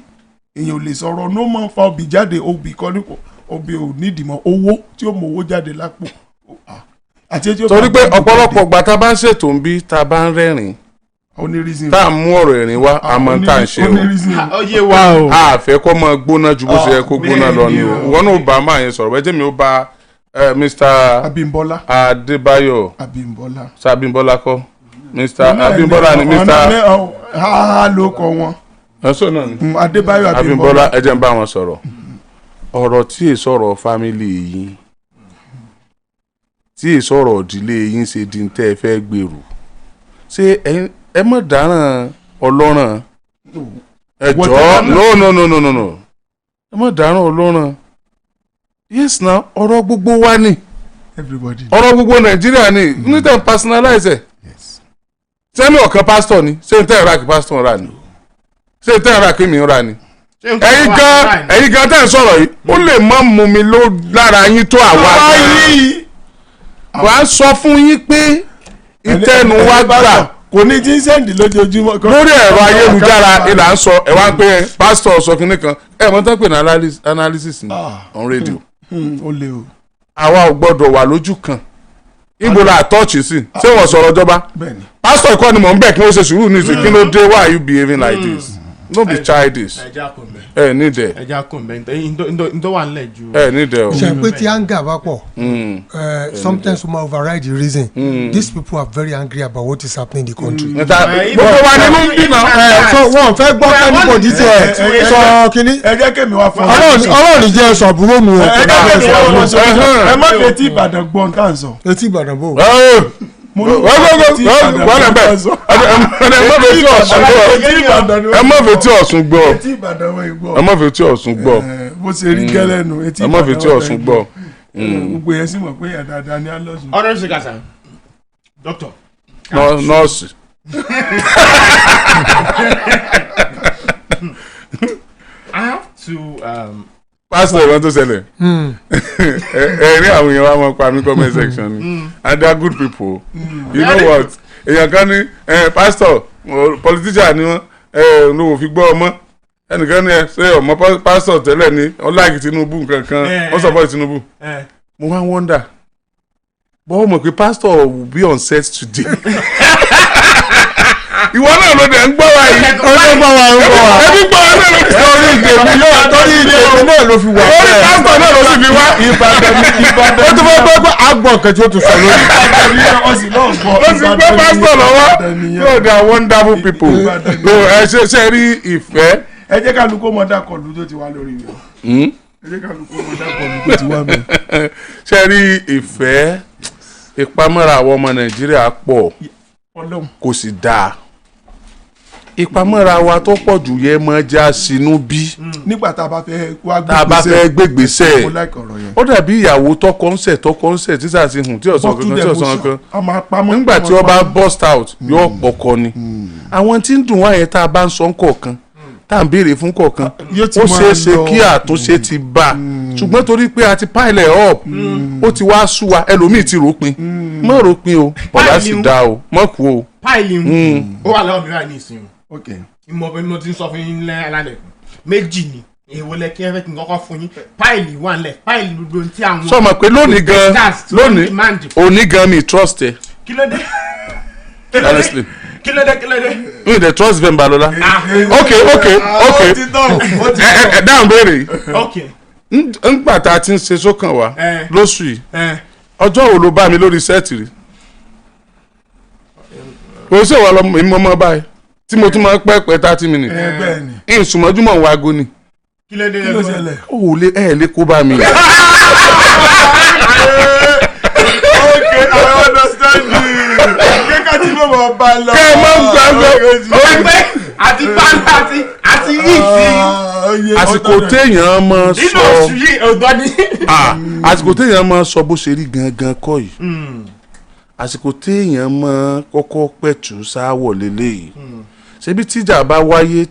èèyàn ò lè sọ̀rọ̀ ló máa ń fa obì jáde obì kan ní obì ò nídìí mọ́ owó tí ó mọ owó jáde lápò. torí pé ọ̀pọ̀lọpọ̀ gbà tá a bá ń ṣètò ń bí tá a bá ń rẹ́rìn tá a mú ọ̀rọ̀ ẹ̀rín wá àmọ́ tá a ń ṣe o a fẹ́ kó máa gbóná ju bó ṣe yẹ kó gbóná lọ ni o wọn náà bá máa yẹn sọ̀rọ̀ bẹ́ẹ̀ jẹ́mi ó bá Mr. Abimbola Adebayo Abimbola kọ́ Mr. Abimbola ni Mr. ló kọ wọn ẹ̀sọ́ náà ni Adebayo Abimbola ẹ jẹ́ n bá wọn sọ̀rọ̀ ọ̀rọ̀ tí è sọ̀rọ̀ fámìlì yín tí è sọ̀rọ̀ ìdílé yín ṣe di tẹ́ ẹ fẹ́ gbèrú ṣé ẹ mọ̀ dáràn ọlọ́ràn ẹ jọ̀ọ́ no ẹ mọ̀ dáràn ọlọ́ràn yes na ọ̀rọ̀ gbogbo wa ni ọ̀rọ̀ gbogbo Nàìjíríà ni níta personalize ẹ̀ sẹ́mi ọ̀kan pásítọ̀ ni ṣé n tẹ́ ẹ̀rọ àkí pásítọ̀ rà ni ṣé n tẹ́ ẹ̀rọ àkí mi rà ni ẹ̀yin gan tẹ́ ẹ̀ sọ̀rọ̀ yìí ó lè má mú mi lára yín tó àwa wàá sọ fún yín pé ìtẹnu wa gbà kò ní tí ń sẹ́ndì lójoojúmọ́. lórí ẹ̀rọ ayélujára ìlà ń sọ ẹ̀ wá ń pé pásítọ̀ sọ kínní kan ẹ̀ mọ́ tán pé ní analysis ni on radio. ó lé o. àwa ò gbọ́dọ̀ wà lójú kan ibo la tọ́ọ̀chì sí ṣé wọ́n sọ̀rọ̀ ìjọba pásítọ̀ ìkọ́ ni mò ń bẹ̀ kí wọ́n ṣe sùúrù ní ìsìn kí ló dé why you behaving like this no be childish ẹ ní dẹ ẹja kò mbẹ ntọ́ wà nílẹ̀ ju. ẹ ní dẹ o. ṣe pé tí anger bá pọ̀ sometimes we override the reason these people are very angry about what is happening in the country. gbogbo wa nínú bí náà. so wọn fẹ́ gbọ́ anybody tí ẹ sọ kínní. ẹ jẹ́ kémi wá fún ọlọ́run jẹ́ sọ àbúrò mi o. ẹ jẹ́ kémi wá fún ẹ má fi etí Ìbàdàn gbọ́n tá à ń sọ. etí Ìbàdàn bò. ẹ má fetí Ọ̀ṣun gbọ́ ẹ má fetí Ọ̀ṣun gbọ́ bó ṣe rí gẹ́lẹ́ nu etí ẹ má fetí Ọ̀ṣun gbọ́. gbogbo yẹn sì mọ̀ pé yẹn dáadáa ní alọ́sùn. ọ̀rẹ́ ṣe kàṣà doctor. nọ́ọ̀sì. I have to. Pastor ìwọ́n tó ṣẹlẹ̀ ẹ rí àwọn èèyàn wa máa pa mí comment section ni and they are good people you know what èèyàn kan ní pastor politician ni wọ́n ló wò fi gbọ́ ọmọ ẹnìkan ní ṣé ọmọ pastor tẹ́lẹ̀ ni wọ́n like Tinubu nǹkan kan wọ́n support Tinubu mo wá wonder bọ́ọ̀ mọ̀ pé pastor will be on set today. Ìwọ náà ló dẹ̀ ń gbọ́ wa yìí. ọjọ́ gbọ́ wa ń gbọ́ wa. ẹbí gbọ́ wa náà ló fi wá. torí ìdèmí náà ló fi wá. orí pásítọ̀ náà ló sì fi wá. Ìbàdàn ó tún fẹ́ gbọ́ pé àgbọ̀n kan tí ó tún sọ lórí. ó sì gbọ́ pásítọ̀ lọ́wọ́. no they are wonderful people. ẹ ṣe rí ìfẹ́. ẹ jẹ́ ká lukó mọ dákọ̀lù tó ti wá lórí rẹ̀. ẹ jẹ́ ká lukó mọ dákọ̀lù tó ti wá mẹ́. ṣe rí ìfẹ́ ìpamọ́ra àwọn ọmọ Nàìjíríà pọ̀ kò sì dáa. Ìpamọ́ra wa tó pọ̀ jù yẹ mọ́ já sínú bí. nígbà tá a bá fẹ́ gbégbèsè ó dàbí ìyàwó tọkọ ń ṣe tí sàṣì hùn tí ọ̀sán kankan nígbà tí wọ́n bá burst out yóò pọkọ ni. àwọn tí ń dùn wáyé tá a bá ń sọ ń kọ̀ọ̀kan tá à ń béèrè fún kọ̀ọ̀kan ó ṣeé ṣe kí àtúnṣe ti bá ṣùgbọ́n torí pé a ti pile up ó ti wá sú wa ẹlòmíì ti ròpin mọ́ ròpin o ọ̀la sì dá o mọ́ kú o. páìlì ó wà lọ́wọ́ mi báyìí ní ìsìn o mo ti ń sọ fún yín lálẹ́ méjì ni èwo lẹ kí ẹ fẹ́ kí n kọ́kọ́ fún yín páìlì wà nílẹ̀ páìlì gbogbo tí àwọn. sọ ma pé lónìí gan òní gan mi trust ẹ. kí ló dé honestly kí ló dé. mi dey trust them Balola. okay dáhùn béèrè ngbà tá a ti ń ṣe sókàn wa lóṣù yìí ọjọ́ wo ló bá mi lórí sẹ́ẹ̀tì rí kò sí ìwà lọ́mọ mi mọ́ báyìí tí mo tún máa pẹ́ 30 minutes ìsùnmọ́júmọ̀ wa go ni. kí ló dé ló ṣẹlẹ̀. ó lè kó bá mi. okay I understand you. kéka tí mo mọ̀ bá lọ. kẹ́ ẹ máa ń gbàgbọ́ àti pàǹtà àti yìí. àsìkò téèyàn máa sọ nínú oṣù yìí ọ̀dọ́ ni. àsìkò téèyàn máa sọ bó ṣe rí gangan kọ́ yìí àsìkò téèyàn máa kọ́kọ́ pẹ̀tù sáwọ̀ lélẹ́yìí ṣebí tíjà bá wáyé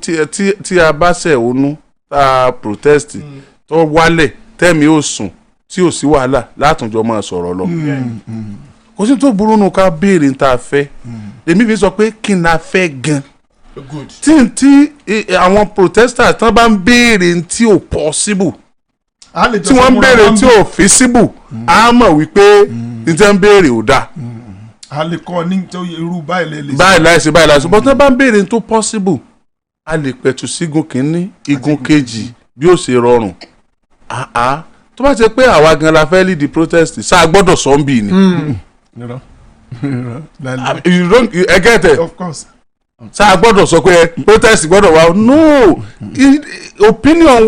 tí a bá ṣẹ̀hónú tá a protest tó wálẹ̀ tẹ́mi ò sùn tí ò sí wàhálà látùnjọ máa sọ̀rọ̀ lọ kò sí tó burú nù ká béèrè tá a fẹ́ èmi fi sọ pé kí n na fẹ́ gan tí àwọn protesters tán bá ń béèrè tí ò possible tí wọ́n ń béèrè tí ò feasible á mọ̀ wípé ní tẹ́ ń béèrè ò dáa a lè kọ́ ní tó irú báyìí lè báyìí láìsí bọ́n tán bá ń béèrè tó possible a lè pẹ̀tù sí igun kìíní igun kejì bí ó ṣe rọrùn tó bá ṣe pé àwa gan la fẹ́ lead the protest ṣáà gbọ́dọ̀ sọ́ńbì ni. ẹ get it. of course. ṣáà gbọ́dọ̀ sọ pé protest gbọ́dọ̀ wá no opinion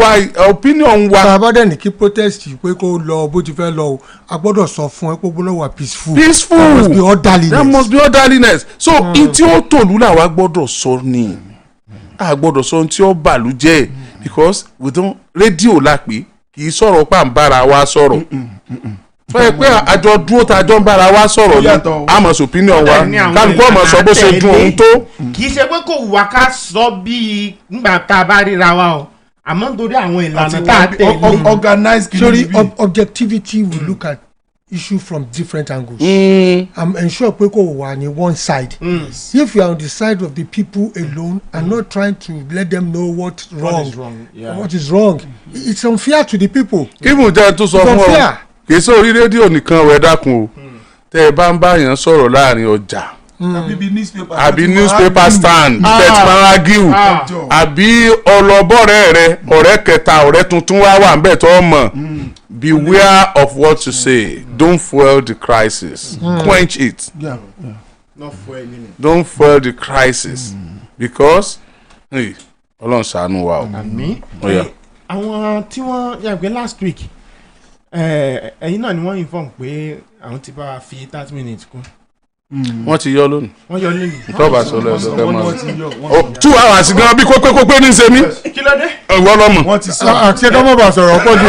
wa. tá a bá dẹ̀ ní kí protest pé kó lọ bó ti fẹ́ lọ o a gbọ́dọ̀ sọ fún ẹ pé gbọ́dọ̀ wà peaceful. there must be orderliness. so n tí ó tòlú làwa gbọ́dọ̀ sọ ni a gbọ́dọ̀ sọ n tí ó bàlú jẹ́ because we don rédíò la pé kì í sọ̀rọ̀ pàǹbára wa sọ̀rọ̀ fẹ́ pé àjọ dúró tá a jọ ń bára wa sọ̀rọ̀ ni àmọ̀ sí opinion wa kálukú ọmọ sọ bó ṣe dùn òun tó. kì í ṣe pé kò wá ká sọ bíi nígbà tá a bá ríra wa o àmọ́ nítorí àwọn ìlànà tá a tẹ̀lé. organize kìíní sorry objectivity we look at issue from different angles. I'm ensure pé kò wà ní one side. If you are on the side of the people alone and not trying to let them know what's wrong, what is wrong, it's unfair to the people. Even jẹ́ tó sọ fún ọ kì í sọ orí rédíò nìkan wẹ̀ dákun o tẹ́ ẹ bá ń bá yẹn sọ̀rọ̀ láàrin ọjà àbí newspaper stand tẹ̀tìmárágíù àbí ọlọ́bọ̀rẹ́ rẹ ọ̀rẹ́ kẹta ọ̀rẹ́ tuntun wà ń bẹ̀ tó mọ̀ beware of what you say don't fuel the crisis quench it don't fuel the crisis because ọlọ́run ṣàánú wa o. àwọn tí wọ́n yàgbé last week ẹ̀yin náà ni wọ́n inform pé àwọn ti bá wa fi 30 minutes kún. wọ́n ti yọ lónìí. wọ́n yọ lónìí. ìtọ́ba sọ lọ́dọ̀ kẹ́ mọ́ 2 hours gan bí kópé ní sẹ́mi. kí ló dé. ìwọ lọ́mọ. wọ́n ti sọ àti ẹ̀ka mọ̀ bá sọ̀rọ̀ ọ̀pọ̀ jù.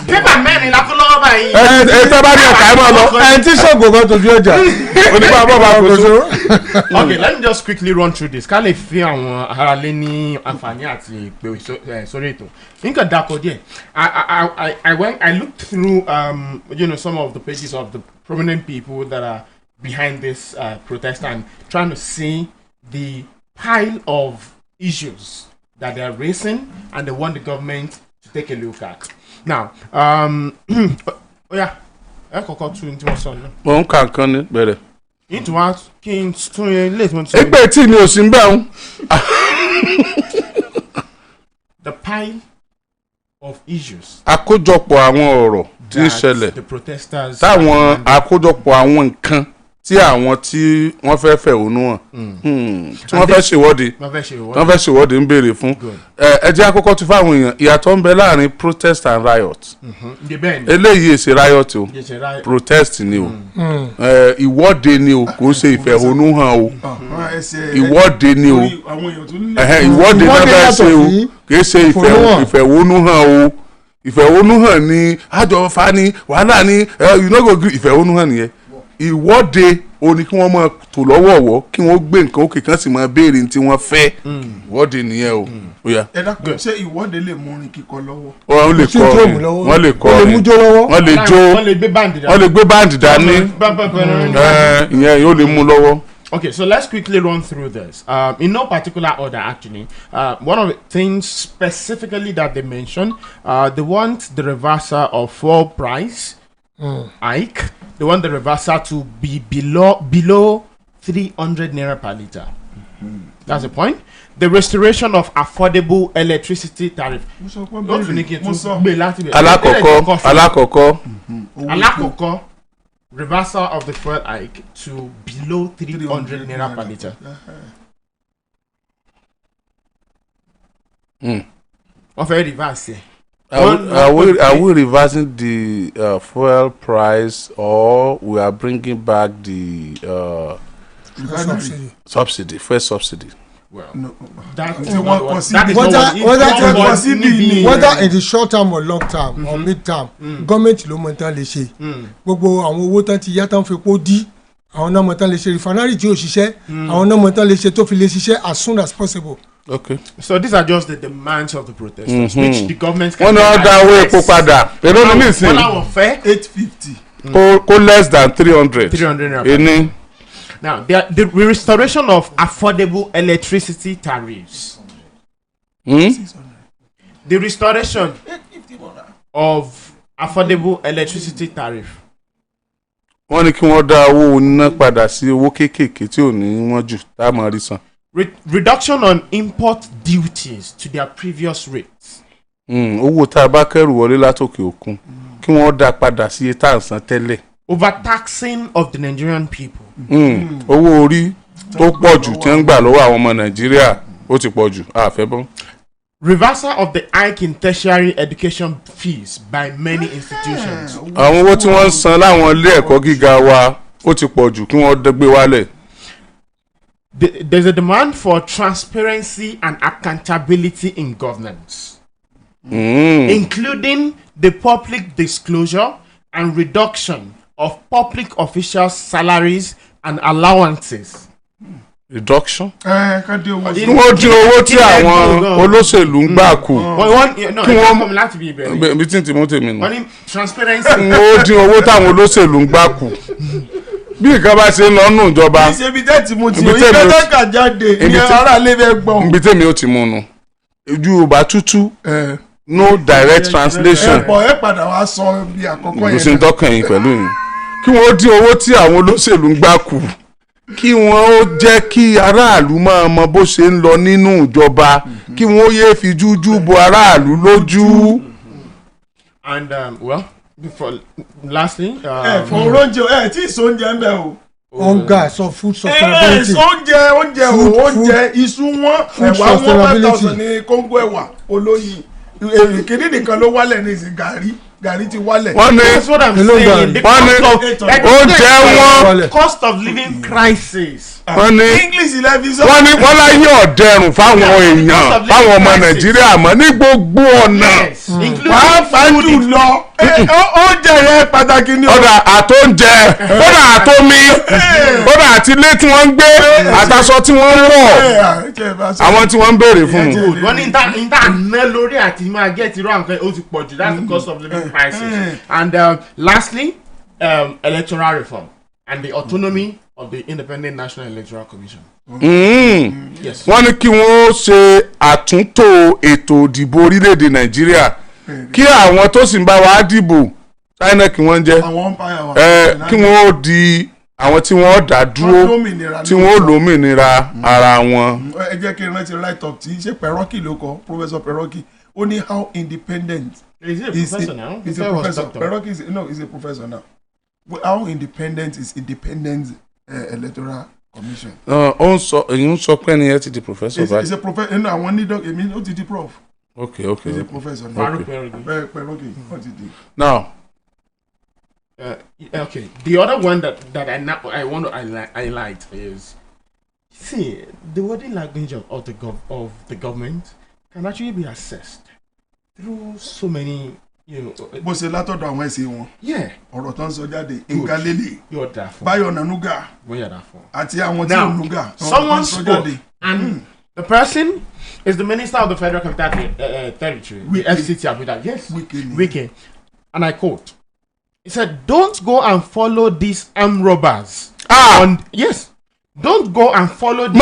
pépà mẹ́rin la kó lọ́wọ́ báyìí. ẹ tẹ́ bá ní ọ̀kà ẹ máa lọ. ẹ̀ ń tí sọ̀gbọ̀n kan tójú ọjà. onígbà bọ́ bá kò so. Okay, let me just quickly run through this ká lè fi àwọn aráalé ní àǹfààní àti ìpè sórí ètò nǹkan dàpọ̀ díẹ̀ I looked through some of the pages of the prominent people that are behind this protest and trying to see the pile of issues that they are raising and they want the government to take a look at. Now, ẹ kọ́kọ́ tún tí wọ́n sọ náà. mo ń ka nǹkan ní bẹ̀rẹ̀. into wa kí n tún yẹn late one. ẹgbẹ́ tí mi ò sí ń bẹ̀ ń. The pile of issues. àkójọpọ̀ àwọn ọ̀rọ̀ tí ń ṣẹlẹ̀ táwọn àkójọpọ̀ àwọn nǹkan tí àwọn tí wọ́n fẹ́ fẹ̀hónú hàn tí wọ́n fẹ́ ṣèwọ́de ń béèrè fún ẹ jẹ́ àkọ́kọ́ tí fáwọn èèyàn ìyàtọ̀ ń bẹ láàrin protest and riot eléyìí èsì riot o protest ni o ìwọ́de ni o kò ń ṣe ìfẹ̀hónú hàn o ìwọ́de ni o ìwọ́de náà bẹ́ẹ̀ ṣe o kì í ṣe ìfẹ̀hónú hàn o ìfẹ̀hónú hàn ni àjọfà ni wàhálà ni you no go gree ìfẹ̀hónú hàn nìyẹn ìwọ́de o ní kí wọ́n máa tò lọ́wọ́ọ̀wọ́ kí wọ́n gbé nǹkan òkè kan sì máa béèrè tí wọ́n fẹ́ ìwọ́de nìyẹn o. ẹ dákun ṣé ìwọ́de lè mú orin kíkọ lọ́wọ́. wọ́n lè kọ wọ́n lè kọ wọ́n lè jó wọ́n lè gbé báǹdì dání ìyẹn yóò lè mú lọ́wọ́. Okay, so let's quickly run through this. In no particular order, actually. One of the things specifically that they mentioned, they want the reversal of fuel price hike. They want the reversal to be below 300 naira per liter. That's the point. The restoration of affordable electricity tariff. Alakoko. Reversal of the fuel hike to below 300 naira per liter. Of a reverse. Are we reversing the fuel price or we are bringing back the subsidy, first subsidy? Well, no. That is whether in the short term or long term or mid term, government ló mọ̀ tán lè ṣe. Gbogbo àwọn owó tán ti yá tán fi kó dí, àwọn náà mọ̀ tán lè ṣe refinery tí ó ṣiṣẹ́, àwọn náà mọ̀ tán lè ṣe tó fi lè ṣiṣẹ́ as soon as possible. Okay. So these are just the demands of the protesters, which the government can. Wọ́n náà dá owó epo padà. Èrò ní nísìnyí. Wọ́n láwọn fẹ́ 850. Kó less than 300. 300 naira. Now, the restoration of affordable electricity tariffs. The restoration of affordable electricity tariff. Wọ́n ní kí wọ́n dá owó iná padà sí owó kéékèèké tí ò ní wọ́n jù tá a máa rí san. Reduction on import duties to their previous rates. Owó tá a bá kẹ́rù wọlé látòkè òkun kí wọ́n dá padà sí iye tá à ń san tẹ́lẹ̀. Overtaxing of the Nigerian people. Owó orí tó pọ̀ jù tí wọ́n gbà lọ́wọ́ àwọn ọmọ Nàìjíríà ó ti pọ̀ jù àfẹ́ bọ́. Reversal of the hike in tertiary education fees by many institutions. Àwọn owó tí wọ́n ń san láwọn ilé ẹ̀kọ́ gíga wa ó ti pọ̀ jù kí wọ́n gbé wálẹ̀. There's a demand for transparency and accountability in governance, including the public disclosure and reduction of public officials' salaries and allowances. reduction. Kán dín owó kí wọ́n dín owó tí àwọn olóṣèlú ń gbà kù. kí wọ́n láti bí ibẹ̀. bí tí n ti mú tèmi nù. wọ́n ní transparency. wọ́n dín owó táwọn olóṣèlú ń gbà kù. bí nǹkan bá ṣe ń lọ nù ìjọba. ìṣe ibi tẹ́tí mo ti o ibi tẹ́ka jáde ní ara lè fẹ́ gbọ́n. ibi tèmi ó ti mú nu ojú ọba tútù no direct translation. ẹ padà wá sọ bí àkọ́kọ́ yẹn. kò sí ní tọkàn yín pẹ̀lú yín. kí wọ́n dín owó tí àwọn olóṣèlú ń gbà kù kí wọ́n ó jẹ́ kí aráàlú máa mọ bó ṣe ń lọ nínú ìjọba kí wọ́n yéé fi jújú bo aráàlú lójú. And well, before lastly. fún oúnjẹ tí ìsọ oúnjẹ ń bẹ o. hunger so food sustainability. oúnjẹ iṣu wọn ẹ̀wà wọn 1,000 ní kóńgò ẹ̀wà olóyin kìnìún nìkan ló wálẹ̀ ní ìsìn gàrí ti wálẹ̀. wọ́n ní oúnjẹ wọn cost of living crisis. wọ́n ní wọ́n láyé ọ̀dẹ̀rùn fáwọn èèyàn fáwọn ọmọ nàìjíríà mọ́ ní gbogbo ọ̀nà. pàápàá jùlọ oúnjẹ yẹn pàtàkì ni. ọ̀dà àtóúnjẹ kódà àtómi kódà àtilé tí wọ́n ń gbé àtàṣọ tí wọ́n ń wọ̀ àwọn tí wọ́n ń béèrè fún un. wọ́n ní níta ná lórí àti máa get irú àwọn ó ti pọ̀ jù that's the cost of living crisis. And lastly electoral reform and the autonomy of the Independent National Electoral Commission. Yes. wọ́n ní kí wọ́n ṣe àtúntò ètò ìdìbò orílẹ̀-èdè nàìjíríà kí àwọn tó sì ń bá wa dìbò china kí wọ́n jẹ́ kí wọ́n di àwọn tí wọ́n dá dúró tí wọ́n lómìnira ara wọn. ẹ jẹ́ kí n rántí write up tí ṣé Peroki ló kọ Professor Peroki ó ní how independent. Is he a professor now? He's a professor. Peroki is a professor now. How independent is independent electoral commission? ó ń sọ èyí ń sọ pé ẹni yẹn ti di professor báyìí. He's a professor ẹnu àwọn nídọ̀ èmi ó ti di prof. Okay. He's a professor now. Peroki ó ti di. Now. Okay. The other one that I want to highlight is, see, the wording language of the government can actually be assessed through so many. bó ṣe látọ̀dọ̀ àwọn ẹ̀sìn wọn. ọ̀rọ̀ tó ń sọ jáde nǹkan lélẹ̀ Báyọ̀ Nànúgà àti àwọn tí ò núgà. Someone spoke and the person is the minister of the Federal Capital Territory, FCT Abuja. Yes, Wike. And I quote, he said, "Don't go and follow these armed robbers." Yes. Don't go and follow these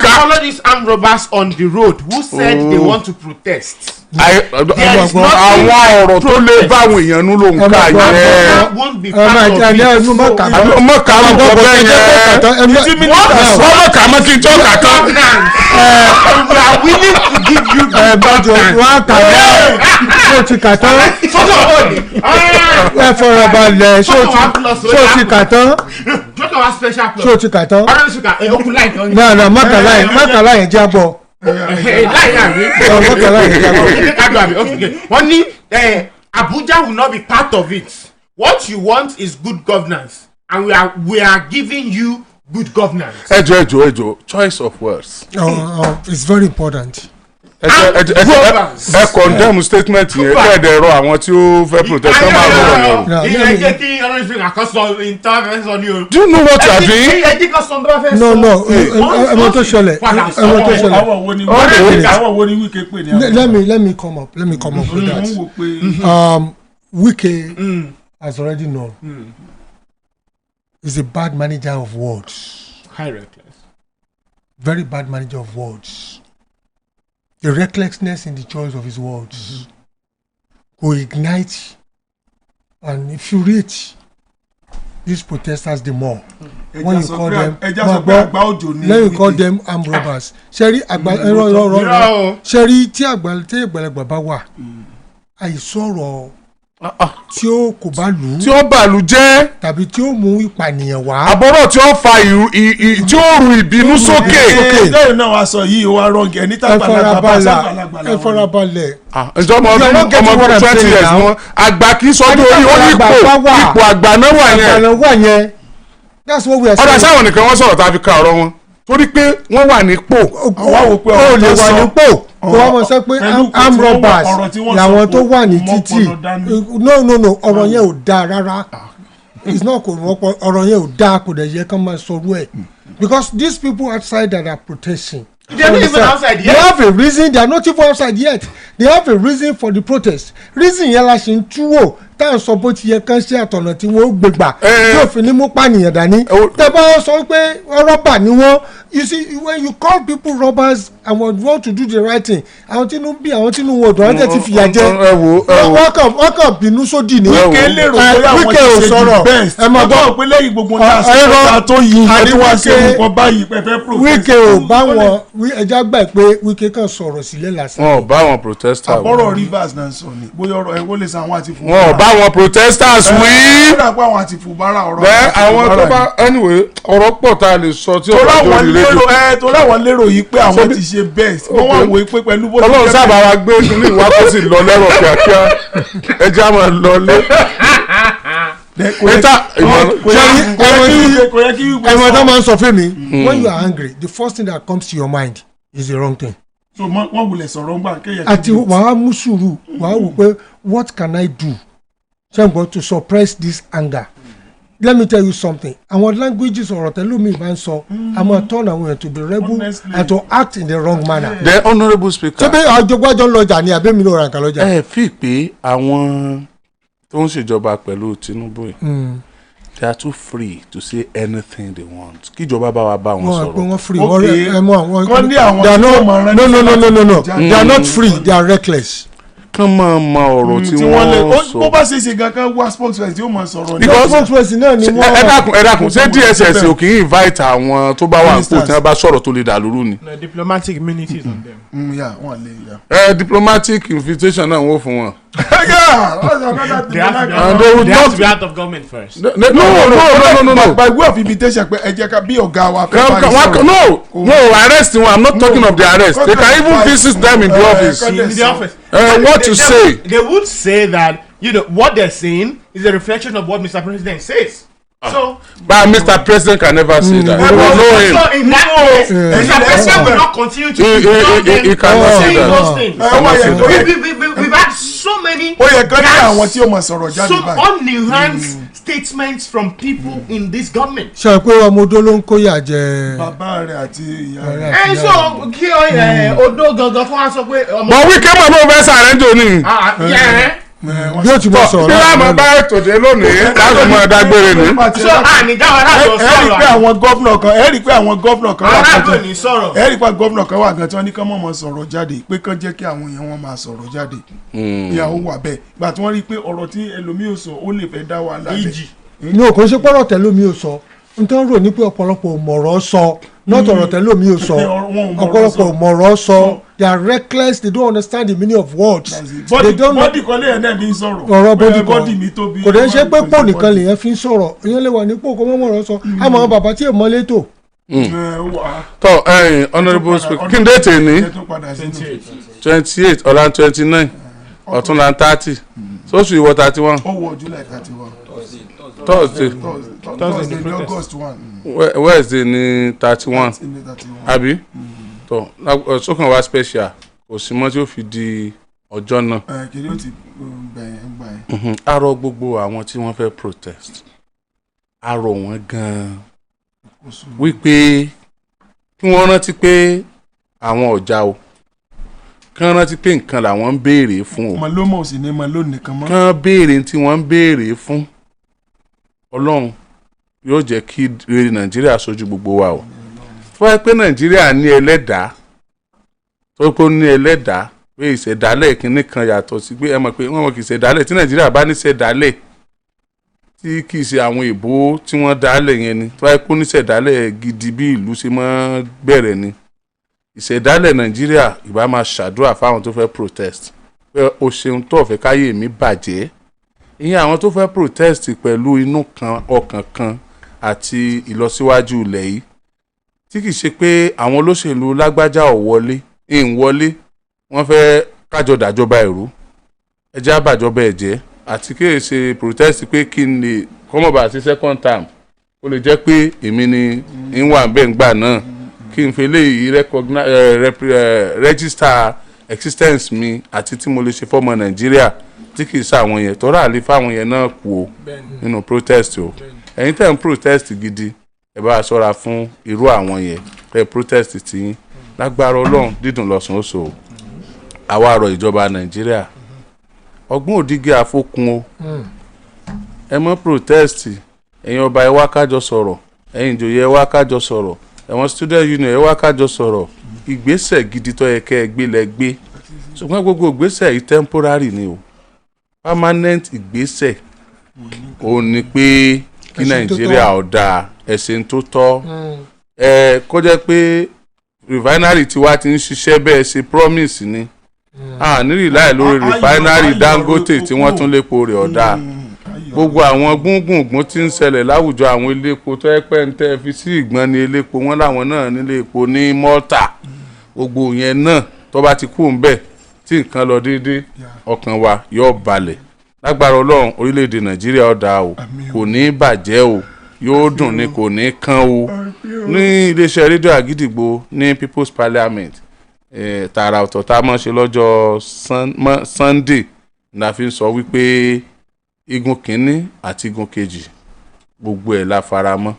follow these armed robbers on the road who said they want to protest. àwọn ọ̀rọ̀ tó lè bá àwọn èèyàn nú ló ń ká yẹn. ọmọ kàrún kọ bẹ́ẹ̀ yẹn wọ́n kà mọ́ kí n tó kà tán. We are willing to give you wọ́n kà mọ́ ṣó ti kà tán. ẹ fọ̀rọ̀ balẹ̀ ṣó ti kà tán. ṣó ti kà tán. náà mákàlá yẹn jábọ̀. wọ́n ní Abuja will not be part of it. What you want is good governance and we are giving you good governance. ẹjọ choice of words. It's very important. ẹ condemn statement yẹn kẹ́ẹ̀dẹ̀ ẹ̀rọ àwọn tí ó fẹ́ protest ọmọ àbúrò yẹn. Do you know what you are doing? No ẹmọ tó ṣẹlẹ̀. Let me come up with that. Wike has already known he's a bad manager of words. High reckless. Very bad manager of words. The recklessness in the choice of his words will ignite and infuriate these protesters the more. When you call them, armed robbers. Sherry tí àgbàlagbà bá wà àìsọ̀rọ̀ tí ó kò bá lù ú. tí ó bàlù jẹ́. tàbí tí ó mú ìpànìyàn wá. àbọ̀rọ̀ tí ó fa tí ó ru ìbínú sókè. lẹ́yìn náà wàá sọ yìí wàá rọ̀gì ẹni tá àgbàlagbà bá sàgbàlagbà. ẹ farabalẹ̀. ìjọba ọmọ 20 years wọn àgbà kì í sọ pé ó ní ipò àgbà náà wà yẹn. that's what we are saying. ọ̀dà sáwọn nìkan wọ́n sọ̀rọ̀ tá a fi ka ọ̀rọ̀ wọn torí pé wọ́n wà nípò. ó lè wà nípò kó wá mọ̀ sẹ́ pé armed robbers làwọn tó wà ní títì no ọ̀rọ̀ yẹn ò dáa rárá it's not kò wọ́pọ̀ ọ̀rọ̀ yẹn ò dáa kò dẹ̀ yẹ kán máa sọ̀rọ̀ ẹ̀ because these people outside that are protesting. They are not even outside yet. They have a reason. They are not even outside yet. They have a reason for the protest. Reason yẹn la ṣe ń túwò tá à ń sọ bó ti yẹ kán ṣe àtọ̀nà tí wọ́n gbégbà tí òfin ní mú pànìyàn dání. Tẹ́ bá sọ pé rọ́bà ni wọ́n. You see, when you call people robbers and want to do the right thing, àwọn tí inú bí àwọn tí inú wọn dùn àwọn tẹ̀ ti fìyà jẹ. Wọ́n kàn bínú sódì ní. Wíkẹ́ lérò pé àwọn ti ṣe the best. Ẹ máa gbọ́ pé lẹ́yìn gbogbo náà ṣe tó yí ẹni wá ṣe nǹkan báyìí pẹ̀pẹ́ protest. Wíkẹ́ ò bá wọn ẹja gbà pé Wíkẹ́ kàn sọ̀rọ̀ sílẹ̀ lásán. Wọn ò bá wọn protesters. Àbọ̀rọ̀ Rivers náà sọ ni bóyá ọ̀rọ̀ ẹ̀ wọ́n lè san àwọn àti fún. Wọn ò bá wọn protesters wí. Ó dà pé àwọn àti fún bára ọ̀rọ̀. Bẹ́ẹ̀ àwọn tó bá anyway ọ̀rọ̀ pọ̀ tá a lè sọ tí ó bá lórí rédíò. Torí àwọn lérò yìí pé àwọn ti ṣe best wọ́n wá wò pé pẹ̀lú bó ti jẹ́. Ọlọ́run sábà wa gbé ní ìwà kó sì lọ lẹ́rọ̀ kíákíá ẹjẹ́ á máa lọ lé. Ẹ̀wọ̀n tó máa ń sọ fún mi when you are angry the first thing that comes to your mind is the wrong thing. So wọ́n wulẹ̀ sọ̀rọ̀ ń gbà kéèyàn. Àti wàá mú sùúrù wàá wò pé what can I do ṣẹ́ǹgbọ́n to suppress this anger. Let me tell you something. Our languages ọ̀rọ̀ tẹ́lómi bá ń sọ, a máa turn àwọn èèyàn to be rebel and to act in the wrong manner. The honourable speaker. Ṣé bí àjọgbájọ́ lọ́jà ni àbí mi ló ra nǹkan lọ́jà? Ẹ fi pé àwọn tó ń ṣèjọba pẹ̀lú Tinubu yìí they are too free to say anything they want. Kíjọba bá wa bá wọn sọ̀rọ̀. Wọ́n free. Wọ́n they are not free. They are reckless. Kán máa ma ọ̀rọ̀ tí wọ́n sọ. Bó bá ṣe ṣe gangan wá spokesperson tí ó máa sọ̀rọ̀. Because spokesperson náà ni wọ́n. Ẹ dákun ṣé DSS ò kì í invite àwọn tó bá wà nípò tí wọ́n bá sọ̀rọ̀ tó lè dà lóru ni. Diplomatic immunity is on them. Wọ́n lè. Diplomatic invitation náà wọ́n fún wọn. They have to be out of government first. No. By way of invitation pé ẹ jẹ́ ká bí ọ̀gá wa. No, arrest wọn. I'm not talking of the arrest. They can even visit them in the office. In the office. What to say? They would say that what they're saying is a reflection of what Mr. President says. So, but Mr. President can never say that. We know him. So in that case, Mr. President will not continue to he cannot say those things. We've had so many unnuanced statements from people in this government. Ṣé pé ọmọ odó ló ń kóyà jẹ. Bàbá rẹ̀ àti ìyá rẹ̀. So kí odó gangan fún wa sọ pé. But Wike mọ̀ ló fẹ́ sàrẹ́jọ ni. Bí o ti mọ sọ̀rọ̀ náà. Bí wàá bá ètò dé lónìí láti mọ dágbére ni. So àníjà wà láti sọ̀rọ̀. Ẹ rí i pé àwọn gómìnà kan wà gan tí wọ́n ní kán mọ̀ sọ̀rọ̀ jáde pé kán jẹ́ kí àwọn èèyàn wọn máa sọ̀rọ̀ jáde. Ìyàwó wà bẹ́ẹ̀ gbà tí wọ́n rí i pé ọ̀rọ̀ tí ẹlòmíì ò sọ ó lè fẹ́ dá wa lálẹ́. Ní òkò ṣe pọ́rọ̀ tẹ́lómi ò sọ nítorí rò ní pé ọ̀pọ̀lọpọ̀ mọ̀rọ̀ sọ nọ́tọ̀rọ̀ tẹ́lómi ò sọ ọ̀pọ̀lọpọ̀ mọ̀rọ̀ sọ. They are reckless. They don't understand the meaning of words. They don't. Bọ́dì kan lè yẹn náà fi ń sọ̀rọ̀. Ọ̀rọ̀ bọ́dì mi tóbi. Kò dé ṣe pé pò nìkan lè yẹn fi ń sọ̀rọ̀. Èèyàn lè wà nípò kó mọ́ ọ̀rọ̀ sọ. Àmọ́ àwọn bàbá tí èèmọ́ létò. Tọ́ honourable speaker kí n dé tè ní 28 ọ̀la 29 ọ̀túnla 30 sóṣù ìwọ 31. Ó wọ July 31. Thursday August 1. Wednesday ní 31 àbí tọ sókàn wá special kò sí mọ́ tí ó fi di ọjọ́ náà. Kìnìún ó ti gbà yẹn. A rọ gbogbo àwọn tí wọ́n fẹ́ protest a rọ wọ́n gan-an wípé kí wọ́n rántí pé àwọn ọ̀já o kán rántí pé nǹkan làwọn ń béèrè fún o. Mọ ló mọ̀ sí ni mọ ló nìkan mọ́. Kán béèrè tí wọ́n ń béèrè fún Ọlọ́run yóò jẹ́ kí rere Nàìjíríà sojú gbogbo wa o. Fún ẹ pé Nàìjíríà ní ẹlẹ́dàá tó kó ní ẹlẹ́dàá pé ìṣẹ̀dálẹ̀ kínní kan yàtọ̀ sí pé ẹ mọ̀ pé wọ́n mọ̀ kì í ṣẹ̀dálẹ̀ tí Nàìjíríà bá ní ṣẹ̀dálẹ̀ tí kì í ṣe àwọn èèbó tí wọ́n dálẹ̀ yẹn ni tó ẹ kó ní ṣẹ̀dálẹ̀ gidi bí ìlú ṣe máa bẹ̀rẹ̀ ni ìṣẹ̀dálẹ̀ Nàìjíríà ìbá máa ṣàdúrà fáwọn tó fẹ́ protest pé o ṣeun tó ọ̀fẹ́ káyé mi bàjẹ́ ìyẹn àwọn tó fẹ́ protest pẹ̀lú inú kan ọkàn kan àti ìlọsíwájú ilẹ̀ yìí tí kì í ṣe pé àwọn olóṣèlú lágbájá ò wọlé wọlé wọ́n fẹ́ kájọ dàjọba ẹ̀rú ẹjẹ́ àbàjọba ẹ̀jẹ̀ àti kí èyí ṣe protest pé kí n lè kọ́mọ̀bà sí second term ó lè jẹ́ pé èmi ni ń wà bẹ́ẹ̀ ńgbà náà kí n fi léyìí register existence mi àti tí mo lè ṣe fọ́mọ Nàìjíríà tí kì í ṣàwọn yẹn tọ́ra àlè fáwọn yẹn náà kú o nínú protest o ẹ̀yin tẹ̀ ń protest gidi ẹ bá a ṣọ́ra fún irú àwọn yẹn tẹ̀ protest tí yín lágbára ọlọ́run dídùn lọ́sàn-án oṣù àwa àrọ̀ ìjọba nàìjíríà ọgbọ́n òdígé àfokùn o ẹ mọ́ protest ẹ̀yin ọba ẹ wá kájọ sọ̀rọ̀ ẹ̀yin ìjòyè ẹ wá kájọ sọ̀rọ̀ ẹ̀wọ̀n student union ẹ wá kájọ sọ̀rọ̀ ìgbésẹ̀ gidi tó yẹ kẹ́ ẹ gbé lẹ gbé ṣùgbọ́n gbogbo ìgbésẹ̀ yìí temporary ni o permanent ìgbésẹ̀ ò ní pé kí nàìjíríà ọ̀dà ẹ̀sìn tó tọ́ kó jẹ́ pé refinery tiwa ti ń ṣiṣẹ́ bẹ́ẹ̀ ṣe promise ni nírì láì lórí refinery Dangote tí wọ́n tún lépo rẹ̀ ọ̀dà gbogbo àwọn gbùngbùngbùn tí ń ṣẹlẹ̀ láwùjọ àwọn elépo tó ẹ pẹ́ ń tẹ́ fi sí ìgbọ́n ní elépo wọn láwọn náà nílé epo ní Malta gbogbo yẹn náà tó bá ti kú ń bẹ̀ tí nǹkan lọ déédéé ọkàn wa yóò balẹ̀ lágbára ọlọ́run orílẹ̀-èdè nàìjíríà ọ̀dà o kò ní bàjẹ́ o yóò dùn ní kò ní kán o ní iléeṣẹ́ rédíò àgídìgbò ní People's Parliament tààrà ọ̀tọ̀ tá a máa ṣe lọ́jọ́ Sunday la fi ń sọ wípé igun kínní àti igun kejì gbogbo ẹ̀ la fara mọ́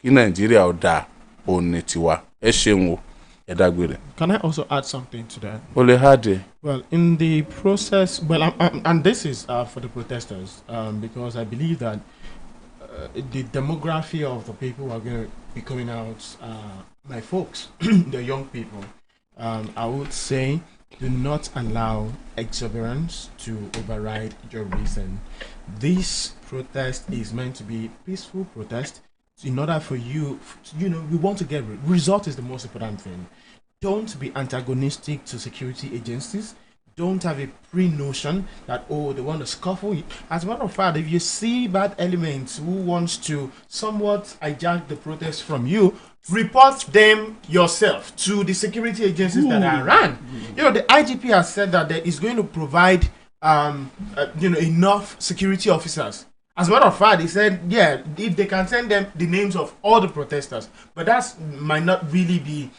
kí nàìjíríà ọ̀dà òní tiwa ẹ ṣeun o ẹ dágbére. Can I also add something to that? O lè hàdé. Well, in the process, and this is for the protesters, because I believe that the demography of the people who are going to be coming out, my folks, the young people, I would say, do not allow exuberance to override your reason. This protest is meant to be peaceful protest. In order for you, we want to get result is the most important thing. Don't be antagonistic to security agencies. Don't have a pre-notion that, they want to scuffle. As a matter of fact, if you see bad elements who wants to somewhat hijack the protest from you, report them yourself to the security agencies that are around. The IGP has said that there is going to provide, enough security officers. As a matter of fact, he said, if they can send them the names of all the protesters, but that might not really be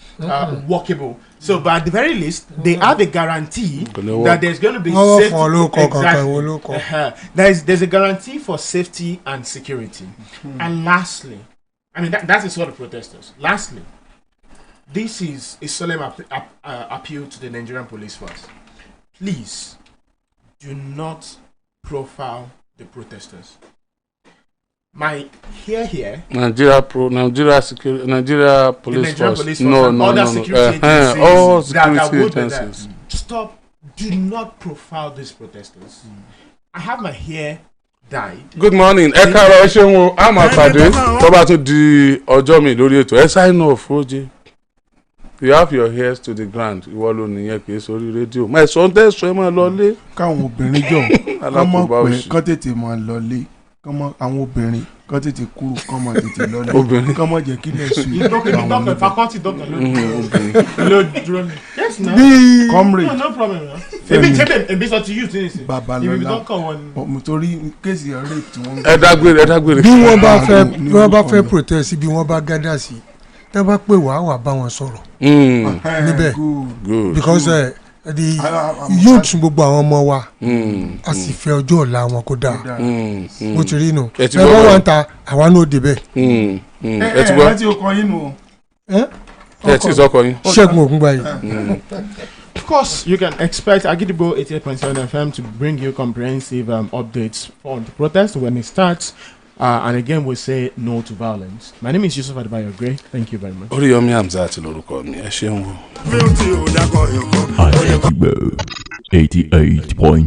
workable. So, but at the very least, they have a guarantee that there's going to be safety. Exactly. There's a guarantee for safety and security. And lastly, that's the sort of protesters. Lastly, this is a solemn appeal to the Nigerian police force. Please, do not profile the protesters. My here Nigeria police force. No. Other security agencies. All security agencies. Stop. Do not profile these protesters. I have my hair dyed. Good morning. Ẹ káàárọ̀ ẹ ṣeun o. A máa pàdé tó bá tún di ọjọ́ mi lórí ètò. Ẹ sign off Roji. You have your hairs to the ground. Ìwọ ló nìyẹn kì í sórí rédíò. Má ẹ̀sọ́ ń tẹ̀sọ́ ẹ máa lọ lé. Káwọn obìnrin jọ kọ́mọ pé kọ́ tètè máa lọ lé kọ́mọ àwọn obìnrin kọ́ tètè kúrò kọ́mọ tètè lọ lé kọ́mọ jẹ́ kí lè sùn. Ìdókè faculty doctor ló dúró ní. Yes na. Comrade. No problem na. Ebi sọ ti use ní ìsìn. Babalọla ọmọ torí kéèsì rape tí wọ́n. Ẹ dágbére. Bí wọ́n bá fẹ́ protest bí wọ́n bá gádà sí tẹ́ bá pè wá bá wọn sọ̀rọ̀ níbẹ̀ because the youth gbogbo àwọn ọmọ wa a sì fẹ́ ọjọ́ ọ̀la wọn kó dáa bó ti rí nù ẹ bá wà ń ta àwa náà débẹ̀. ẹ ti gbọ́ ẹ ti kọ yín nù. ẹ ti sọkọ yín. Ṣẹ́gun Ògúngbàyí. Of course, you can expect Agidigbo 88.7 FM to bring you comprehensive updates on the protest when it starts. And again, we say no to violence. My name is Yousuph Adebayo. Thank you very much. Oriyomi Hamzat lórúkọ mi. Ẹ ṣeun o. Adebayo 88.7